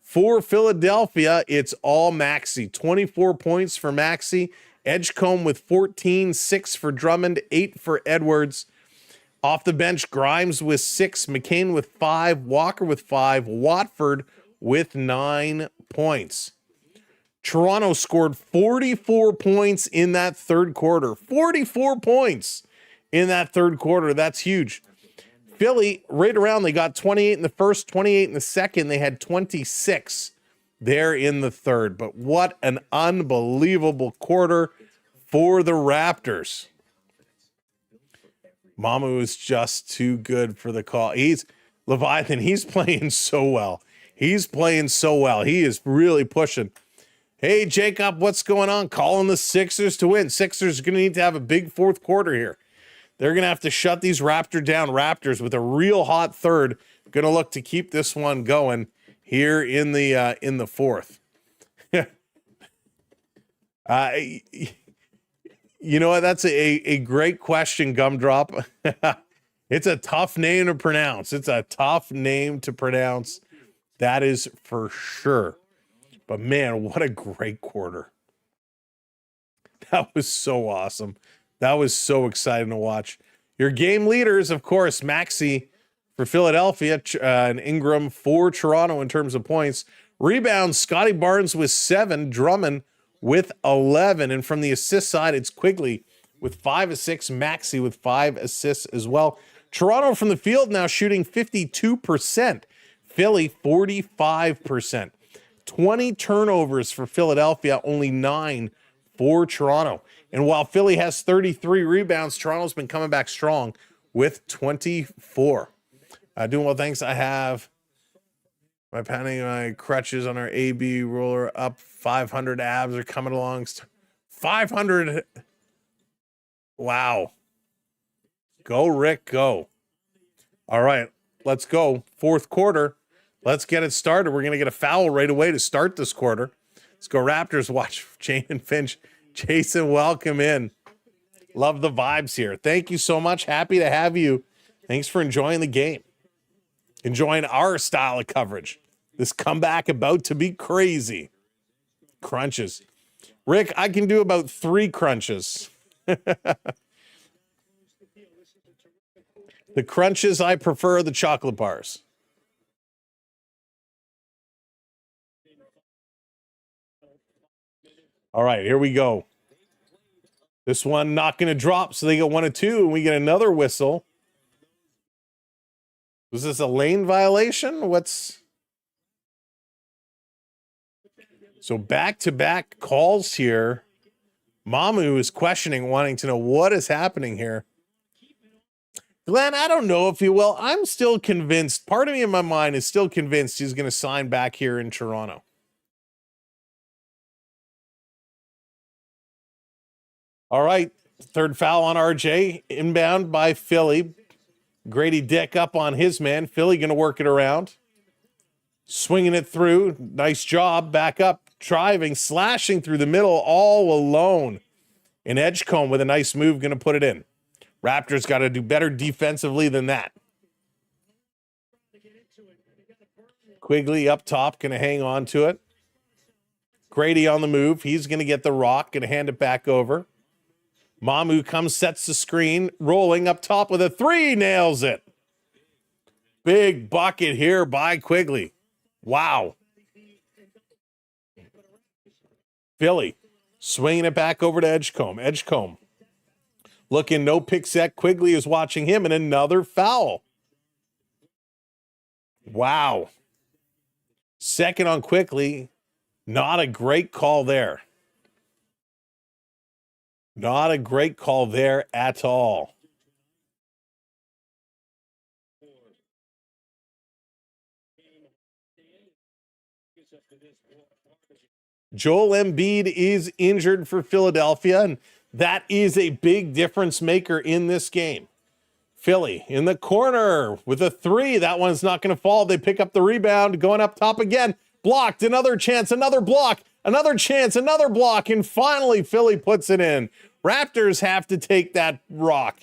For Philadelphia, it's all Maxey. 24 points for Maxey. Edgecombe with 14, 6 for Drummond, 8 for Edwards. Off the bench, Grimes with 6, McCain with 5, Walker with 5, Watford with 9 points. Toronto scored 44 points in that third quarter. 44 points in that third quarter. That's huge. Philly, right around, they got 28 in the first, 28 in the second. They had 26 there in the third. But what an unbelievable quarter for the Raptors. Mamu is just too good for the call. Leviathan, he's playing so well. He's playing so well. He is really pushing. Hey, Jacob, what's going on? Calling the Sixers to win. Sixers are going to need to have a big fourth quarter here. They're going to have to shut these Raptors with a real hot third. Going to look to keep this one going here in the fourth. You know what? That's a great question, Gumdrop. It's a tough name to pronounce. That is for sure. But man, what a great quarter. That was so awesome. That was so exciting to watch. Your game leaders, of course, Maxey for Philadelphia and Ingram for Toronto in terms of points. Rebounds, Scotty Barnes with 7, Drummond with 11. And from the assist side, it's Quigley with 5 assists, Maxey with 5 assists as well. Toronto from the field now shooting 52%. Philly, 45%. 20 turnovers for Philadelphia, only 9 for Toronto. And while Philly has 33 rebounds, Toronto's been coming back strong with 24. Doing well, thanks. I have my panning, my crutches on our AB roller up 500 abs are coming along. 500. Wow. Go, Rick, go. All right, let's go. Fourth quarter. Let's get it started. We're going to get a foul right away to start this quarter. Let's go Raptors. Watch Jane and Finch. Jason, welcome in. Love the vibes here. Thank you so much. Happy to have you. Thanks for enjoying the game. Enjoying our style of coverage. This comeback about to be crazy. Crunches. Rick, I can do about 3 crunches. The crunches, I prefer the chocolate bars. All right, here we go. This one not going to drop, so they get 1 of 2, and we get another whistle. Was this a lane violation? So back-to-back calls here. Mamu is questioning, wanting to know what is happening here. Glenn, I don't know if he will. I'm still convinced. Part of me in my mind is still convinced he's going to sign back here in Toronto. All right, third foul on RJ. Inbound by Philly. Grady Dick up on his man. Philly going to work it around. Swinging it through. Nice job. Back up. Driving. Slashing through the middle all alone. And Edgecombe with a nice move going to put it in. Raptors got to do better defensively than that. Quigley up top. Going to hang on to it. Grady on the move. He's going to get the rock. Going to hand it back over. Mamu comes, sets the screen, rolling up top with a 3, nails it. Big bucket here by Quigley. Wow. Philly swinging it back over to Edgecombe. Edgecombe looking no pick set. Quigley is watching him, and another foul. Wow. Second on Quigley. Not a great call there. Not a great call there at all. Joel Embiid is injured for Philadelphia, and that is a big difference maker in this game. Philly in the corner with a three. That one's not going to fall. They pick up the rebound, going up top again. Blocked, another chance, another block, another chance, another block, and finally Philly puts it in. Raptors have to take that rock.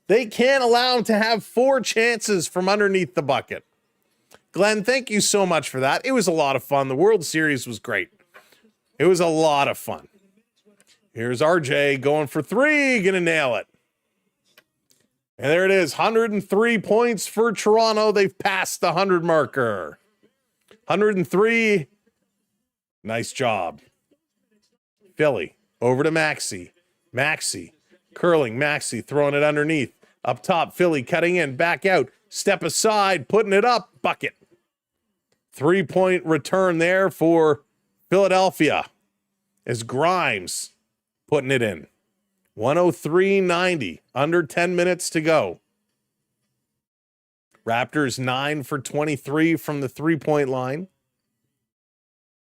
They can't allow them to have 4 chances from underneath the bucket. Glenn, thank you so much for that. It was a lot of fun. The World Series was great. It was a lot of fun. Here's RJ going for 3, gonna nail it. And there it is, 103 points for Toronto. They've passed the 100 marker. 103. Nice job. Philly over to Maxey. Maxey curling. Maxey throwing it underneath. Up top, Philly cutting in, back out, step aside, putting it up, bucket. 3-point return there for Philadelphia as Grimes putting it in. 103-90, under 10 minutes to go. Raptors 9 for 23 from the 3-point line.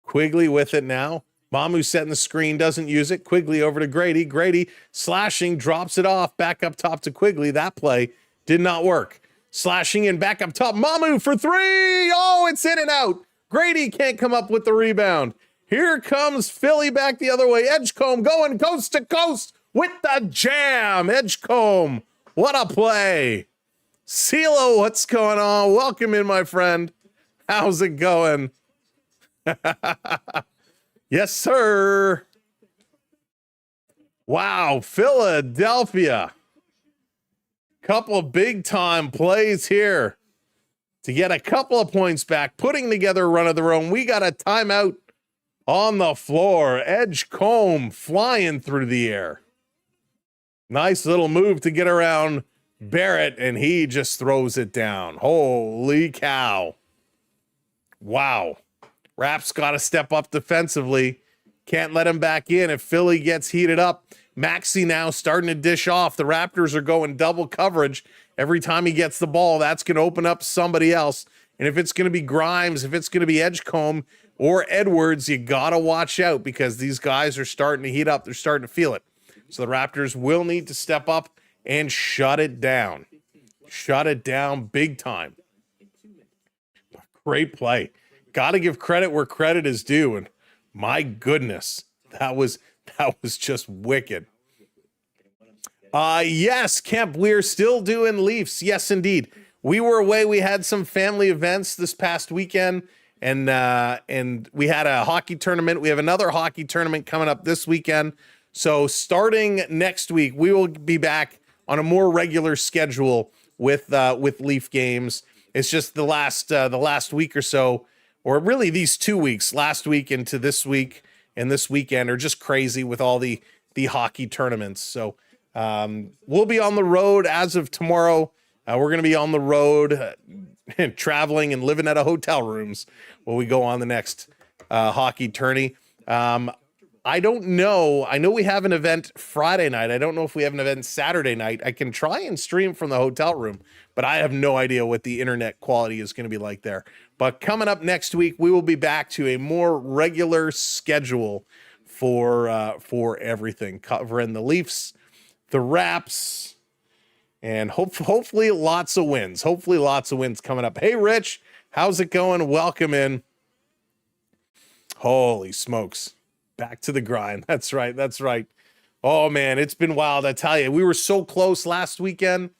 Quigley with it now. Mamu setting the screen, doesn't use it. Quigley over to Grady. Grady slashing, drops it off, back up top to Quigley. That play did not work. Slashing in, back up top. Mamu for 3. Oh, it's in and out. Grady can't come up with the rebound. Here comes Philly back the other way. Edgecombe going coast to coast with the jam. Edgecombe, what a play. CeeLo, what's going on? Welcome in, my friend. How's it going? Yes, sir. Wow, Philadelphia. Couple of big-time plays here to get a couple of points back, putting together a run of their own. We got a timeout on the floor. Edgecombe flying through the air. Nice little move to get around Barrett, and he just throws it down. Holy cow. Wow. Raps got to step up defensively. Can't let him back in if Philly gets heated up. Maxey now starting to dish off. The Raptors are going double coverage. Every time he gets the ball, that's going to open up somebody else. And if it's going to be Grimes, if it's going to be Edgecombe or Edwards, you got to watch out because these guys are starting to heat up. They're starting to feel it. So the Raptors will need to step up and shut it down. Shut it down big time. Great play. Got to give credit where credit is due. And my goodness, that was just wicked. Yes, Kemp, we're still doing Leafs. Yes, indeed. We were away. We had some family events this past weekend, and we had a hockey tournament. We have another hockey tournament coming up this weekend. So starting next week, we will be back on a more regular schedule with Leaf games. It's just the last week or so, or really these 2 weeks, last week into this week and this weekend are just crazy with all the hockey tournaments. So we'll be on the road as of tomorrow. We're going to be on the road traveling and living out of hotel rooms while we go on the next hockey tourney. I don't know. I know we have an event Friday night. I don't know if we have an event Saturday night. I can try and stream from the hotel room, but I have no idea what the internet quality is going to be like there. But coming up next week, we will be back to a more regular schedule for everything, covering the Leafs, the Raps, and hopefully lots of wins. Hopefully lots of wins coming up. Hey, Rich, how's it going? Welcome in. Holy smokes. Back to the grind. That's right. That's right. Oh, man, it's been wild. I tell you, we were so close last weekend.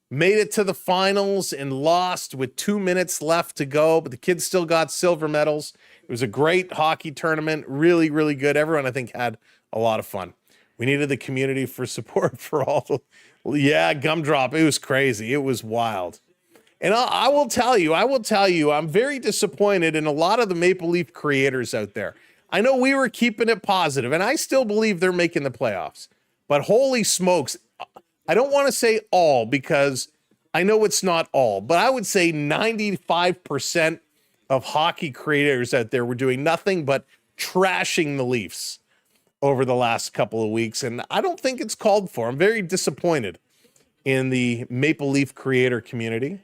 Made it to the finals and lost with 2 minutes left to go, but the kids still got silver medals. It was a great hockey tournament. Really, really good. Everyone, I think, had a lot of fun. We needed the community for support for all the... Yeah, Gumdrop. It was crazy. It was wild. And I will tell you, I'm very disappointed in a lot of the Maple Leaf creators out there. I know we were keeping it positive, and I still believe they're making the playoffs. But holy smokes, I don't want to say all because I know it's not all, but I would say 95% of hockey creators out there were doing nothing but trashing the Leafs over the last couple of weeks, and I don't think it's called for. I'm very disappointed in the Maple Leaf creator community.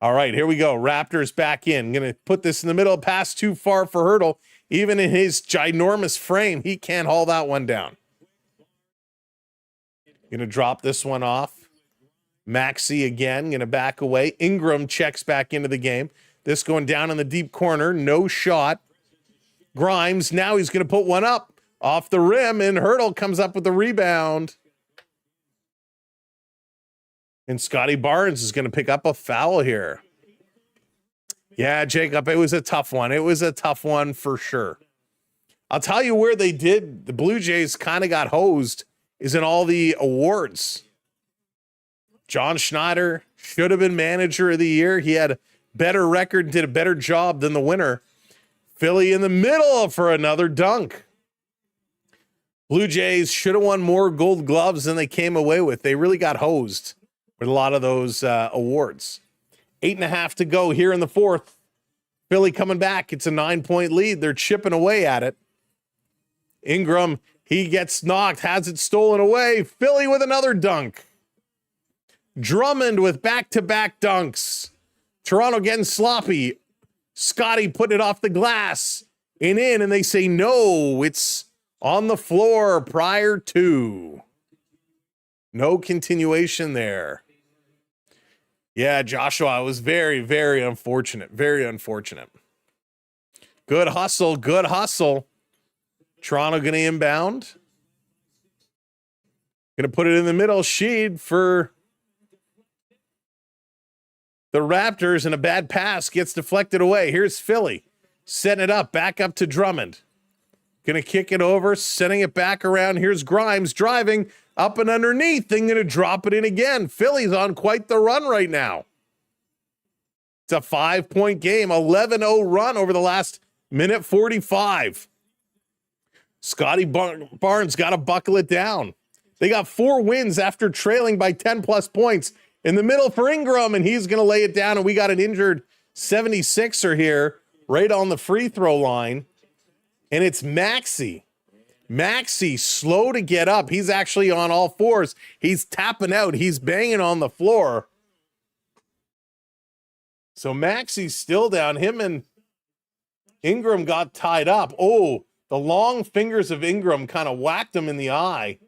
All right, here we go. Raptors back in. Going to put this in the middle. Pass too far for Hurdle. Even in his ginormous frame, he can't haul that one down. Going to drop this one off. Maxey again, going to back away. Ingram checks back into the game. This going down in the deep corner. No shot. Grimes, now he's going to put one up off the rim, and Hurdle comes up with the rebound. And Scotty Barnes is going to pick up a foul here. Yeah, Jacob, it was a tough one. It was a tough one for sure. I'll tell you where they did. The Blue Jays kind of got hosed is in all the awards. John Schneider should have been manager of the year. He had a better record, did a better job than the winner. Philly in the middle for another dunk. Blue Jays should have won more gold gloves than they came away with. They really got hosed with a lot of those awards. 8.5 to go here in the fourth. Philly coming back. It's a 9-point lead. They're chipping away at it. Ingram, he gets knocked, has it stolen away. Philly with another dunk. Drummond with back-to-back dunks. Toronto getting sloppy. Scotty putting it off the glass and in, and they say no, it's on the floor prior to. No continuation there. Yeah, Joshua, it was very, very unfortunate. Very unfortunate. Good hustle, good hustle. Toronto going to inbound. Going to put it in the middle. Sheed for the Raptors, and a bad pass gets deflected away. Here's Philly setting it up, back up to Drummond. Going to kick it over, sending it back around. Here's Grimes driving up and underneath. They're going to drop it in again. Philly's on quite the run right now. It's a 5-point game, 11-0 run over the last minute 45. Scotty Barnes got to buckle it down. They got 4 wins after trailing by 10-plus points. In the middle for Ingram, and he's going to lay it down, and we got an injured 76er here right on the free throw line, and it's Maxey. Maxey slow to get up. He's actually on all fours. He's tapping out. He's banging on the floor. So Maxey's still down. Him and Ingram got tied up. Oh, the long fingers of Ingram kind of whacked him in the eye.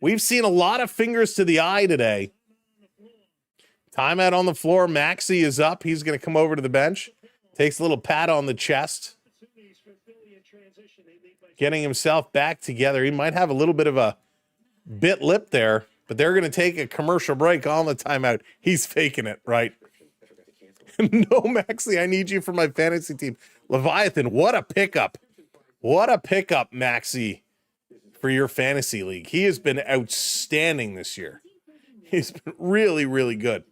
We've seen a lot of fingers to the eye today. Timeout on the floor. Maxey is up. He's going to come over to the bench. Takes a little pat on the chest. Getting himself back together. He might have a little bit of a bit lip there, but they're going to take a commercial break on the timeout. He's faking it, right? No, Maxey, I need you for my fantasy team. Leviathan, what a pickup. What a pickup, Maxey, for your fantasy league. He has been outstanding this year. He's been really, really good.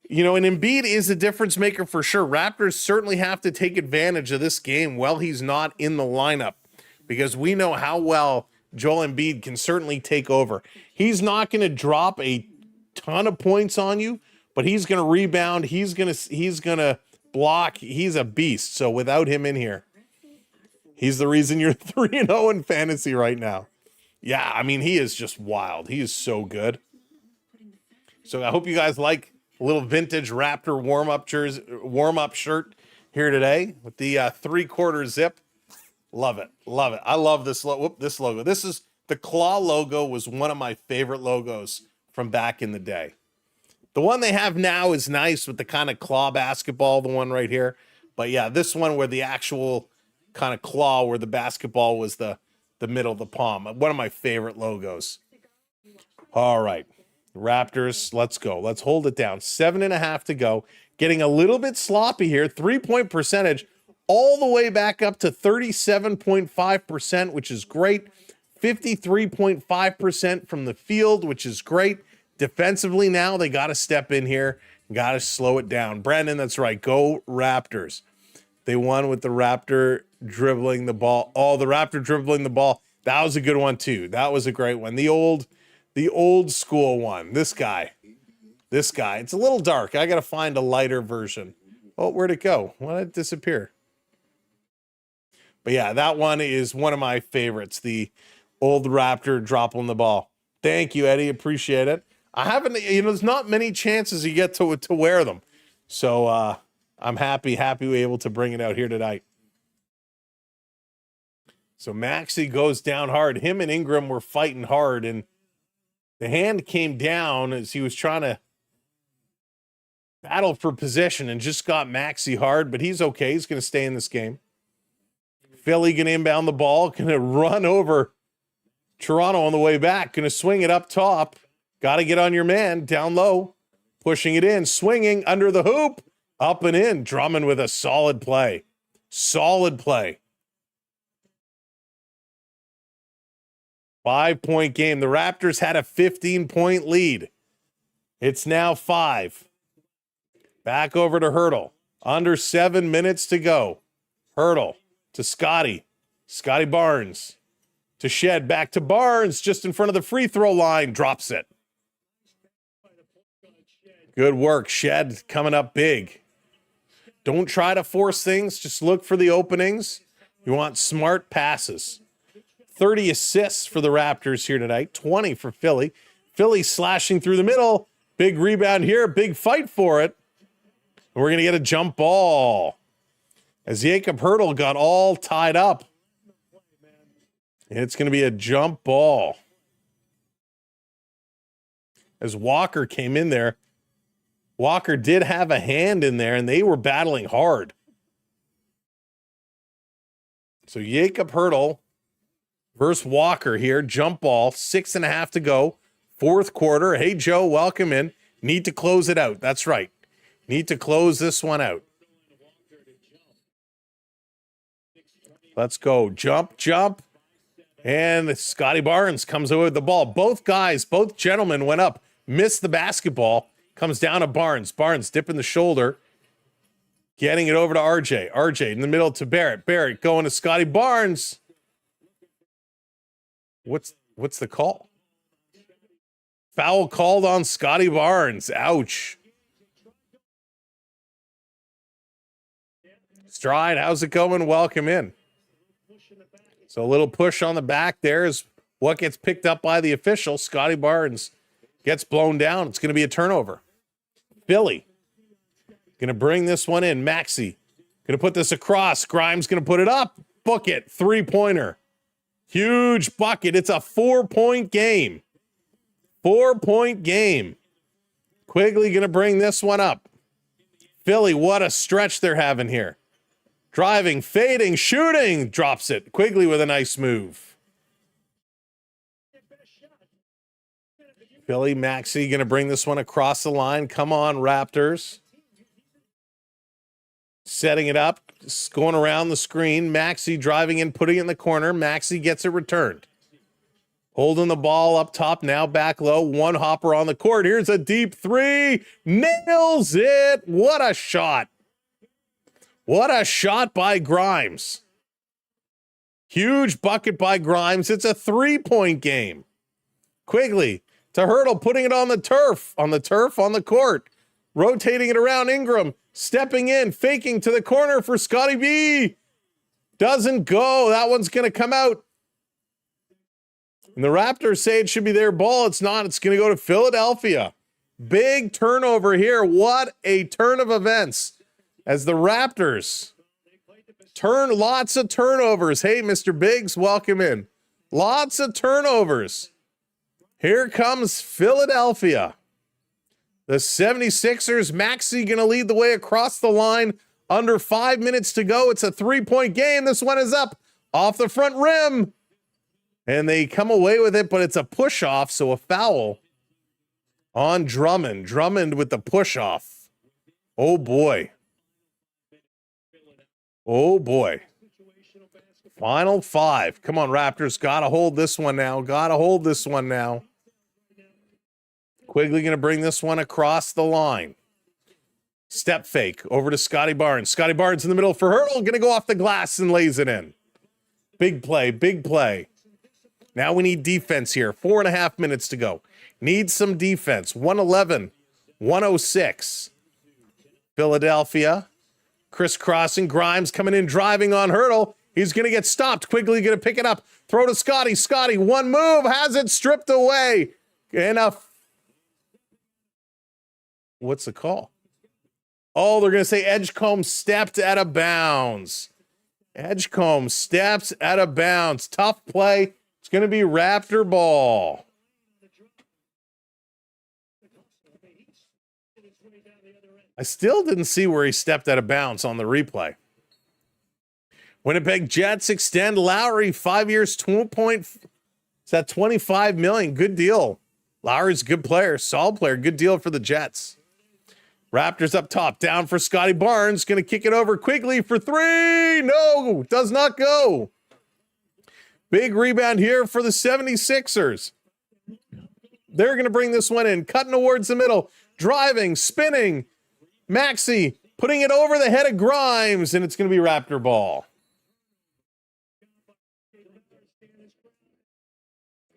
You know, and Embiid is a difference maker for sure. Raptors certainly have to take advantage of this game while he's not in the lineup, because we know how well Joel Embiid can certainly take over. He's not going to drop a ton of points on you, but he's going to rebound. He's going to block. He's a beast. So without him in here, he's the reason you're 3-0 in fantasy right now. Yeah, I mean, he is just wild. He is so good. So I hope you guys like a little vintage Raptor warm-up shirt here today with the 3/4 zip. Love it. Love it. I love this logo. This is the claw logo, was one of my favorite logos from back in the day. The one they have now is nice with the kind of claw basketball, the one right here. But yeah, this one where the actual kind of claw where the basketball was the middle of the palm. One of my favorite logos. All right. Raptors, let's go. Let's hold it down. 7.5 to go. Getting a little bit sloppy here. 3-point percentage all the way back up to 37.5%, which is great. 53.5% from the field, which is great. Defensively now, they got to step in here. Got to slow it down. Brandon, that's right. Go Raptors. They won with the Raptor dribbling the ball. Oh, the Raptor dribbling the ball. That was a good one too. That was a great one. The old school one. This guy. It's a little dark. I got to find a lighter version. Oh, where'd it go? Why did it disappear? But yeah, that one is one of my favorites. The old Raptor dropping the ball. Thank you, Eddie. Appreciate it. I haven't, there's not many chances you get to wear them. So I'm happy we're able to bring it out here tonight. So Maxey goes down hard. Him and Ingram were fighting hard, and the hand came down as he was trying to battle for possession and just got Maxey hard, but he's okay. He's going to stay in this game. Philly going to inbound the ball, going to run over Toronto on the way back, going to swing it up top. Got to get on your man, down low, pushing it in, swinging under the hoop, up and in. Drummond with a solid play. Solid play. 5-point game. The Raptors had a 15-point lead. It's now 5. Back over to Hurdle. Under 7 minutes to go. Hurdle to Scotty. Scotty Barnes to Shed. Back to Barnes just in front of the free throw line. Drops it. Good work. Shed coming up big. Don't try to force things. Just look for the openings. You want smart passes. 30 assists for the Raptors here tonight. 20 for Philly. Philly slashing through the middle. Big rebound here. Big fight for it. And we're going to get a jump ball. As Jakob Hurdle got all tied up. It's going to be a jump ball. As Walker came in there. Walker did have a hand in there, and they were battling hard. So Jakob Hurdle versus Walker here. Jump ball, 6.5 to go. Fourth quarter. Hey, Joe, welcome in. Need to close it out. That's right. Need to close this one out. Let's go. Jump, jump. And Scotty Barnes comes away with the ball. Both gentlemen went up, missed the basketball. Comes down to Barnes. Barnes dipping the shoulder. Getting it over to RJ. RJ in the middle to Barrett. Barrett going to Scotty Barnes. What's the call? Foul called on Scotty Barnes. Ouch. Stride, how's it going? Welcome in. So a little push on the back there is what gets picked up by the official. Scotty Barnes gets blown down. It's going to be a turnover. Philly going to bring this one in. Maxey going to put this across. Grimes going to put it up. Book it. 3-pointer. Huge bucket. It's a 4-point game. 4-point game. Quigley going to bring this one up. Philly, what a stretch they're having here. Driving, fading, shooting. Drops it. Quigley with a nice move. Philly, Maxey going to bring this one across the line. Come on, Raptors. Setting it up. Just going around the screen. Maxey driving in, putting it in the corner. Maxey gets it returned. Holding the ball up top now, back low. One hopper on the court. Here's a deep 3. Nails it. What a shot. What a shot by Grimes. Huge bucket by Grimes. It's a 3-point game. Quigley to Hurdle, putting it on the turf, on the court. Rotating it around. Ingram stepping in, faking to the corner for Scotty B. Doesn't go. That one's going to come out. And the Raptors say it should be their ball. It's not. It's going to go to Philadelphia. Big turnover here. What a turn of events. As the Raptors turn, lots of turnovers. Hey, Mr. Biggs, welcome in. Lots of turnovers. Here comes Philadelphia. The 76ers, Maxey going to lead the way across the line. Under 5 minutes to go. It's a 3-point game. This one is up off the front rim. And they come away with it, but it's a push-off, so a foul on Drummond. Drummond with the push-off. Oh, boy. Oh, boy. Final 5. Come on, Raptors. Got to hold this one now. Quigley going to bring this one across the line. Step fake over to Scotty Barnes. Scotty Barnes in the middle for Hurdle. Going to go off the glass and lays it in. Big play, big play. Now we need defense here. 4.5 minutes to go. Need some defense. 111, 106. Philadelphia. Crisscrossing. Grimes coming in, driving on Hurdle. He's going to get stopped. Quigley going to pick it up. Throw to Scotty. Scotty, one move, has it stripped away. And What's the call? Oh, they're going to say Edgecombe stepped out of bounds. Edgecombe steps out of bounds. Tough play. It's going to be Raptor ball. I still didn't see where he stepped out of bounds on the replay. Winnipeg Jets extend Lowry 5 years, is that $25 million? Good deal. Lowry's a good player, solid player, good deal for the Jets. Raptors up top, down for Scotty Barnes, going to kick it over quickly for three. No, does not go. Big rebound here for the 76ers. They're going to bring this one in, cutting towards the middle, driving, spinning. Maxey putting it over the head of Grimes, and it's going to be Raptor ball.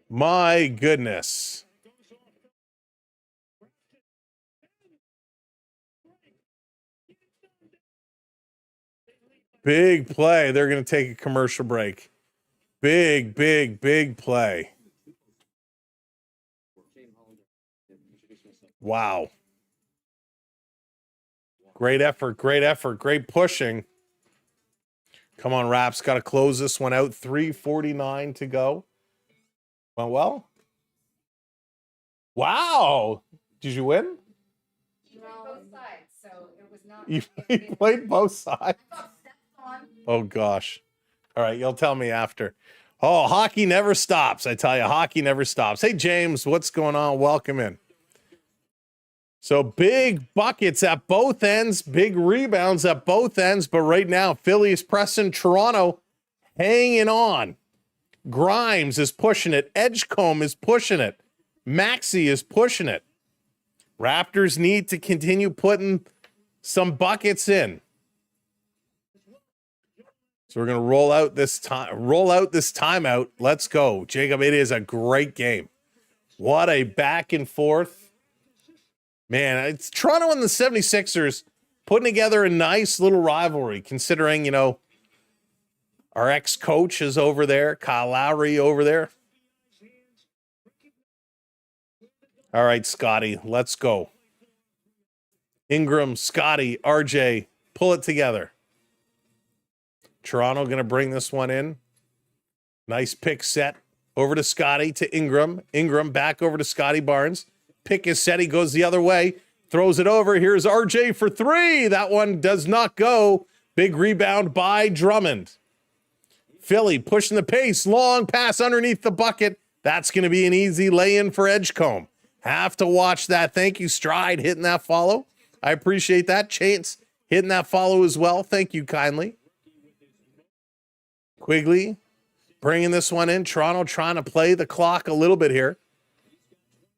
My goodness. Big play. They're going to take a commercial break. Big play. Wow. Great effort, great pushing. Come on, Raps. Got to close this one out. 3:49 to go. Went well? Wow. Did you win? You played both sides, so it was not. You played both sides? Oh, gosh. All right, you'll tell me after. Oh, hockey never stops. I tell you, hockey never stops. Hey, James, what's going on? Welcome in. So big buckets at both ends, big rebounds at both ends. But right now, Philly is pressing Toronto, hanging on. Grimes is pushing it. Edgecombe is pushing it. Maxey is pushing it. Raptors need to continue putting some buckets in. So we're going to roll out this timeout. Let's go. Jacob, it is a great game. What a back and forth. Man, it's Toronto and the 76ers putting together a nice little rivalry, considering, you know, our ex-coach is over there, Kyle Lowry over there. All right, Scotty, let's go. Ingram, Scotty, RJ, pull it together. Toronto going to bring this one in. Nice pick set. Over to Scotty, to Ingram. Ingram back over to Scotty Barnes. Pick is set. He goes the other way. Throws it over. Here's RJ for three. That one does not go. Big rebound by Drummond. Philly pushing the pace. Long pass underneath the bucket. That's going to be an easy lay-in for Edgecombe. Have to watch that. Thank you, Stride, hitting that follow. I appreciate that. Chance hitting that follow as well. Thank you kindly. Quigley bringing this one in. Toronto trying to play the clock a little bit here.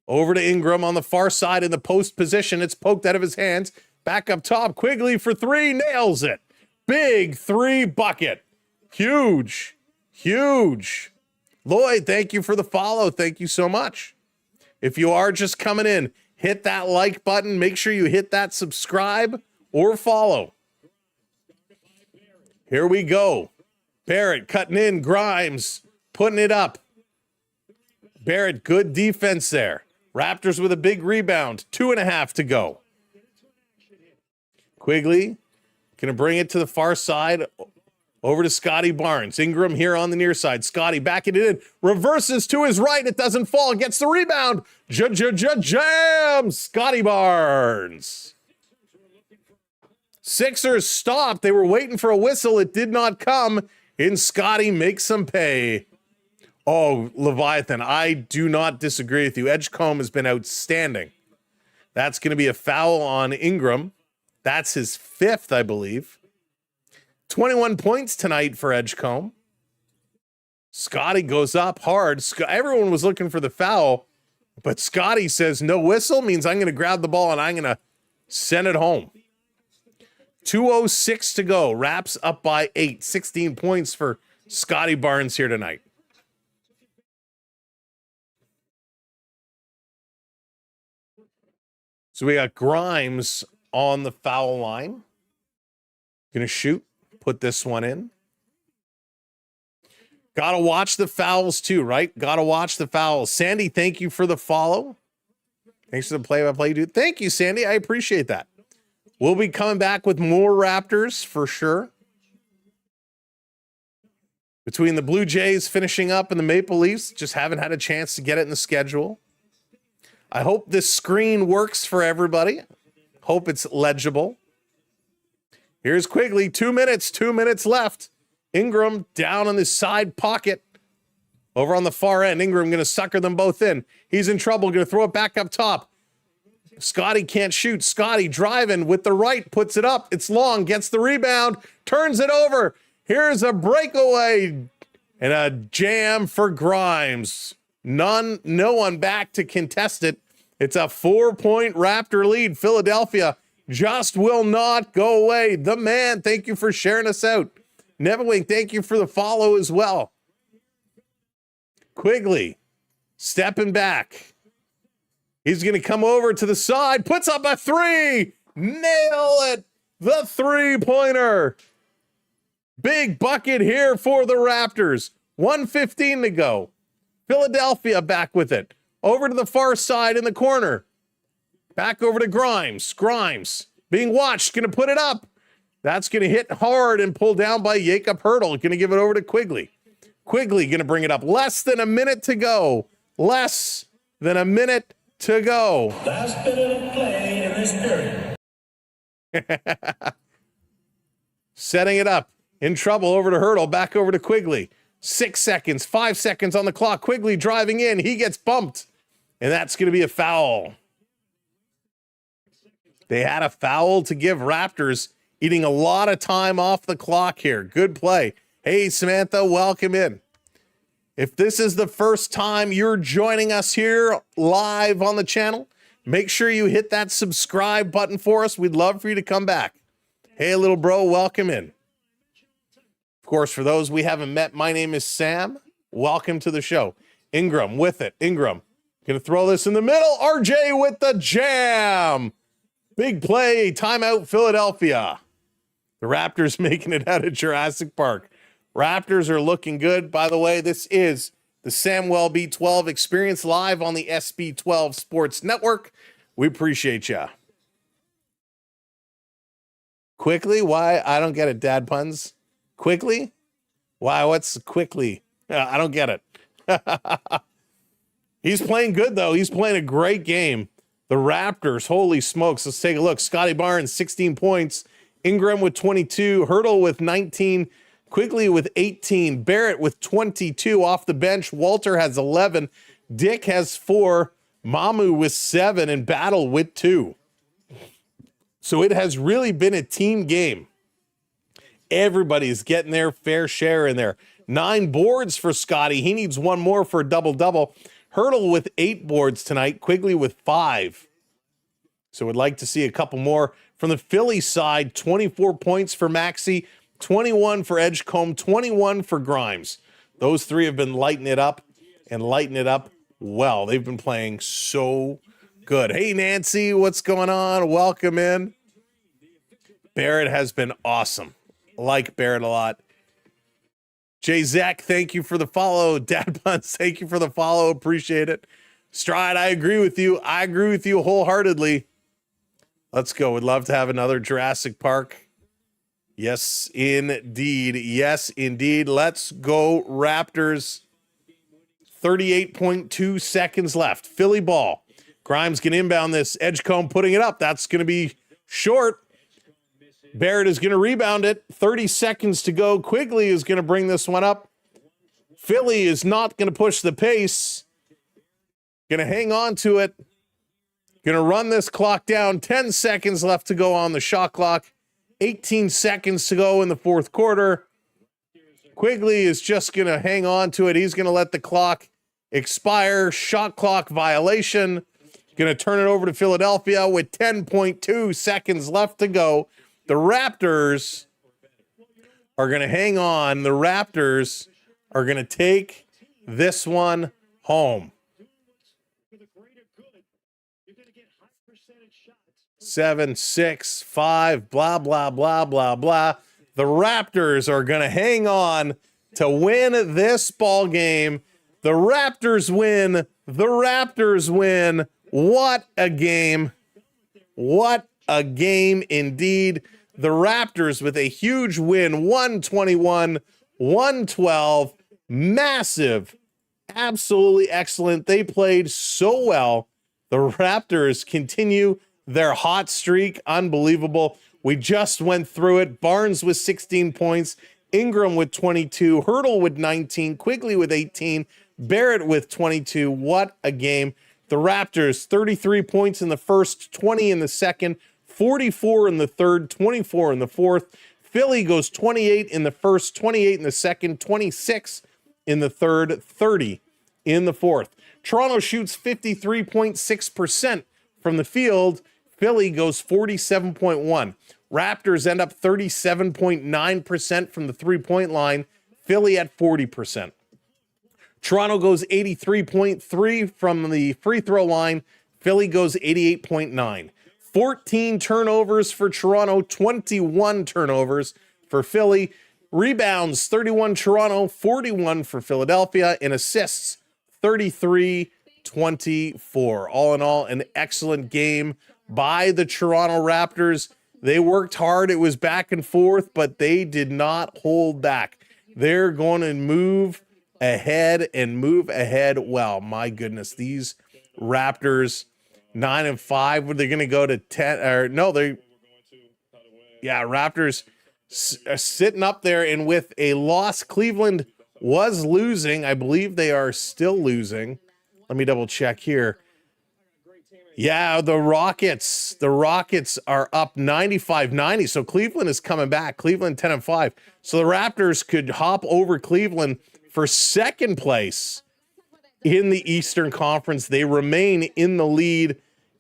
Over to Ingram on the far side in the post position. It's poked out of his hands. Back up top. Quigley for three. Nails it. Big three bucket. Huge. Huge. Lloyd, thank you for the follow. Thank you so much. If you are just coming in, hit that like button. Make sure you hit that subscribe or follow. Here we go. Barrett cutting in. Grimes putting it up. Barrett, good defense there. Raptors with a big rebound. 2.5 to go. Quigley going to bring it to the far side. Over to Scotty Barnes. Ingram here on the near side. Scotty backing it in. Reverses to his right. It doesn't fall. Gets the rebound. Jam. Scotty Barnes. Sixers stopped. They were waiting for a whistle. It did not come. And Scotty makes some pay. Oh, Leviathan, I do not disagree with you. Edgecombe has been outstanding. That's going to be a foul on Ingram. That's his 5th, I believe. 21 points tonight for Edgecombe. Scotty goes up hard. Everyone was looking for the foul, but Scotty says no whistle means I'm going to grab the ball and I'm going to send it home. 2:06 to go. Raps up by 8. 16 points for Scotty Barnes here tonight. So we got Grimes on the foul line. Going to shoot. Put this one in. Got to watch the fouls too, right? Got to watch the fouls. Sandy, thank you for the follow. Thanks for the play-by-play, dude. Thank you, Sandy. I appreciate that. We'll be coming back with more Raptors for sure. Between the Blue Jays finishing up and the Maple Leafs, just haven't had a chance to get it in the schedule. I hope this screen works for everybody. Hope it's legible. Here's Quigley, 2 minutes left. Ingram down on the side pocket. Over on the far end, Ingram going to sucker them both in. He's in trouble, going to throw it back up top. Scotty can't shoot. Scotty driving with the right, puts it up. It's long, gets the rebound, turns it over. Here's a breakaway and a jam for Grimes. No one back to contest it. It's a 4-point Raptor lead. Philadelphia just will not go away. The man, thank you for sharing us out. Neverwing, thank you for the follow as well. Quigley stepping back. He's going to come over to the side, puts up a three. Nail it. The three-pointer. Big bucket here for the Raptors. 1:15 to go. Philadelphia back with it. Over to the far side in the corner. Back over to Grimes. Grimes being watched. Going to put it up. That's going to hit hard and pull down by Jakob Hurdle. Going to give it over to Quigley. Quigley going to bring it up. Less than a minute to go. Less than a minute to go. Last minute of play in this period. Setting it up. In trouble over to Hurdle. Back over to Quigley. 6 seconds. 5 seconds on the clock. Quigley driving in. He gets bumped. And that's going to be a foul. They had a foul to give. Raptors eating a lot of time off the clock here. Good play. Hey, Samantha, welcome in. If this is the first time you're joining us here live on the channel, make sure you hit that subscribe button for us. We'd love for you to come back. Hey, little bro, welcome in. Of course, for those we haven't met, my name is Sam. Welcome to the show. Ingram with it. Ingram going to throw this in the middle. RJ with the jam. Big play. Timeout, Philadelphia. The Raptors making it out of Jurassic Park. Raptors are looking good. By the way, this is the Samwelb12 Experience live on the SB12 Sports Network. We appreciate ya. Quickly? Why? I don't get it, dad puns. Quickly? Why? What's quickly? I don't get it. He's playing good, though. He's playing a great game. The Raptors, holy smokes. Let's take a look. Scotty Barnes, 16 points. Ingram with 22. Hurdle with 19. Quigley with 18. Barrett with 22 off the bench. Walter has 11. Dick has 4. Mamu with 7. And Battle with 2. So it has really been a team game. Everybody's getting their fair share in there. 9 boards for Scotty. He needs 1 more for a double-double. Hurdle with 8 boards tonight. Quigley with 5. So we'd like to see a couple more. From the Philly side, 24 points for Maxey, 21 for Edgecombe, 21 for Grimes. Those 3 have been lighting it up and lighting it up well. They've been playing so good. Hey, Nancy, what's going on? Welcome in. Barrett has been awesome. Like Barrett a lot. Jay Zach, thank you for the follow. Dad Buns, thank you for the follow. Appreciate it. Stride, I agree with you. I agree with you wholeheartedly. Let's go. We'd love to have another Jurassic Park. Yes, indeed. Yes, indeed. Let's go, Raptors. 38.2 seconds left. Philly ball. Grimes can inbound this. Edgecombe putting it up. That's going to be short. Barrett is going to rebound it. 30 seconds to go. Quigley is going to bring this one up. Philly is not going to push the pace. Going to hang on to it. Going to run this clock down. 10 seconds left to go on the shot clock. 18 seconds to go in the fourth quarter. Quigley is just going to hang on to it. He's going to let the clock expire. Shot clock violation. Going to turn it over to Philadelphia with 10.2 seconds left to go. The Raptors are going to hang on. The Raptors are going to take this one home. 7, 6, 5, blah, blah, blah, blah, blah. The Raptors are going to hang on to win this ball game. The Raptors win. The Raptors win. What a game. What a game indeed. The Raptors with a huge win, 121-112. Massive. Absolutely excellent. They played so well. The Raptors continue their hot streak. Unbelievable. We just went through it. Barnes with 16 points. Ingram with 22. Hurdle with 19. Quigley with 18. Barrett with 22. What a game. The Raptors, 33 points in the first, 20 in the second, 44 in the third, 24 in the fourth. Philly goes 28 in the first, 28 in the second, 26 in the third, 30 in the fourth. Toronto shoots 53.6% from the field. Philly goes 47.1. Raptors end up 37.9% from the three-point line. Philly at 40%. Toronto goes 83.3 from the free throw line. Philly goes 88.9. 14 turnovers for Toronto, 21 turnovers for Philly. Rebounds, 31 Toronto, 41 for Philadelphia. And assists, 33-24. All in all, an excellent game by the Toronto Raptors. They worked hard. It was back and forth, but they did not hold back. They're going to move ahead and move ahead. Well, my goodness, these Raptors 9-5. Were they going to go to 10? Or no, Raptors are sitting up there, and with a loss, Cleveland was losing. I believe they are still losing. Let me double check here. Yeah, the Rockets are up 95-90. So Cleveland is coming back. Cleveland 10-5. So the Raptors could hop over Cleveland for second place in the Eastern Conference. They remain in the lead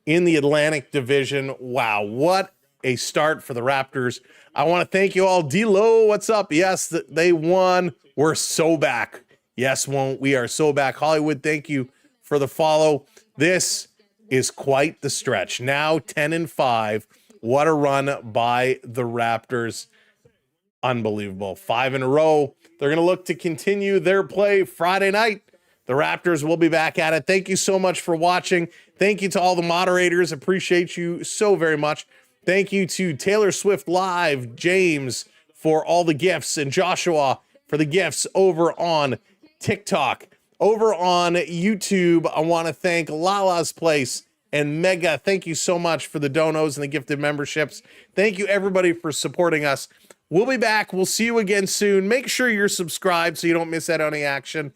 in the Atlantic Division. Wow, what a start for the Raptors. I want to thank you all. D-Lo, what's up? Yes, they won. We're so back. Yes, we are so back. Hollywood, thank you for the follow. This is quite the stretch. Now 10-5. What a run by the Raptors. Unbelievable. 5 in a row. They're going to look to continue their play Friday night. The Raptors will be back at it. Thank you so much for watching. Thank you to all the moderators. Appreciate you so very much. Thank you to Taylor Swift Live, James, for all the gifts, and Joshua for the gifts over on TikTok. Over on YouTube, I want to thank Lala's Place and Mega. Thank you so much for the donos and the gifted memberships. Thank you, everybody, for supporting us. We'll be back. We'll see you again soon. Make sure you're subscribed so you don't miss out on any action.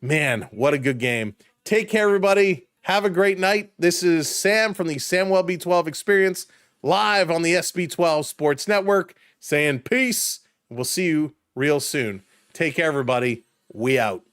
Man, what a good game. Take care, everybody. Have a great night. This is Sam from the Samwelb12 Experience, live on the SB12 Sports Network, saying peace. We'll see you real soon. Take care, everybody. We out.